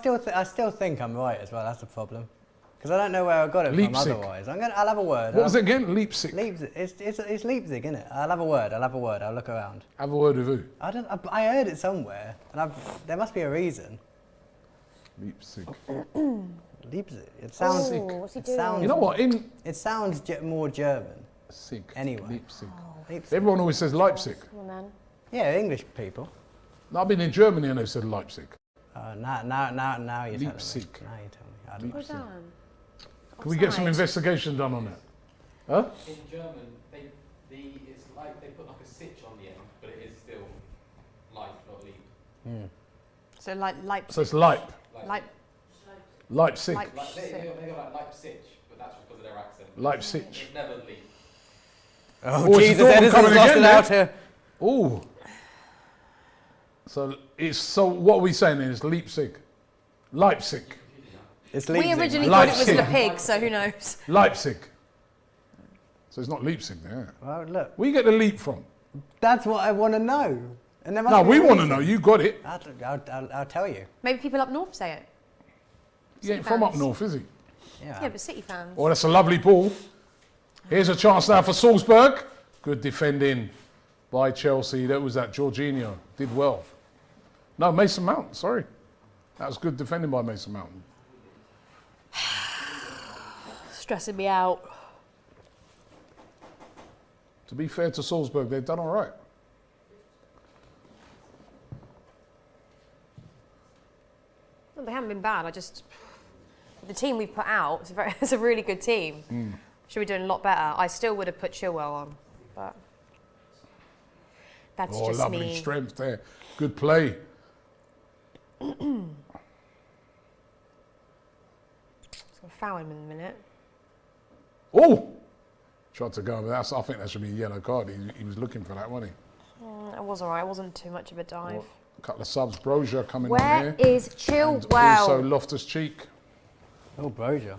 still think I'm right as well. That's the problem, because I don't know where I got it from. Otherwise, I'll have a word. What was it again? Leipzig. Leipzig. It's Leipzig, isn't it? I'll have a word. I'll look around. Have a word with who? I heard it somewhere, and there must be a reason. Leipzig. Leipzig. It sounds. What's he doing? Sounds, You know what? It sounds more German. Sig. Anyway. Leipzig. Leipzig. Everyone always says Leipzig. Come on, man. Yeah, English people. I've been in Germany and they've said Leipzig. Now you're telling me. Leipzig. Now you're telling me. I don't know. Well done. Can we get some investigation done on that? Huh? In German, it's like they put like a sitch on the end, but it is still Leip, not Leap. So like So it's Leip. like Leipzig. like They got like Leipzig, but that's just because of their accent. Leipzig. It's never Leap. Oh, Oh, it's Jesus, Dortmund Edison's coming lost again it there. out here. Oh. So what are we saying then? It's Leipzig. Leipzig. It's we Leipzig. originally man. thought it was in a Leipzig. pig, so who knows? Leipzig. So it's not Leipzig there. Well, look, Where you get the leap from? that's what I want to know. And there must No, be we a want to reason. know. You got it. I'll tell you. Maybe people up north say it. He ain't from up fans. north, is he? Yeah, but City fans. Oh, that's a lovely ball. Here's a chance now for Salzburg. Good defending by Chelsea. That was that Jorginho. Did well. No, Mason Mount, sorry. That was good defending by Mason Mount. Stressing me out. To be fair to Salzburg, they've done all right. Well, they haven't been bad. the team we've put out, it's a really good team. Should be doing a lot better. I still would have put Chilwell on, but that's just lovely me. strength there. Good play. It's going to foul him in a minute. Oh! Tried to go, but I think that should be a yellow card. He was looking for that, wasn't he? It was alright. It wasn't too much of a dive. A couple of subs. Broja coming on Where here. is And Chilwell? also Loftus-Cheek. Oh, Broja.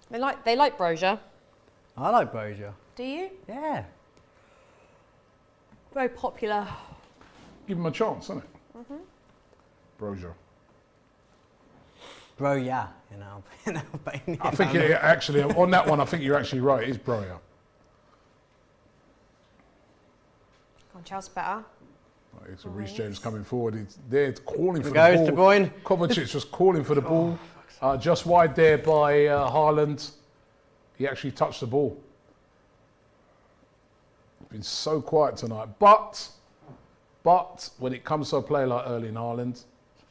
They like Broja. I like Broja. Do you? Yeah. Very popular. Give him a chance, isn't it? Broja. Broja, in Albania. I think actually, on that one, I think you're actually right. It's Broja. Come on, Chelsea better. Right, it's a Reece James coming forward. They're calling for Here goes the De ball. Bruyne. Kovacic was calling for the ball. Just wide there by Haaland. He actually touched the ball. Been so quiet tonight. But when it comes to a player like Erling Haaland,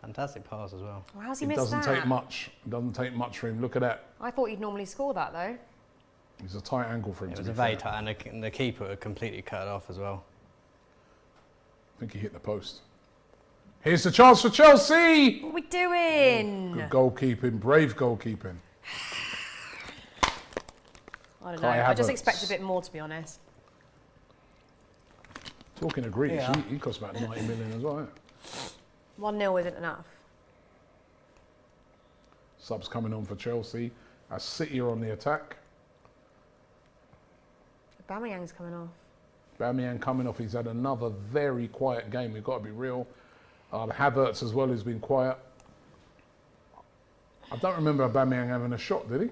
Fantastic pass as well. Well, how's he it missed doesn't that? take much. It doesn't take much for him. Look at that. I thought he'd normally score that though. It's a tight angle for him. It to was be a very fair. tight, and the keeper had completely cut it off as well. I think he hit the post. Here's the chance for Chelsea. What are we doing? Good goalkeeping, brave goalkeeping. I don't know. Kai I just Havertz. expect a bit more, to be honest. Talking of Greece, Yeah. he cost about 90 million as well. Yeah? 1-0 isn't enough. Subs coming on for Chelsea. City are on the attack. Aubameyang's coming off. Aubameyang coming off. He's had another very quiet game. We've got to be real. Havertz as well has been quiet. I don't remember Aubameyang having a shot, did he?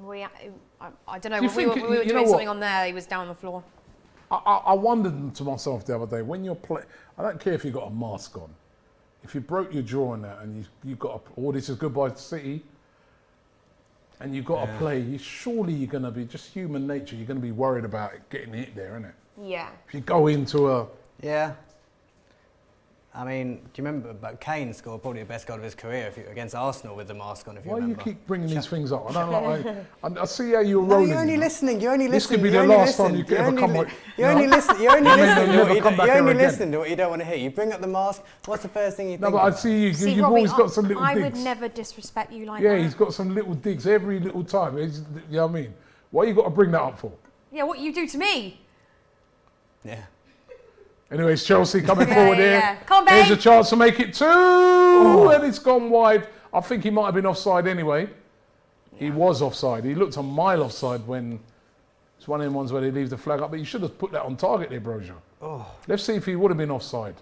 I don't know. Do you We were think- you know doing what? something on there. He was down on the floor. I wondered to myself the other day, when you're playing, I don't care if you've got a mask on. If you broke your jaw in that and you've got this is goodbye to City, and you've got to play, surely you're going to be, just human nature, you're going to be worried about it getting hit there, isn't it? Yeah. If you go into a... Yeah. I mean, do you remember? But Kane scored probably the best goal of his career against Arsenal with the mask on. If you Why do you remember. keep bringing these things up? I don't like. I see how you're No, rolling. you're only you know. listening. You're only This listening. could be you the only last time listen, you could ever come on. You only listen. You only Then listen. You never only come back here again. listen to what you don't want to hear. You bring up the mask. What's the first thing you No, think? but I of? see you. See, You've Robbie, always got some little I digs. would never disrespect you like Yeah, that. he's got some little digs every little time. You know what I mean? Why you got to bring that up for? Yeah, what you do to me? Yeah. Anyways, Chelsea coming Yeah, forward yeah, here. yeah. Come on, Here's a babe. chance to make it 2, and it's gone wide. I think he might have been offside anyway. He was offside. He looked a mile offside when it's one of them ones where they leave the flag up. But you should have put that on target there, Broja. Let's see if he would have been offside.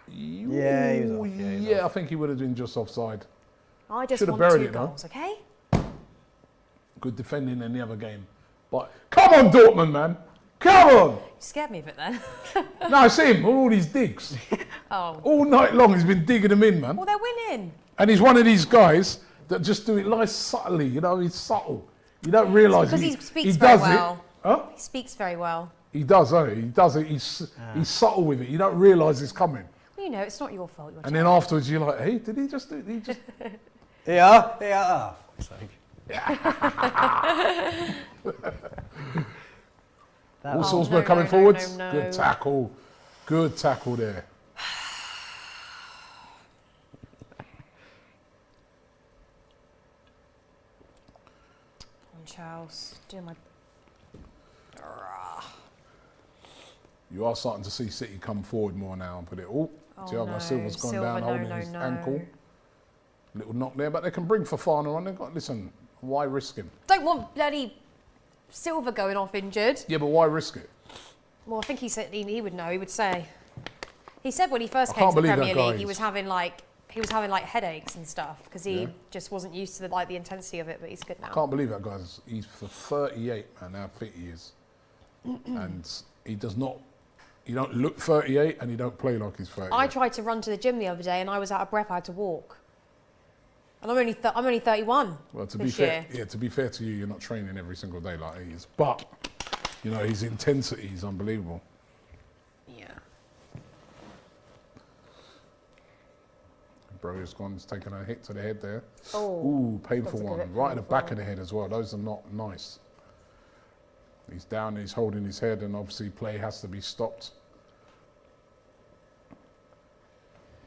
Yeah, he was off. Yeah, he was Yeah, I think he would have been just offside. I just Should have want buried 2 it, though. goals, okay? Good defending in the other game. But come on, Dortmund, man. Come on. You scared me a bit then. No, I see him. All these digs. Oh. All night long, he's been digging them in, man. Well, they're winning. And he's one of these guys that just do it nice subtly, you know, he's subtle. You don't realise Because he he speaks very does well. it. Huh? He speaks very well. He does, oh, he does it. He's subtle with it. You don't realise it's coming. Well, you know, it's not your fault. You're And then afterwards you're like, hey, did he just do it? He just... Yeah. Yeah. Oh, fuck's sake. All Oh, Salzburg no, coming no, forwards. no, no. Good tackle. Good tackle there. on, Charles. Do my... You are starting to see City come forward more now and put it. Oh, Thiago no. Silva's gone Silva, down no, holding no, his no. ankle. Little knock there, but they can bring Fofana on. They've got, listen, why risk him? Don't want bloody Silva going off injured. Yeah, but why risk it? Well, I think he said he would know. He would say. He said when he first I came can't to the believe that Premier League, guy he is- was having like headaches and stuff because he just wasn't used to the intensity of it. But he's good now. Can't believe that guy's. He's for 38, man. How fit he is, and he does not. He don't look 38, and he don't play like he's 38. I tried to run to the gym the other day and I was out of breath. I had to walk. And I'm only 31. Well, to be this fair, year. to be fair to you, you're not training every single day like he is. But you know, his intensity is unbelievable. Yeah. Broja's gone. He's taken a hit to the head there. Oh, Ooh, painful that's a one. bit Right in the back of painful. the head as well. Those are not nice. He's down, he's holding his head, and obviously play has to be stopped.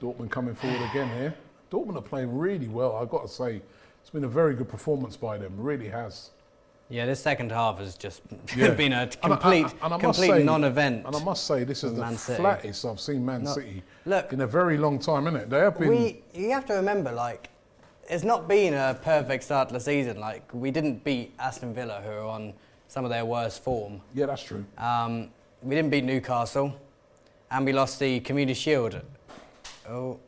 Dortmund coming forward again here. Dortmund are playing really well, I've got to say. It's been a very good performance by them, really has. Yeah, this second half has just Yeah. been a And I must say- non-event. And I must say, this is the Man City. flattest I've seen Man City Look, in a very long time, innit? They have been... you have to remember, like, it's not been a perfect start to the season. Like, we didn't beat Aston Villa, who are on some of their worst form. Yeah, that's true. We didn't beat Newcastle, and we lost the Community Shield. Oh,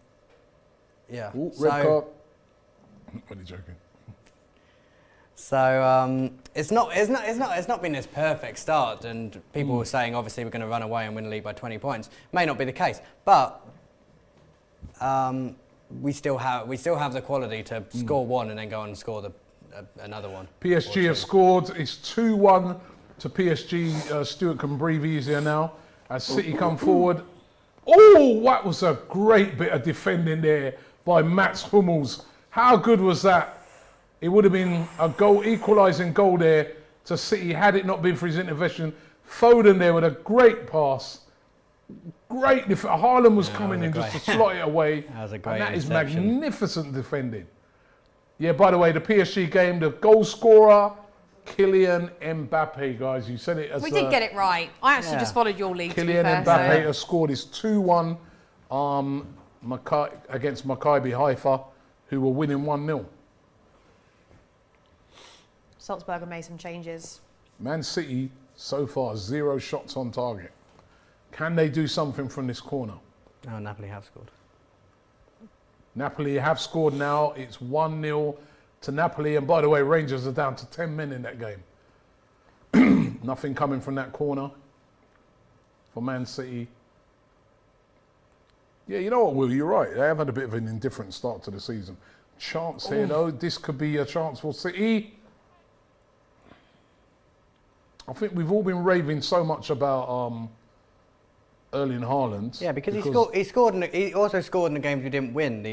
yeah. Ooh, red card. Only joking. So it's not been this perfect start, and people were saying obviously we're going to run away and win the league by 20 points. May not be the case, but we still have the quality to score one and then go and score another one. PSG have scored. It's 2-1 to PSG. Stuart can breathe easier now as City come forward. Oh, that was a great bit of defending there by Mats Hummels. How good was that? It would have been a goal, equalising goal there to City had it not been for his intervention. Foden there with a great pass. Great Haaland was coming in just to slot it away. That was a great And that is interception. magnificent defending. Yeah, by the way, the PSG game, the goal scorer, Kylian Mbappe, guys. You said it as We did get it right. I actually just followed your lead. to be Kylian fair, Mbappe so- has scored his 2-1 against Maccabi Haifa, who were winning 1-0. Salzburg have made some changes. Man City, so far, 0 shots on target. Can they do something from this corner? Oh, Napoli have scored. Napoli have scored now. It's 1-0 to Napoli. And by the way, Rangers are down to 10 men in that game. Nothing coming from that corner for Man City. Yeah, you know what, Will? You're right. They have had a bit of an indifferent start to the season. Chance here, though. This could be a chance for City. I think we've all been raving so much about Erling Haaland. Yeah, because he also scored in the games we didn't win.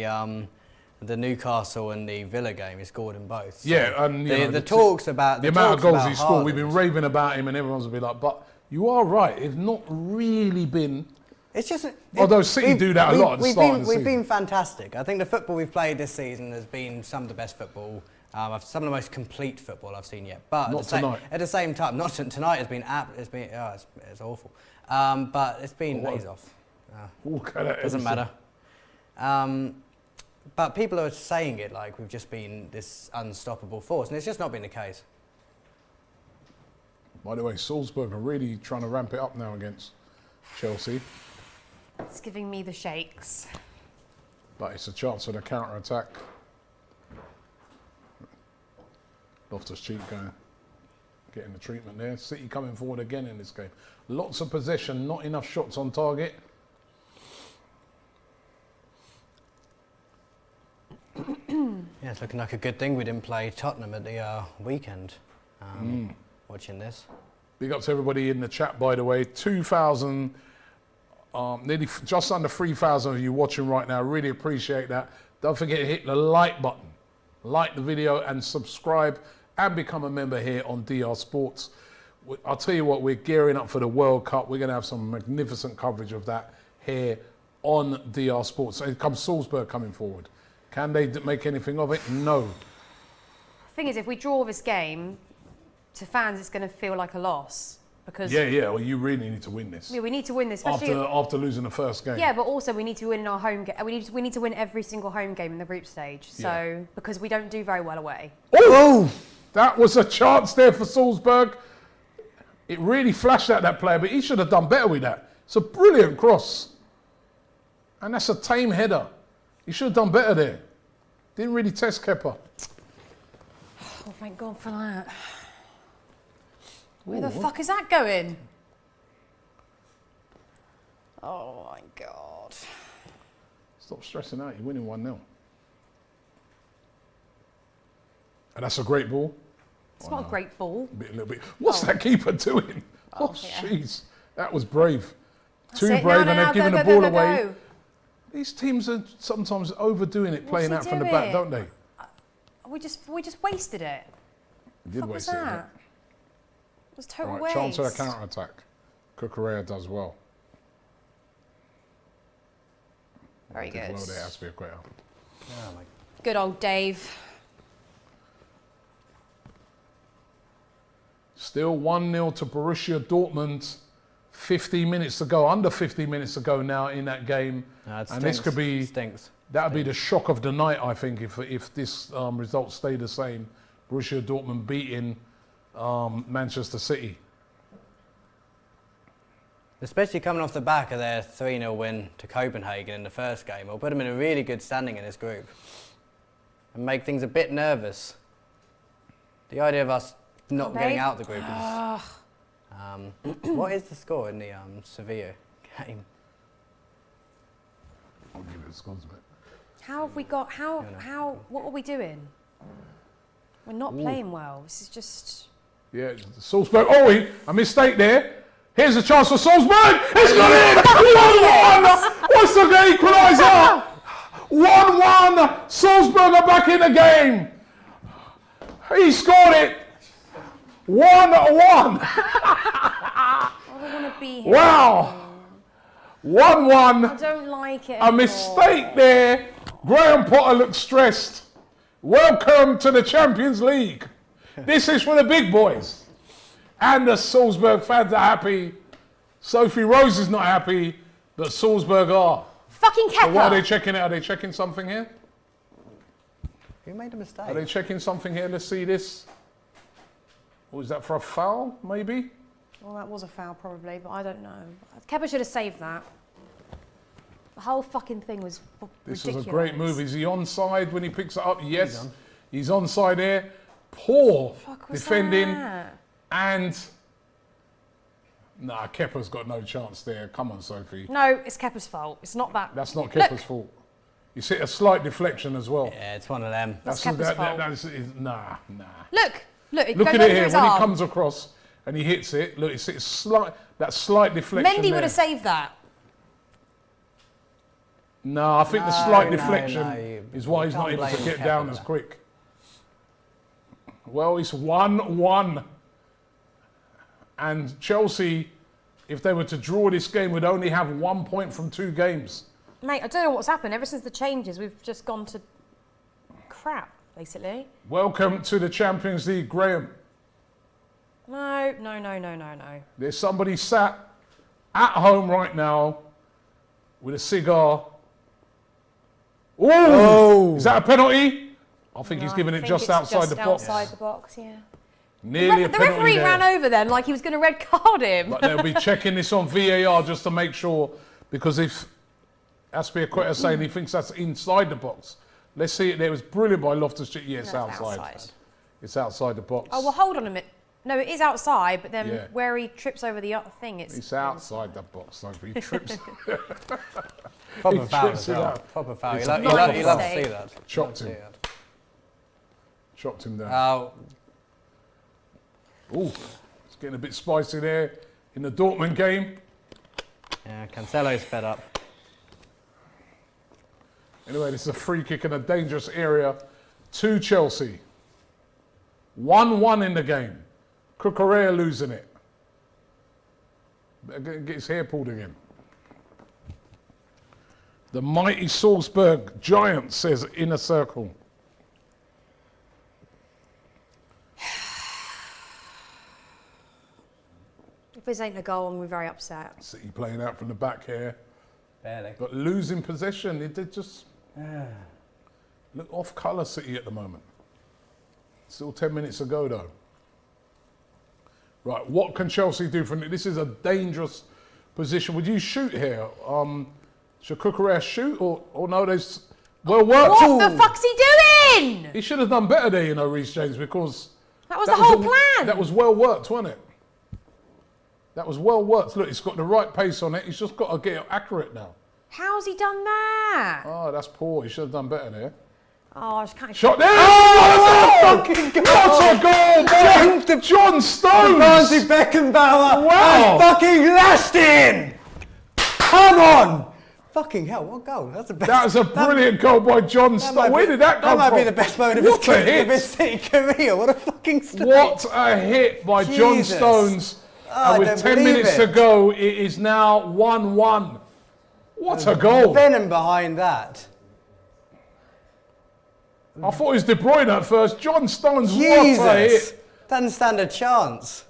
The Newcastle and the Villa game, he scored in both. So Yeah, and you know, the talks about the amount of goals he scored, Haaland. we've been raving about him, and everyone's been like, but you are right. It's not really been. It's just. Although City do that a lot at the start of the We've season. been fantastic. I think the football we've played this season has been some of the best football, some of the most complete football I've seen yet. But Not tonight. At the same time, not tonight has been it's awful. But it's been days off. Look at that, Doesn't Edison. matter. But people are saying it like we've just been this unstoppable force, and it's just not been the case. By the way, Salzburg are really trying to ramp it up now against Chelsea, It's giving me the shakes. but it's a chance for the counter-attack. Loftus-Cheek getting the treatment there. City coming forward again in this game. Lots of possession, not enough shots on target. Yeah, it's looking like a good thing we didn't play Tottenham at the weekend. Watching this. Big up to everybody in the chat, by the way. 2,000, nearly just under 3,000 of you watching right now. Really appreciate that. Don't forget to hit the like button, like the video, and subscribe and become a member here on DR Sports. I'll tell you what, we're gearing up for the World Cup. We're going to have some magnificent coverage of that here on DR Sports. So it comes Salzburg coming forward. Can they make anything of it? No. The thing is, if we draw this game, to fans, it's going to feel like a loss because Yeah. Well, you really need to win this. we need to win this, especially After losing the first game. Yeah, but also we need to win in our home game. We need to win every single home game in the group stage. So Yeah. because we don't do very well away. Oh! That was a chance there for Salzburg. It really flashed at that player, but he should have done better with that. It's a brilliant cross. And that's a tame header. He should have done better there. Didn't really test Kepa. Oh, thank God for that. Where Ooh, the fuck is that going? Oh my God. Stop stressing out. You're winning 1-0. And that's a great ball. It's not a great ball. A little bit. What's that keeper doing? Oh, yeah. jeez. That was brave. That's Too it. brave, No, and they've given go, the go, ball go, away. go. These teams are sometimes overdoing it, playing out What's he from the back, doing? don't they? We just wasted it. Did Fuck was waste it a bit. that? It was total Right, waste. chance of a counter attack. Cucurella does well. Very Did good. well there, has to be a quitter. Oh my. Good old Dave. Still 1-0 to Borussia Dortmund. 15 minutes to go, under 15 minutes to go now in that game. And this could be, that would be the shock of the night, I think, if this result stayed the same. Borussia Dortmund beating Manchester City. Especially coming off the back of their 3-0 win to Copenhagen in the first game. It'll put them in a really good standing in this group. And make things a bit nervous. The idea of us not getting out the group is... what is the score in the Sevilla game? I'll give it a scores bit. How have we got, what are we doing? We're not playing well. This is just... Yeah, Salzburg. Oh, a mistake there. Here's a chance for Salzburg. It's got in. 1-1. What's the equaliser? 1-1. Salzburg are back in the game. He scored it. 1-1. I don't want to be here. Wow. 1-1. I don't like it A mistake there. Graham Potter looks stressed. Welcome to the Champions League. This is for the big boys. And the Salzburg fans are happy. Sophie Rose is not happy, but Salzburg are. Fucking Kepa. So what are they checking out? Are they checking something here? Who made a mistake? Are they checking something here? Let's see this. Or is that for a foul, maybe? Well, that was a foul probably, but I don't know. Kepa should have saved that. The whole fucking thing was This ridiculous. was a great move. Is he onside when he picks it up? Yes. He's onside there. Poor defending. That? And... Nah, Kepa's got no chance there. Come on, Sophie. No, it's Kepa's fault. It's not that. That's not Kepa's fault. You see a slight deflection as well. Yeah, it's one of them. That's Kepa's fault. Nah. Look, it Look goes at over it here his when arm. he comes across and he hits it. Look, it's that slight deflection. Mendy would have saved that. No, I think the slight deflection you is why he's not can't able to blame get Kepa down for as that. quick. Well, it's 1-1. And Chelsea, if they were to draw this game, would only have 1 point from 2 games. Mate, I don't know what's happened. Ever since the changes, we've just gone to crap, basically. Welcome to the Champions League, Graham. No. There's somebody sat at home right now with a cigar. Ooh! Is that a penalty? I think he's giving it just outside the box. Outside the box, yeah. Nearly a The penalty referee there. ran over then like he was going to red card him. But they'll be checking this on VAR just to make sure, because if Aspilicueta saying he thinks that's inside the box. Let's see it there. It was brilliant by Loftus-Cheek. Yeah, it's No, outside. It's outside the box. Oh, well, hold on a minute. No, it is outside, but then Yeah. where he trips over the other thing, It's outside the box. So he trips. Proper He foul trips as it well. out. Proper foul. It's You a love proper to foul. see that. Chopped Love to him. see that. Chopped him down. Oh, Ooh, it's getting a bit spicy there in the Dortmund game. yeah, Cancelo's fed up. Anyway, this is a free kick in a dangerous area to Chelsea. 1-1 in the game. Cucurella losing it. Better get his hair pulled again. The mighty Salzburg giant says inner circle. If this ain't a goal, we're very upset. City playing out from the back here. Barely. But losing possession, it did just look off colour, City at the moment. Still 10 minutes to go though. Right, what can Chelsea do from this? Is a dangerous position. Would you shoot here? Should Cucurella shoot or no? There's well worked. What the fuck's he doing? He should have done better there, you know, Reece James, because That was the whole plan. That was well worked, wasn't it? That was well worked. Look, he's got the right pace on it. He's just got to get it accurate now. How's he done that? Oh, that's poor. He should have done better there. Oh, I just can't. Shot there! Oh, what a goal! John Stones! Beckenbauer Wow! has fucking lashed in! Come on! Fucking hell, what goal? That's the best. That was a brilliant goal by John Stones. Where did that come from? That might be the best moment of his City career. What a fucking strike. What a hit by John Stones. And with 10 minutes to go, it is now 1-1. What a goal. Venom behind that. I thought it was De Bruyne at first. John Stones, what a hit. Doesn't stand a chance.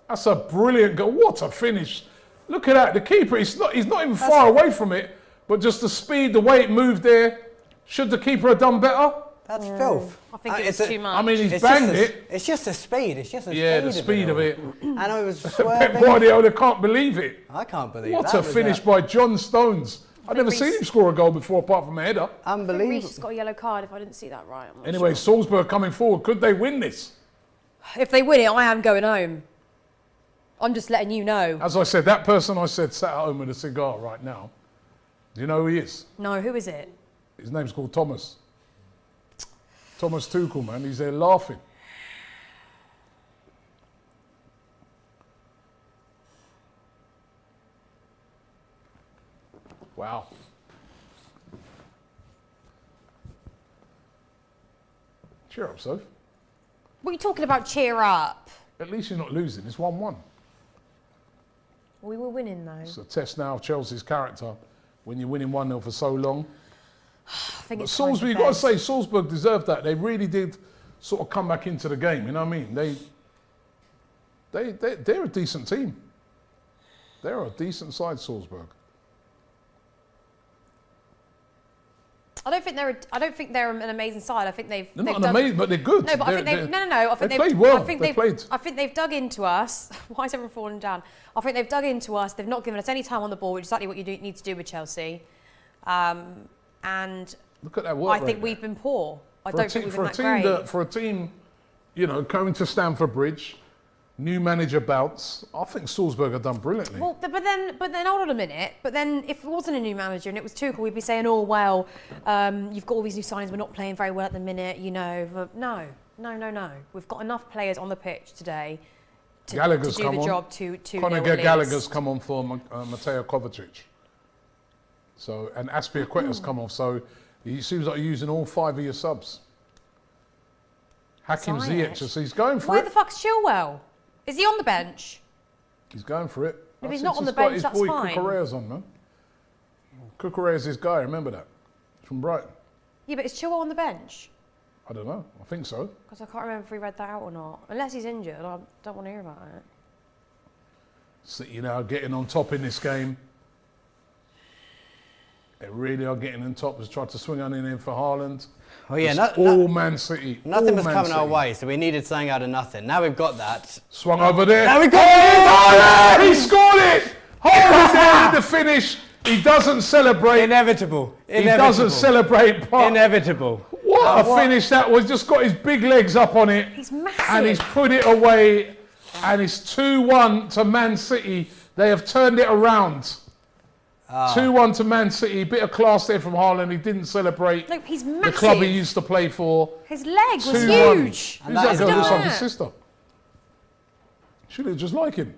That's a brilliant goal. What a finish. Look at that. The keeper, he's not even far away from it, but just the speed, the way it moved there. Should the keeper have done better? That's filth. I think it's too much. I mean, he's banged it. It's just the speed. It's just the speed. Yeah, the speed of it. And I was Pep swerving. Guardiola can't believe it. I can't believe What that. a finish by John Stones. I've never seen him score a goal before apart from a header. Unbelievable. Reece has got a yellow card if I didn't see that right. I'm not Anyway, sure. Salzburg coming forward. Could they win this? If they win it, I am going home. I'm just letting you know. As I said, that person I said sat at home with a cigar right now. Do you know who he is? No, who is it? His name's called Thomas. Thomas Tuchel, man. He's there laughing. Wow. Cheer up, Soph. What are you talking about? Cheer up. At least you're not losing. It's 1-1. We were winning though. It's a test now of Chelsea's character when you're winning 1-0 for so long. I think But it's Salzburg, you've got to say, Salzburg deserved that. They really did sort of come back into the game, you know what I mean? They're a decent team. They're a decent side, Salzburg. I don't think they're an amazing side. I think They're not amazing, but they're good. No, but I think I think they played well. I think they've dug into us. Why is everyone falling down? I think they've dug into us. They've not given us any time on the ball, which is exactly what you need to do with Chelsea. And look at that work I think we've been poor. I don't think we've been that great. For a team, you know, going to Stamford Bridge, new manager bounce. I think Salzburg have done brilliantly. Well, but then hold on a minute. But then if it wasn't a new manager and it was Tuchel, we'd be saying, oh well, you've got all these new signings. We're not playing very well at the minute, you know. But no. We've got enough players on the pitch today to do the job. Conor Gallagher's come on for Mateo Kovacic. So, and Aspilicueta's come off. So, he seems like using all 5 of your subs. Hakim Ziyech, so he's going for it. Where the fuck's Chilwell? Is he on the bench? He's going for it. If he's not on the bench, that's fine. His boy Cucurella's on, man. Cucurella's his guy, remember that? He's from Brighton. Yeah, but is Chilwell on the bench? I don't know. I think so. Because I can't remember if we read that out or not. Unless he's injured, I don't want to hear about it. City now getting on top in this game. They really are getting on top. Has tried to swing on in for Haaland. Oh yeah, Man City. Nothing was coming our way, so we needed something out of nothing. Now we've got that. Swung over there. Now we got it! He scored it! Haaland there with the finish. He doesn't celebrate. Inevitable. He doesn't celebrate. Inevitable. What a finish that was. Just got his big legs up on it. He's massive. And he's put it away. And it's 2-1 to Man City. They have turned it around. 2-1 to Man City. Bit of class there from Haaland. He didn't celebrate. Look, he's massive. The club he used to play for. His leg was 2-1. huge. Who's that girl? Looks like his sister. She looks just like him.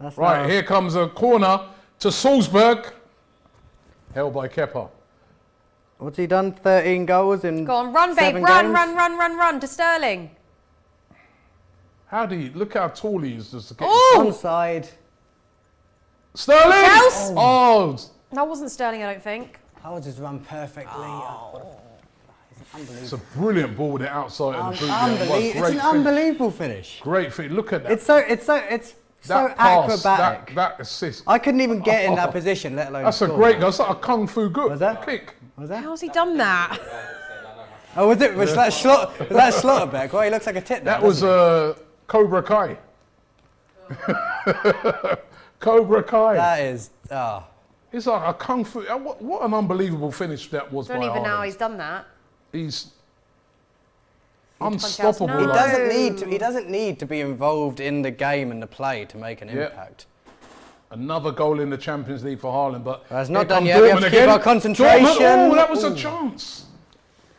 That's right, nice. here comes a corner to Salzburg. Held by Kepa. What's he done? 13 goals in Go on, run, babe. 7 Run, games? run to Sterling. How do you look how tall he is just to get Onside. Sterling! Chelsea! Oh! That wasn't Sterling, I don't think. I was just run perfectly. It's a brilliant ball with it outside of the boot. It's an unbelievable finish. Great fit. Look at that. It's so pass, acrobatic. that assist. I couldn't even get in that position, let alone That's score. a great goal. It's like a kung fu kick. Was that? How's he done that? Oh, was it? Was that Schlotterbeck? Well, he looks like a tit. That was Cobra Kai. Cobra Kai. That is. It's like a kung fu. What an unbelievable finish that was. Don't by even know how Haaland. he's done that. He's unstoppable. No. He doesn't need to be involved in the game and the play to make an impact. Another goal in the Champions League for Haaland, but it's not done yet. We have to keep our concentration. Oh, that was a chance.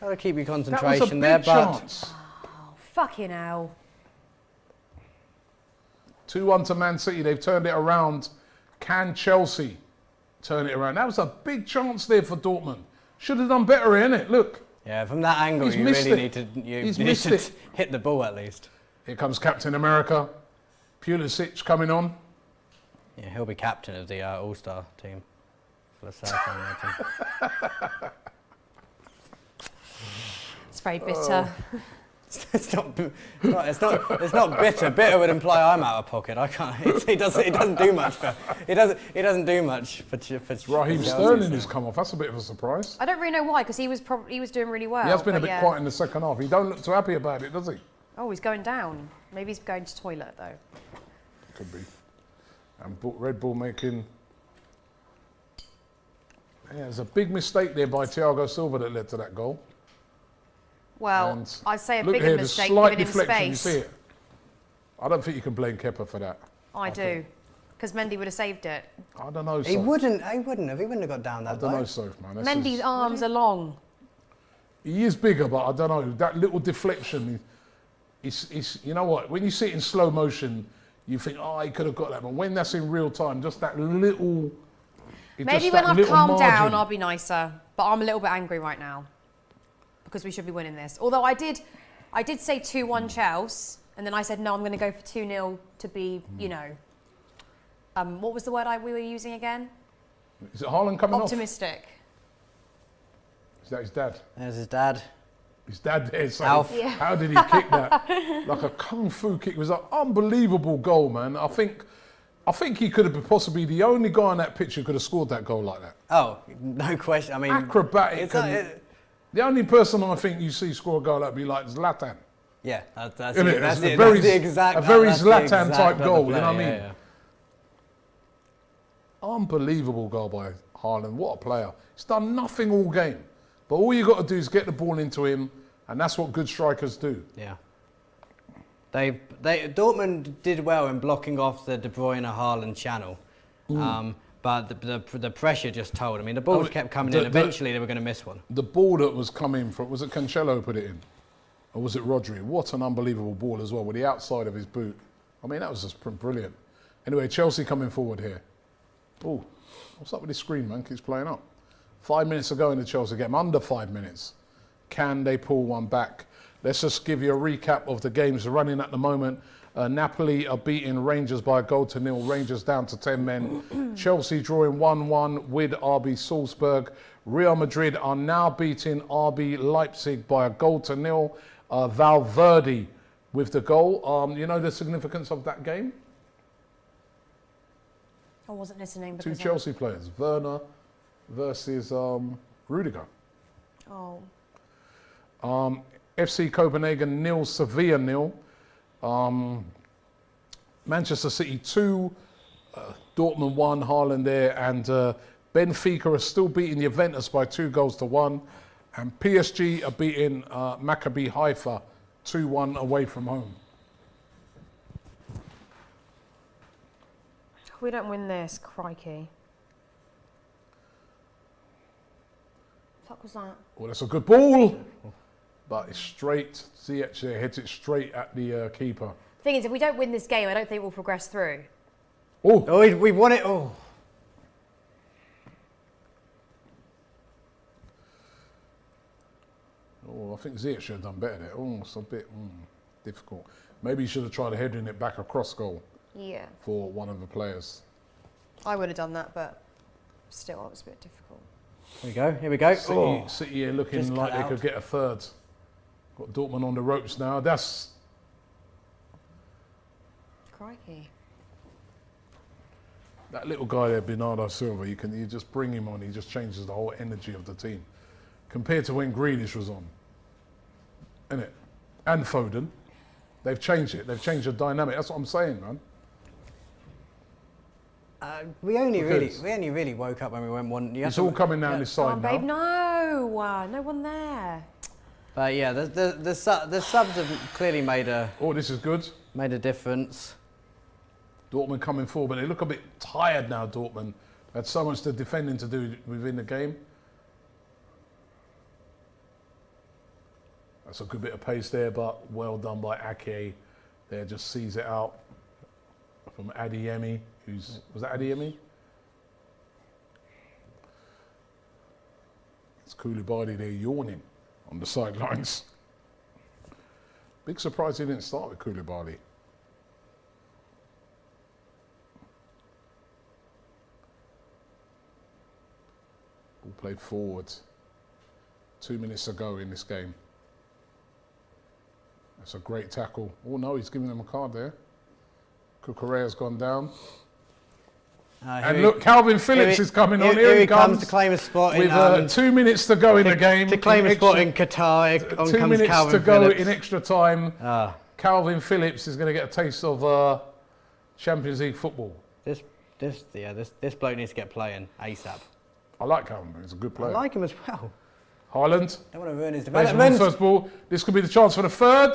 Gotta keep your That was a concentration big there, but chance. Oh, fucking hell. 2-1 to Man City. They've turned it around. Can Chelsea turn it around. That was a big chance there for Dortmund. Should have done better, innit? Look. Yeah, from that angle, He's you missed really it. need to He's missed it. hit the ball at least. Here comes Captain America. Pulisic coming on. Yeah, he'll be captain of the All-Star team for the South team. It's very bitter. It's not bitter. Bitter would imply I'm out of pocket. I can't. He doesn't do much for. He doesn't do much for. Raheem Sterling has come off. That's a bit of a surprise. I don't really know why, because he was doing really well. He has been a but bit quiet in the second half. He don't look too happy about it, does he? Oh, he's going down. Maybe he's going to toilet though. Could be. And Red Bull making. Yeah, there's a big mistake there by Thiago Silva that led to that goal. Well, And I'd say a look bigger here, mistake the slight giving him deflection, space. You see it? I don't think you can blame Kepa for that. I do, because Mendy would have saved it. I don't know. He wouldn't have got down that I don't know, low. Soph, man. Mendy's arms are long. He is bigger, but I don't know. That little deflection, it's you know what? When you see it in slow motion, you think, oh, he could have got that. But when that's in real time, just that little. Maybe when I've calmed down, I'll be nicer. But I'm a little bit angry right now, because we should be winning this. Although I did say 2-1 Chelsea, and then I said no, I'm going to go for 2-0 to be, you know. What was the word we were using again? Is it Haaland coming Optimistic. off? Is that his dad? There's his dad. His dad there. So Alf. Yeah. how did he kick that? Like a kung fu kick. It was an unbelievable goal, man. I think he could have been possibly the only guy on that pitch who could have scored that goal like that. Oh, no question. I mean, Acrobatic. The only person I think you see score a goal that'd be like Zlatan. yeah, that's Isn't it. it? That's It's it. a very- That's the exact. a very that's the Zlatan exact type other goal, you play, know what I mean? yeah. Unbelievable goal by Haaland. What a player. He's done nothing all game. But all you got to do is get the ball into him, and that's what good strikers do. Yeah. Dortmund did well in blocking off the De Bruyne Haaland channel, but the pressure just told. I mean, the balls kept coming in. Eventually, they were going to miss one. The ball that was coming from, was it Cancelo put it in? Or was it Rodri? What an unbelievable ball as well, with the outside of his boot. I mean, that was just brilliant. Anyway, Chelsea coming forward here. Oh, what's up with this screen, man? Keeps playing up. 5 minutes to go in the Chelsea game, under 5 minutes. Can they pull one back? Let's just give you a recap of the games running at the moment. Napoli are beating Rangers by a 1-0. Rangers down to 10 men. Chelsea drawing 1-1 with RB Salzburg. Real Madrid are now beating RB Leipzig by a 0-0. Valverde with the goal. You know the significance of that game? I wasn't listening. Two Because Chelsea players, Werner versus Rudiger. Oh. FC Copenhagen 0, Sevilla 0. Manchester City 2, Dortmund 1, Haaland there, and Benfica are still beating Juventus by 2-1, and PSG are beating Maccabi Haifa 2-1 away from home. If we don't win this, crikey. What was that? Well, that's a good ball, but it's straight. Ziyech there hits it straight at the keeper. Thing is, if we don't win this game, I don't think we'll progress through. Oh, Oh, we've won it. Oh. I think Ziyech should have done better there. Oh, it's a bit difficult. Maybe he should have tried heading it back across goal Yeah. for one of the players. I would have done that, but still, it was a bit difficult. Here we go. Here we go. City here looking Just like cut they out. could get a third. Got Dortmund on the ropes now. That's Crikey. that little guy there, Bernardo Silva. You just bring him on. He just changes the whole energy of the team compared to when Grealish was on, isn't it? And Foden. They've changed it. They've changed the dynamic. That's what I'm saying, man. We only Because- really woke up when we went one. It's all coming down this Come side on, now. babe, no. No one there. But yeah, the subs have clearly made a Oh, this is good. difference. Dortmund coming forward, but they look a bit tired now, Dortmund. Had so much to defending to do within the game. That's a good bit of pace there, but well done by Ake. There, just sees it out from Adeyemi. Was that Adeyemi? It's Koulibaly there yawning on the sidelines. Big surprise he didn't start with Koulibaly. Ball played forward. 2 minutes ago in this game. That's a great tackle. Oh no, he's giving them a card there. Cucurella's gone down. And look, Calvin Phillips is coming on. Here he comes to claim a spot with 2 minutes to go in the game. To claim a spot in Qatar. 2 minutes to go in extra time. Calvin Phillips is going to get a taste of Champions League football. This bloke needs to get playing ASAP. I like Calvin. He's a good player. I like him as well. Haaland. Don't want to ruin his Development. development. First ball. This could be the chance for the third.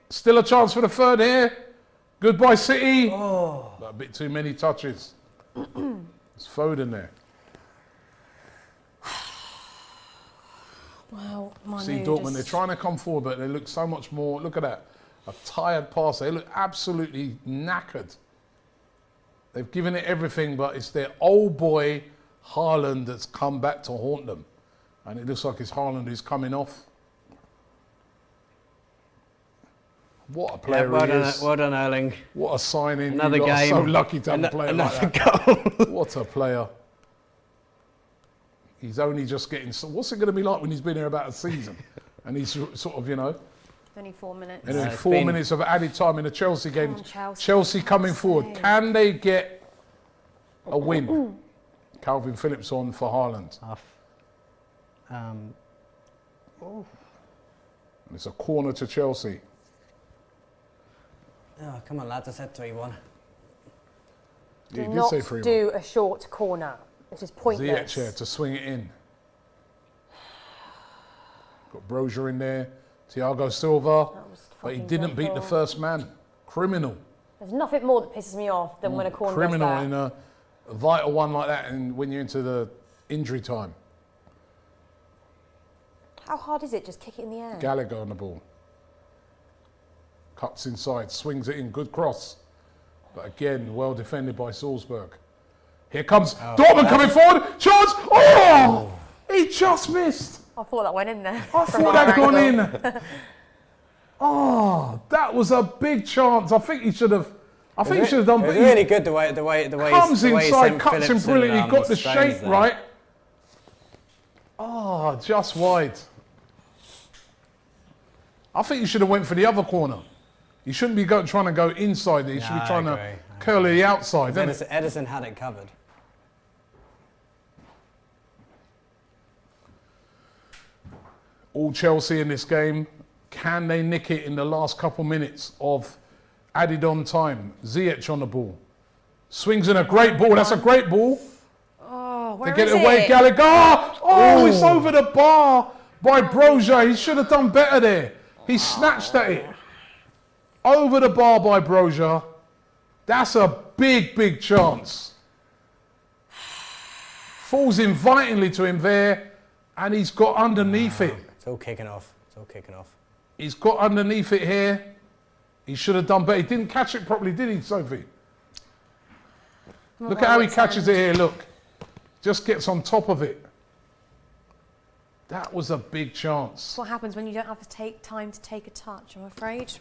Still a chance for the third here. Goodbye, City. Oh. But a bit too many touches. It's Foden there. Wow, See Dortmund, they're trying to come forward, but they look so much more. Look at that. A tired pass. They look absolutely knackered. They've given it everything, but it's their old boy, Haaland, that's come back to haunt them. And it looks like it's Haaland who's coming off. What a player he is. Well done, Erling. What a signing. Another You lot game. are so lucky to have a player like that. Goal. What a player. He's only just getting... What's it going to be like when he's been here about a season? And he's sort of, you know... Only 4 minutes. Anyway, 4 minutes of added time in the Chelsea game. Chelsea. Chelsea coming forward. Can they get a win? Calvin Phillips on for Haaland. And it's a corner to Chelsea. Oh, come on, lads. I said 3-1. Yeah, Do you not did say 3-1. do a short corner. It is pointless. Ziyech to swing it in. Got Broja in there. Thiago Silva. But he didn't beat the first man. Criminal. There's nothing more that pisses me off than when a corner Criminal does that. in a vital one like that, and when you're into the injury time. How hard is it? Just kick it in the air. Gallagher on the ball. Cuts inside, swings it in, good cross. But again, well defended by Salzburg. Here comes Dortmund coming forward. Chance! Oh! He just missed. I thought that went in there. I thought that gone in. Oh, that was a big chance. I think he should have. I think he should have done. It was really good the way comes inside, sent cuts Phillips him brilliantly. and, Got the Stones shape there. right. Oh, just wide. I think he should have went for the other corner. He shouldn't be trying to go inside there. He should be trying to curl the outside. Edison had it covered. All Chelsea in this game. Can they nick it in the last couple minutes of added on time? Ziyech on the ball. Swings in a great ball. That's a great ball. Oh, where They get is it away. it? Gallagher. Oh, it's over the bar by Broja. He should have done better there. He snatched at it. Over the bar by Broja. That's a big, big chance. Falls invitingly to him there, and he's got underneath it. It's all kicking off. It's all kicking off. He's got underneath it here. He should have done better. He didn't catch it properly, did he, Sophie? Look at how he catches it here, look. Just gets on top of it. That was a big chance. That's what happens when you don't have to take time to take a touch, I'm afraid.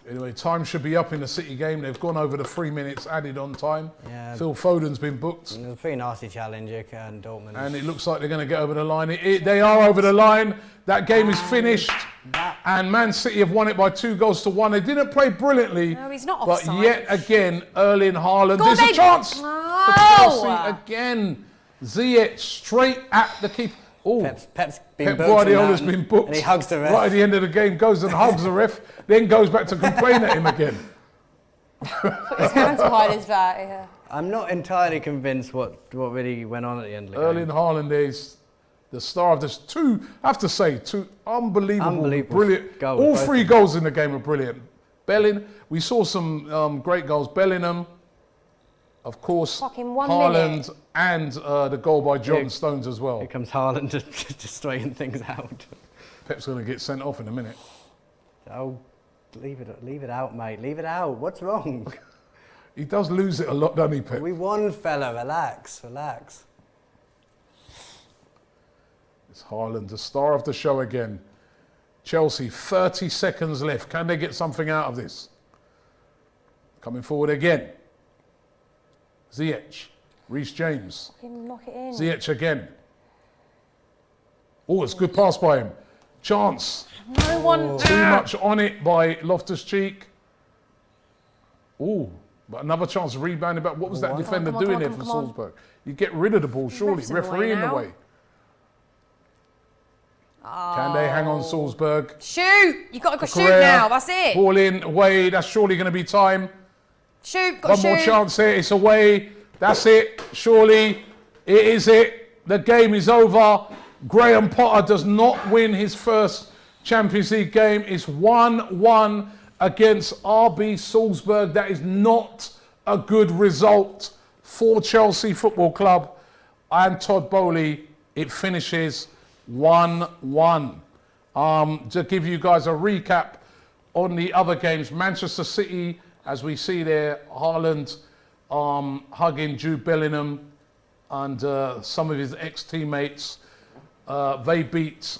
Anyway, time should be up in the City game. They've gone over the 3 minutes added on time. Yeah. Phil Foden's been booked. It was a pretty nasty challenge, and Dortmund. And it looks like they're going to get over the line. They are over the line. That game is finished. And Man City have won it by 2-1. They didn't play brilliantly. No, he's not But offside. yet again, Erling Haaland. God, There's a chance for Chelsea No! again. Ziyech straight at the keeper. Oh, Pep's been Pep booked. Guardiola's and been booked. And he hugs the ref. Right at the end of the game, goes and hugs the ref, then goes back to complain at him again. Put his hands behind his back, yeah. I'm not entirely convinced what really went on at the end of the Erling game. Haaland is the star of this. Two unbelievable, brilliant. Goals, All both 3 of them. goals in the game are brilliant. We saw some great goals. Bellingham, of course, Fucking 1 Haaland, minute. and the goal by John Stones as well. Here comes Haaland to straighten things out. Pep's going to get sent off in a minute. Oh, leave it out, mate. Leave it out. What's wrong? He does lose it a lot, doesn't he, Pep? We won, fella. Relax. It's Haaland, the star of the show again. Chelsea, 30 seconds left. Can they get something out of this? Coming forward again. Ziyech, Reece James. Knock it in. Ziyech again. Oh, it's a good pass by him. Chance. No one. Too much on it by Loftus-Cheek. Oh, but another chance of rebounding back. What was that defender doing there for Salzburg? You get rid of the ball, surely. Referee in the way. Can they hang on Salzburg? Shoot! You've got to shoot now. That's it. Ball in, away. That's surely going to be time. Shoot. One more chance here. It's away. That's it. Surely it is it. The game is over. Graham Potter does not win his first Champions League game. It's 1-1 against RB Salzburg. That is not a good result for Chelsea Football Club and Todd Boehly. It finishes 1-1. To give you guys a recap on the other games, Manchester City, as we see there, Haaland hugging Jude Bellingham and some of his ex-teammates. They beat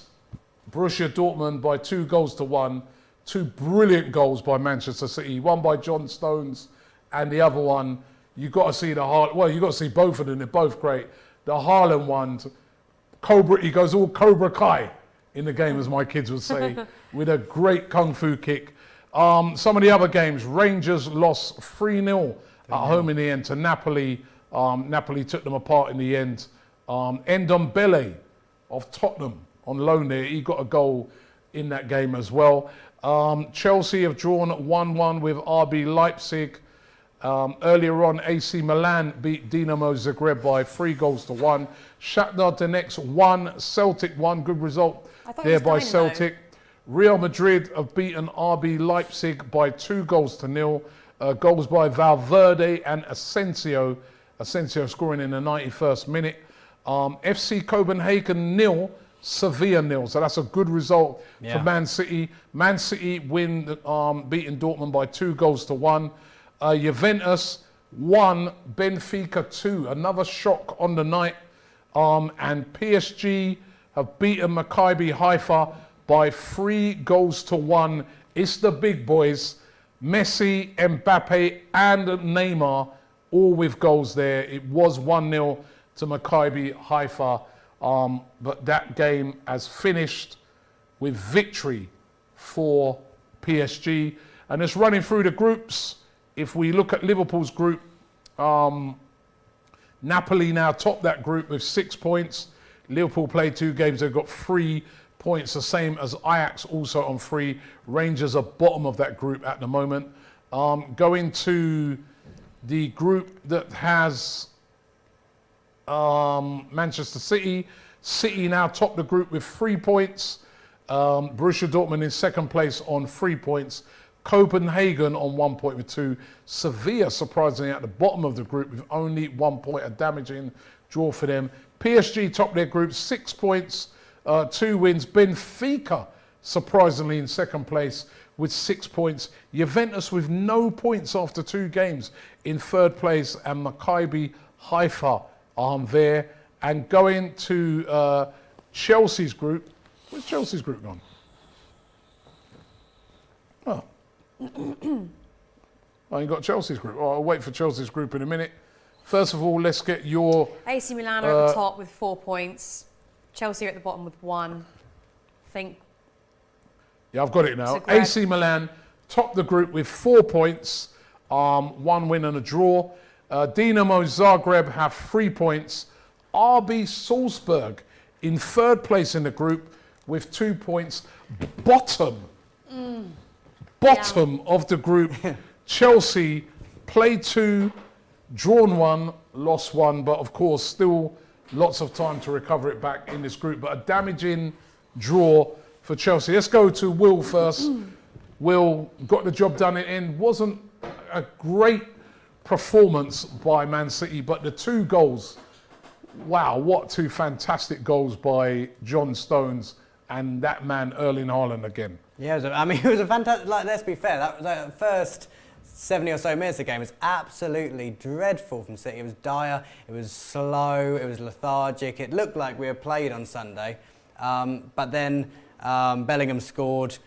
Borussia Dortmund by 2-1. Two brilliant goals by Manchester City. One by John Stones and the other one, you've got to see you've got to see both of them. They're both great. The Haaland one, he goes all Cobra Kai in the game, as my kids would say, with a great kung fu kick. Some of the other games, Rangers lost 3-0 at home in the end to Napoli. Napoli took them apart in the end. Ndombele of Tottenham on loan there, he got a goal in that game as well. Chelsea have drawn 1-1 with RB Leipzig. Earlier on, AC Milan beat Dinamo Zagreb by 3-1. Shakhtar Donetsk 1, Celtic 1. Good result there by Celtic. Real Madrid have beaten RB Leipzig by 2-0. Goals by Valverde and Asensio. Asensio scoring in the 91st minute. FC Copenhagen 0, Sevilla 0. So that's a good result for Man City. Man City win, beating Dortmund by 2-1. Juventus 1, Benfica 2. Another shock on the night. And PSG have beaten Maccabi Haifa by 3-1. It's the big boys. Messi, Mbappe and Neymar all with goals there. It was 1-0 to Maccabi Haifa. But that game has finished with victory for PSG. And it's running through the groups. If we look at Liverpool's group, Napoli now top that group with 6 points. Liverpool played 2 games, they've got 3 points, the same as Ajax, also on 3. Rangers are bottom of that group at the moment. Going to the group that has Manchester City. City now top the group with 3 points. Borussia Dortmund in second place on 3 points. Copenhagen on 1 point with 2. Sevilla, surprisingly, at the bottom of the group with only 1 point, a damaging draw for them. PSG top their group, 6 points, 2 wins. Benfica, surprisingly, in second place with 6 points. Juventus with no points after 2 games in third place. And Maccabi Haifa there. And going to Chelsea's group. Where's Chelsea's group gone? Oh. I ain't got Chelsea's group. Oh, I'll wait for Chelsea's group in a minute. First of all, let's get your... AC Milan are at the top with 4 points. Chelsea are at the bottom with 1. I think... Yeah, I've got it now. AC Milan top the group with 4 points. 1 win and a draw. Dinamo Zagreb have 3 points. RB Salzburg in third place in the group with 2 points. Bottom of the group. Chelsea played 2, drawn 1, lost 1, but of course still lots of time to recover it back in this group. But a damaging draw for Chelsea. Let's go to Will first. Will got the job done. It wasn't a great performance by Man City, but the 2 goals, wow, what 2 fantastic goals by John Stones and that man Erling Haaland again. Yeah, it was a fantastic, let's be fair, that first 70 or so minutes of the game was absolutely dreadful from City. It was dire, it was slow, it was lethargic. It looked like we were played on Sunday. But then Bellingham scored.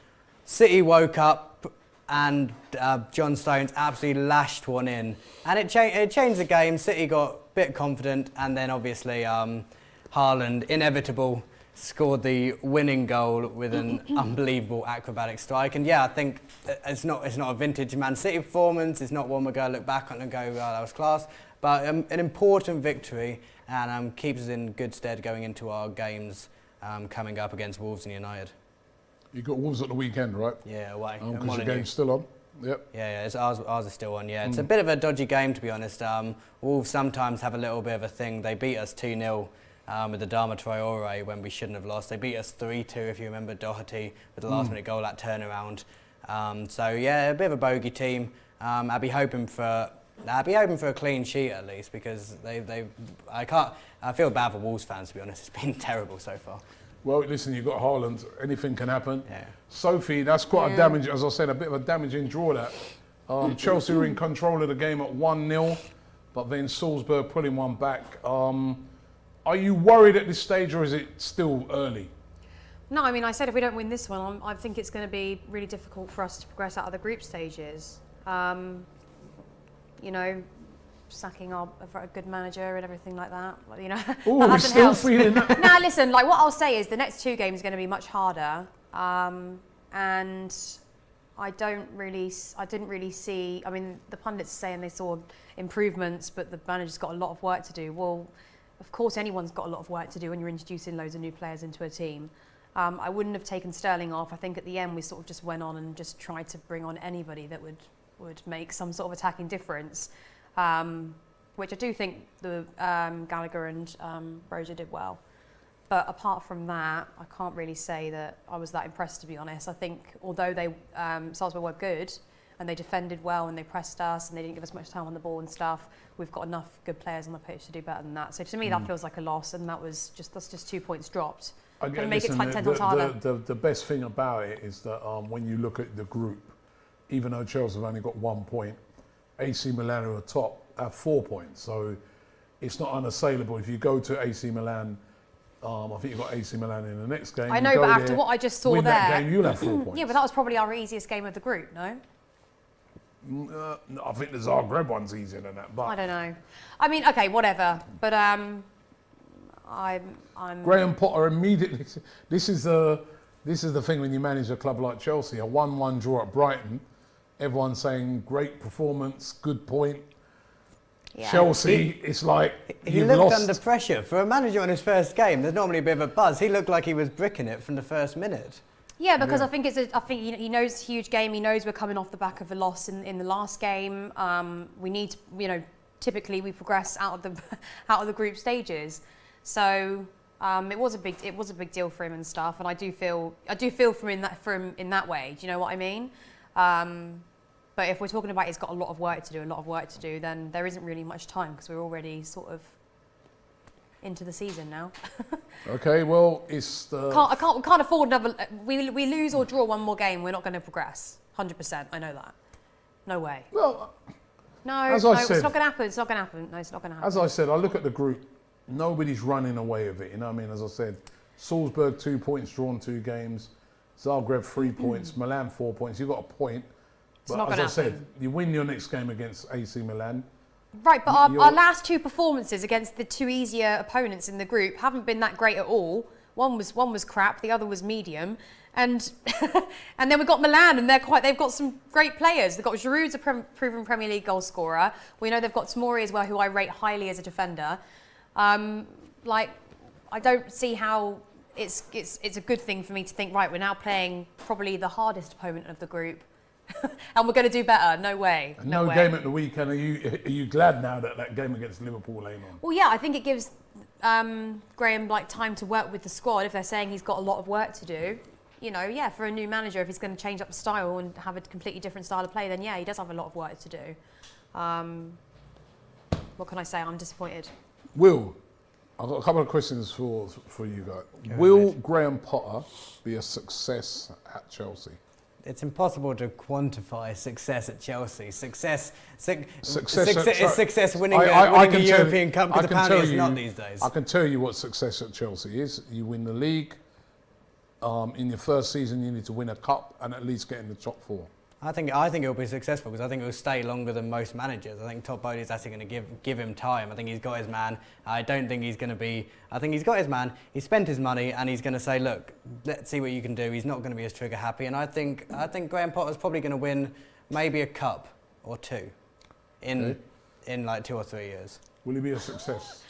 City woke up and John Stones absolutely lashed one in. And it changed the game. City got a bit confident, and then obviously Haaland, inevitable, scored the winning goal with an unbelievable acrobatic strike. And yeah, I think it's not a vintage Man City performance. It's not one we're going to look back on and go, oh, that was class. But an important victory, and keeps us in good stead going into our games coming up against Wolves and United. You got Wolves at the weekend, right? Yeah, away. Because the game's still on. Yep. Yeah, ours is still on. Yeah, it's a bit of a dodgy game, to be honest. Wolves sometimes have a little bit of a thing. They beat us 2-0 with the Dama Traore when we shouldn't have lost. They beat us 3-2, if you remember, Doherty with the last-minute goal, that turnaround. So yeah, a bit of a bogey team. I'd be hoping for a clean sheet at least, because I feel bad for Wolves fans, to be honest. It's been terrible so far. Well, listen, you've got Haaland. Anything can happen. Yeah. Sophie, that's quite a damage, as I said, a bit of a damaging draw that. Chelsea were in control of the game at 1-0, but then Salzburg pulling one back. Are you worried at this stage, or is it still early? No, I mean, I said if we don't win this one, I think it's going to be really difficult for us to progress out of the group stages. You know, sacking a good manager and everything like that. You know, Oh, that we're hasn't still helped. feeling that. Now, listen, like what I'll say is the next two games are going to be much harder, and I didn't really see. I mean, the pundits are saying they saw improvements, but the manager's got a lot of work to do. Well, of course, anyone's got a lot of work to do when you're introducing loads of new players into a team. I wouldn't have taken Sterling off. I think at the end we sort of just went on and just tried to bring on anybody that would make some sort of attacking difference, which I do think the Gallagher and Broja did well. But apart from that, I can't really say that I was that impressed, to be honest. I think although they Salzburg were good and they defended well and they pressed us and they didn't give us much time on the ball and stuff, we've got enough good players on the pitch to do better than that. So to me, that feels like a loss, and that's just 2 points dropped. Again, make listen, it 10 times harder. the best thing about it is that when you look at the group, even though Chelsea have only got 1 point, AC Milan are top at 4 points. So it's not unassailable. If you go to AC Milan, I think you've got AC Milan in the next game. I know, but after what I just saw win there, that game, you'll have 4 points. yeah, but that was probably our easiest game of the group, no? No, I think the Zagreb one's easier than that. But I don't know. I mean, okay, whatever. But I'm Graham Potter immediately. This is the thing when you manage a club like Chelsea. A 1-1 draw at Brighton. Everyone's saying great performance, good point. Yeah. Chelsea, it's like He you've looked lost. under pressure. For a manager on his first game, there's normally a bit of a buzz. He looked like he was bricking it from the first minute. Yeah, because I think he knows it's a huge game. He knows we're coming off the back of a loss in the last game. We need to, typically we progress out of the group stages. So it was a big deal for him and stuff. And I do feel for him in that way. Do you know what I mean? But if we're talking about he's got a lot of work to do, then there isn't really much time because we're already sort of into the season now. Okay, well, it's the... I can't afford another... We lose or draw one more game, we're not going to progress. 100%, I know that. No way. Well, No, as I said, it's not going to happen. It's not going to happen. No, it's not going to happen. as I said, I look at the group, nobody's running away with it, you know what I mean? As I said, Salzburg 2 points, drawn 2 games. Zagreb 3 points, Milan 4 points. You've got a point. But not as gonna I said, happen. you win your next game against AC Milan. Right, but our last 2 performances against the 2 easier opponents in the group haven't been that great at all. One was crap, the other was medium, and and then we've got Milan, and they've got some great players. They've got Giroud's a proven Premier League goal scorer. We know they've got Tomori as well, who I rate highly as a defender. I don't see how it's a good thing for me to think, right, we're now playing probably the hardest opponent of the group. And we're going to do better. No way. No way. game at the weekend. Are you glad now that game against Liverpool ain't on? Well, yeah, I think it gives Graham time to work with the squad. If they're saying he's got a lot of work to do, for a new manager, if he's going to change up the style and have a completely different style of play, then yeah, he does have a lot of work to do. What can I say? I'm disappointed. Will, I've got a couple of questions for you guys. Will Graham Potter be a success at Chelsea? It's impossible to quantify success at Chelsea. Success winning the European Cup, because apparently it's not these days. I can tell you what success at Chelsea is. You win the league, in your first season, you need to win a cup and at least get in the top 4. I think it'll be successful because I think it'll stay longer than most managers. I think Todd Bowley's actually going to give him time. I think he's got his man. I don't think he's going to be. I think he's got his man. He's spent his money, and he's going to say, "Look, let's see what you can do." He's not going to be as trigger happy, and I think Graham Potter's probably going to win maybe a cup or 2 in like 2 or 3 years. Will he be a success?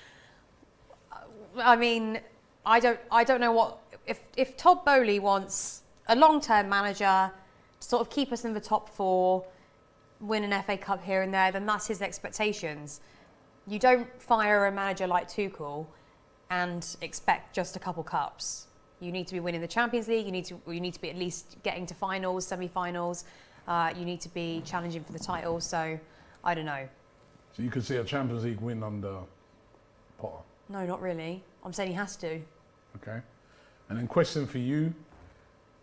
I mean, I don't know what if Todd Bowley wants a long-term manager to sort of keep us in the top 4, win an FA Cup here and there, then that's his expectations. You don't fire a manager like Tuchel and expect just a couple cups. You need to be winning the Champions League. You need to be at least getting to finals, semi-finals. You need to be challenging for the title. So, I don't know. So you could see a Champions League win under Potter? No, not really. I'm saying he has to. Okay. And then question for you.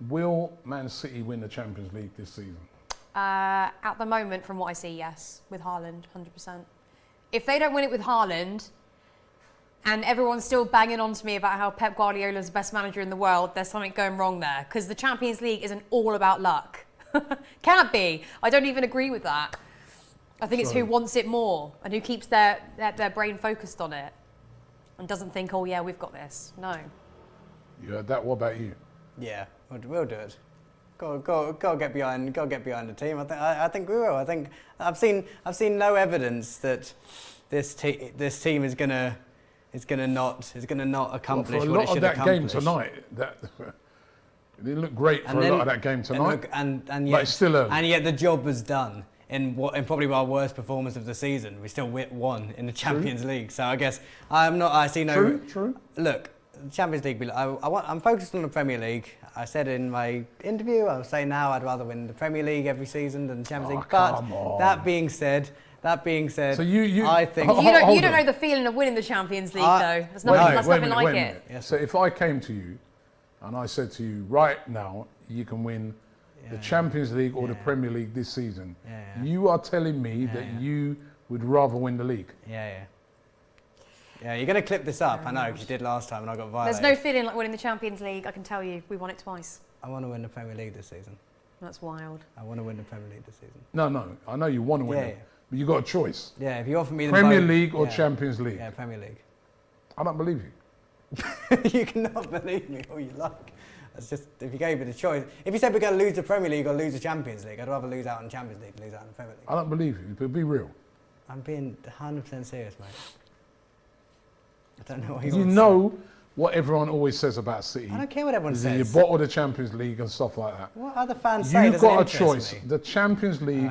Will Man City win the Champions League this season? At the moment, from what I see, yes. With Haaland, 100%. If they don't win it with Haaland, and everyone's still banging on to me about how Pep Guardiola's the best manager in the world, there's something going wrong there. Because the Champions League isn't all about luck. Can't be. I don't even agree with that. I think it's who wants it more and who keeps their brain focused on it and doesn't think, oh yeah, we've got this. No. You heard that? What about you? Yeah, we'll do it. Go get behind the team. I think we will. I think I've seen no evidence that this team is gonna not accomplish what it should accomplish. For a lot of that game tonight, it didn't look great for a lot of that game tonight. And yet, but it's still early. And yet the job was done in probably our worst performance of the season. We still won in the Champions League. So I guess I see no. True. Look, the Champions League. I'm focused on the Premier League. I said in my interview, I'll say now, I'd rather win the Premier League every season than the Champions League. But that being said, so you I think you don't know the feeling of winning the Champions League, though. There's nothing like it. Yeah. So if I came to you and I said to you, right now, you can win the Champions League or the Premier League this season, you are telling me that you would rather win the league. Yeah, you're going to clip this up, I know, because you did last time and I got violated. There's no feeling like winning the Champions League, I can tell you. We won it twice. I want to win the Premier League this season. That's wild. I want to win the Premier League this season. No, I know you want to win it, but you got a choice. Yeah, if you offer me the Premier League or Champions League. Yeah, Premier League. I don't believe you. You cannot believe me all you like. That's just, if you gave me the choice. If you said we're going to lose the Premier League or lose the Champions League, I'd rather lose out in the Champions League than lose out in the Premier League. I don't believe you, but be real. I'm being 100% serious, mate. I don't know what you know what everyone always says about City. I don't care what everyone says. You bottle the Champions League and stuff like that. What other fans say? You've got a choice. The Champions League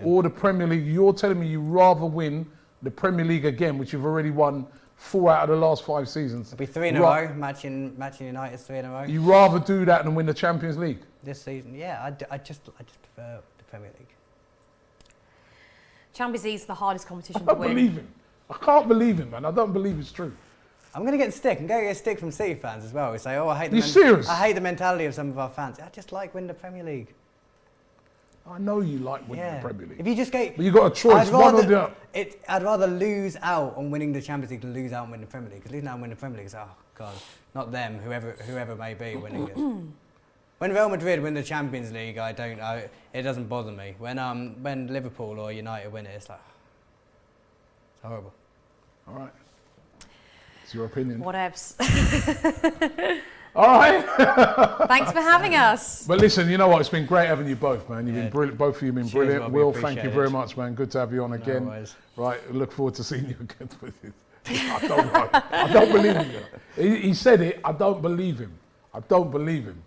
or the Premier League. You're telling me you rather win the Premier League again, which you've already won 4 out of the last 5 seasons. It'll be 3 in a row, matching United's 3 in a row. You rather do that than win the Champions League? This season, yeah. I just prefer the Premier League. Champions League's the hardest competition I to don't win. believe him. I can't believe him, man. I don't believe it's true. I'm going to get stick. I'm going to get stick from City fans as well. We say, I hate you serious? I hate the mentality of some of our fans. I just like winning the Premier League. I know you like winning the Premier League. If you just get, but you got a choice. I'd rather lose out on winning the Champions League than lose out on winning the Premier League. Because losing out on winning the Premier League is, oh God, not them, whoever may be winning it. When Real Madrid win the Champions League, it doesn't bother me. When Liverpool or United win it, it's like, it's horrible. All right. It's your opinion. Whatevs. All right. Thanks for having us. But listen, you know what? It's been great having you both, man. You've been brilliant. Both of you have been brilliant. Will, thank you very much, man. Good to have you on again. Worries. Right. Look forward to seeing you again. I don't believe him. He said it. I don't believe him. I don't believe him.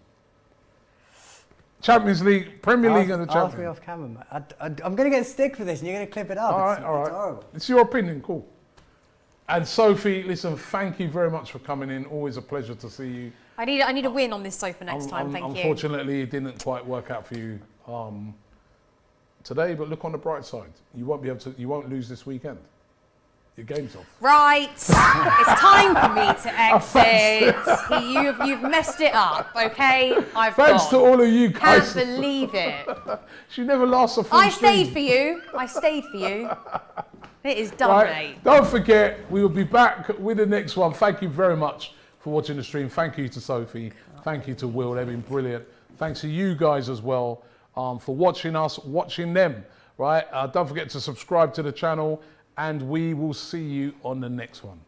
Champions League, Premier League and the Champions. Ask me off camera, mate. I'm going to get stick for this and you're going to clip it up. All right. It's horrible. It's your opinion. Cool. And Sophie, listen, thank you very much for coming in. Always a pleasure to see you. I need a win on this sofa next time, thank you. Unfortunately, it didn't quite work out for you today, but look on the bright side. You won't lose this weekend. Your game's off. Right. It's time for me to exit. You've messed it up, okay? Thanks to all of you guys. Can't believe it. She never lasts a full I stayed for you. It is done, mate. Don't forget, we will be back with the next one. Thank you very much for watching the stream. Thank you to Sophie. Thank you to Will. They've been brilliant. Thanks to you guys as well for watching us, watching them. Right? Don't forget to subscribe to the channel, and we will see you on the next one.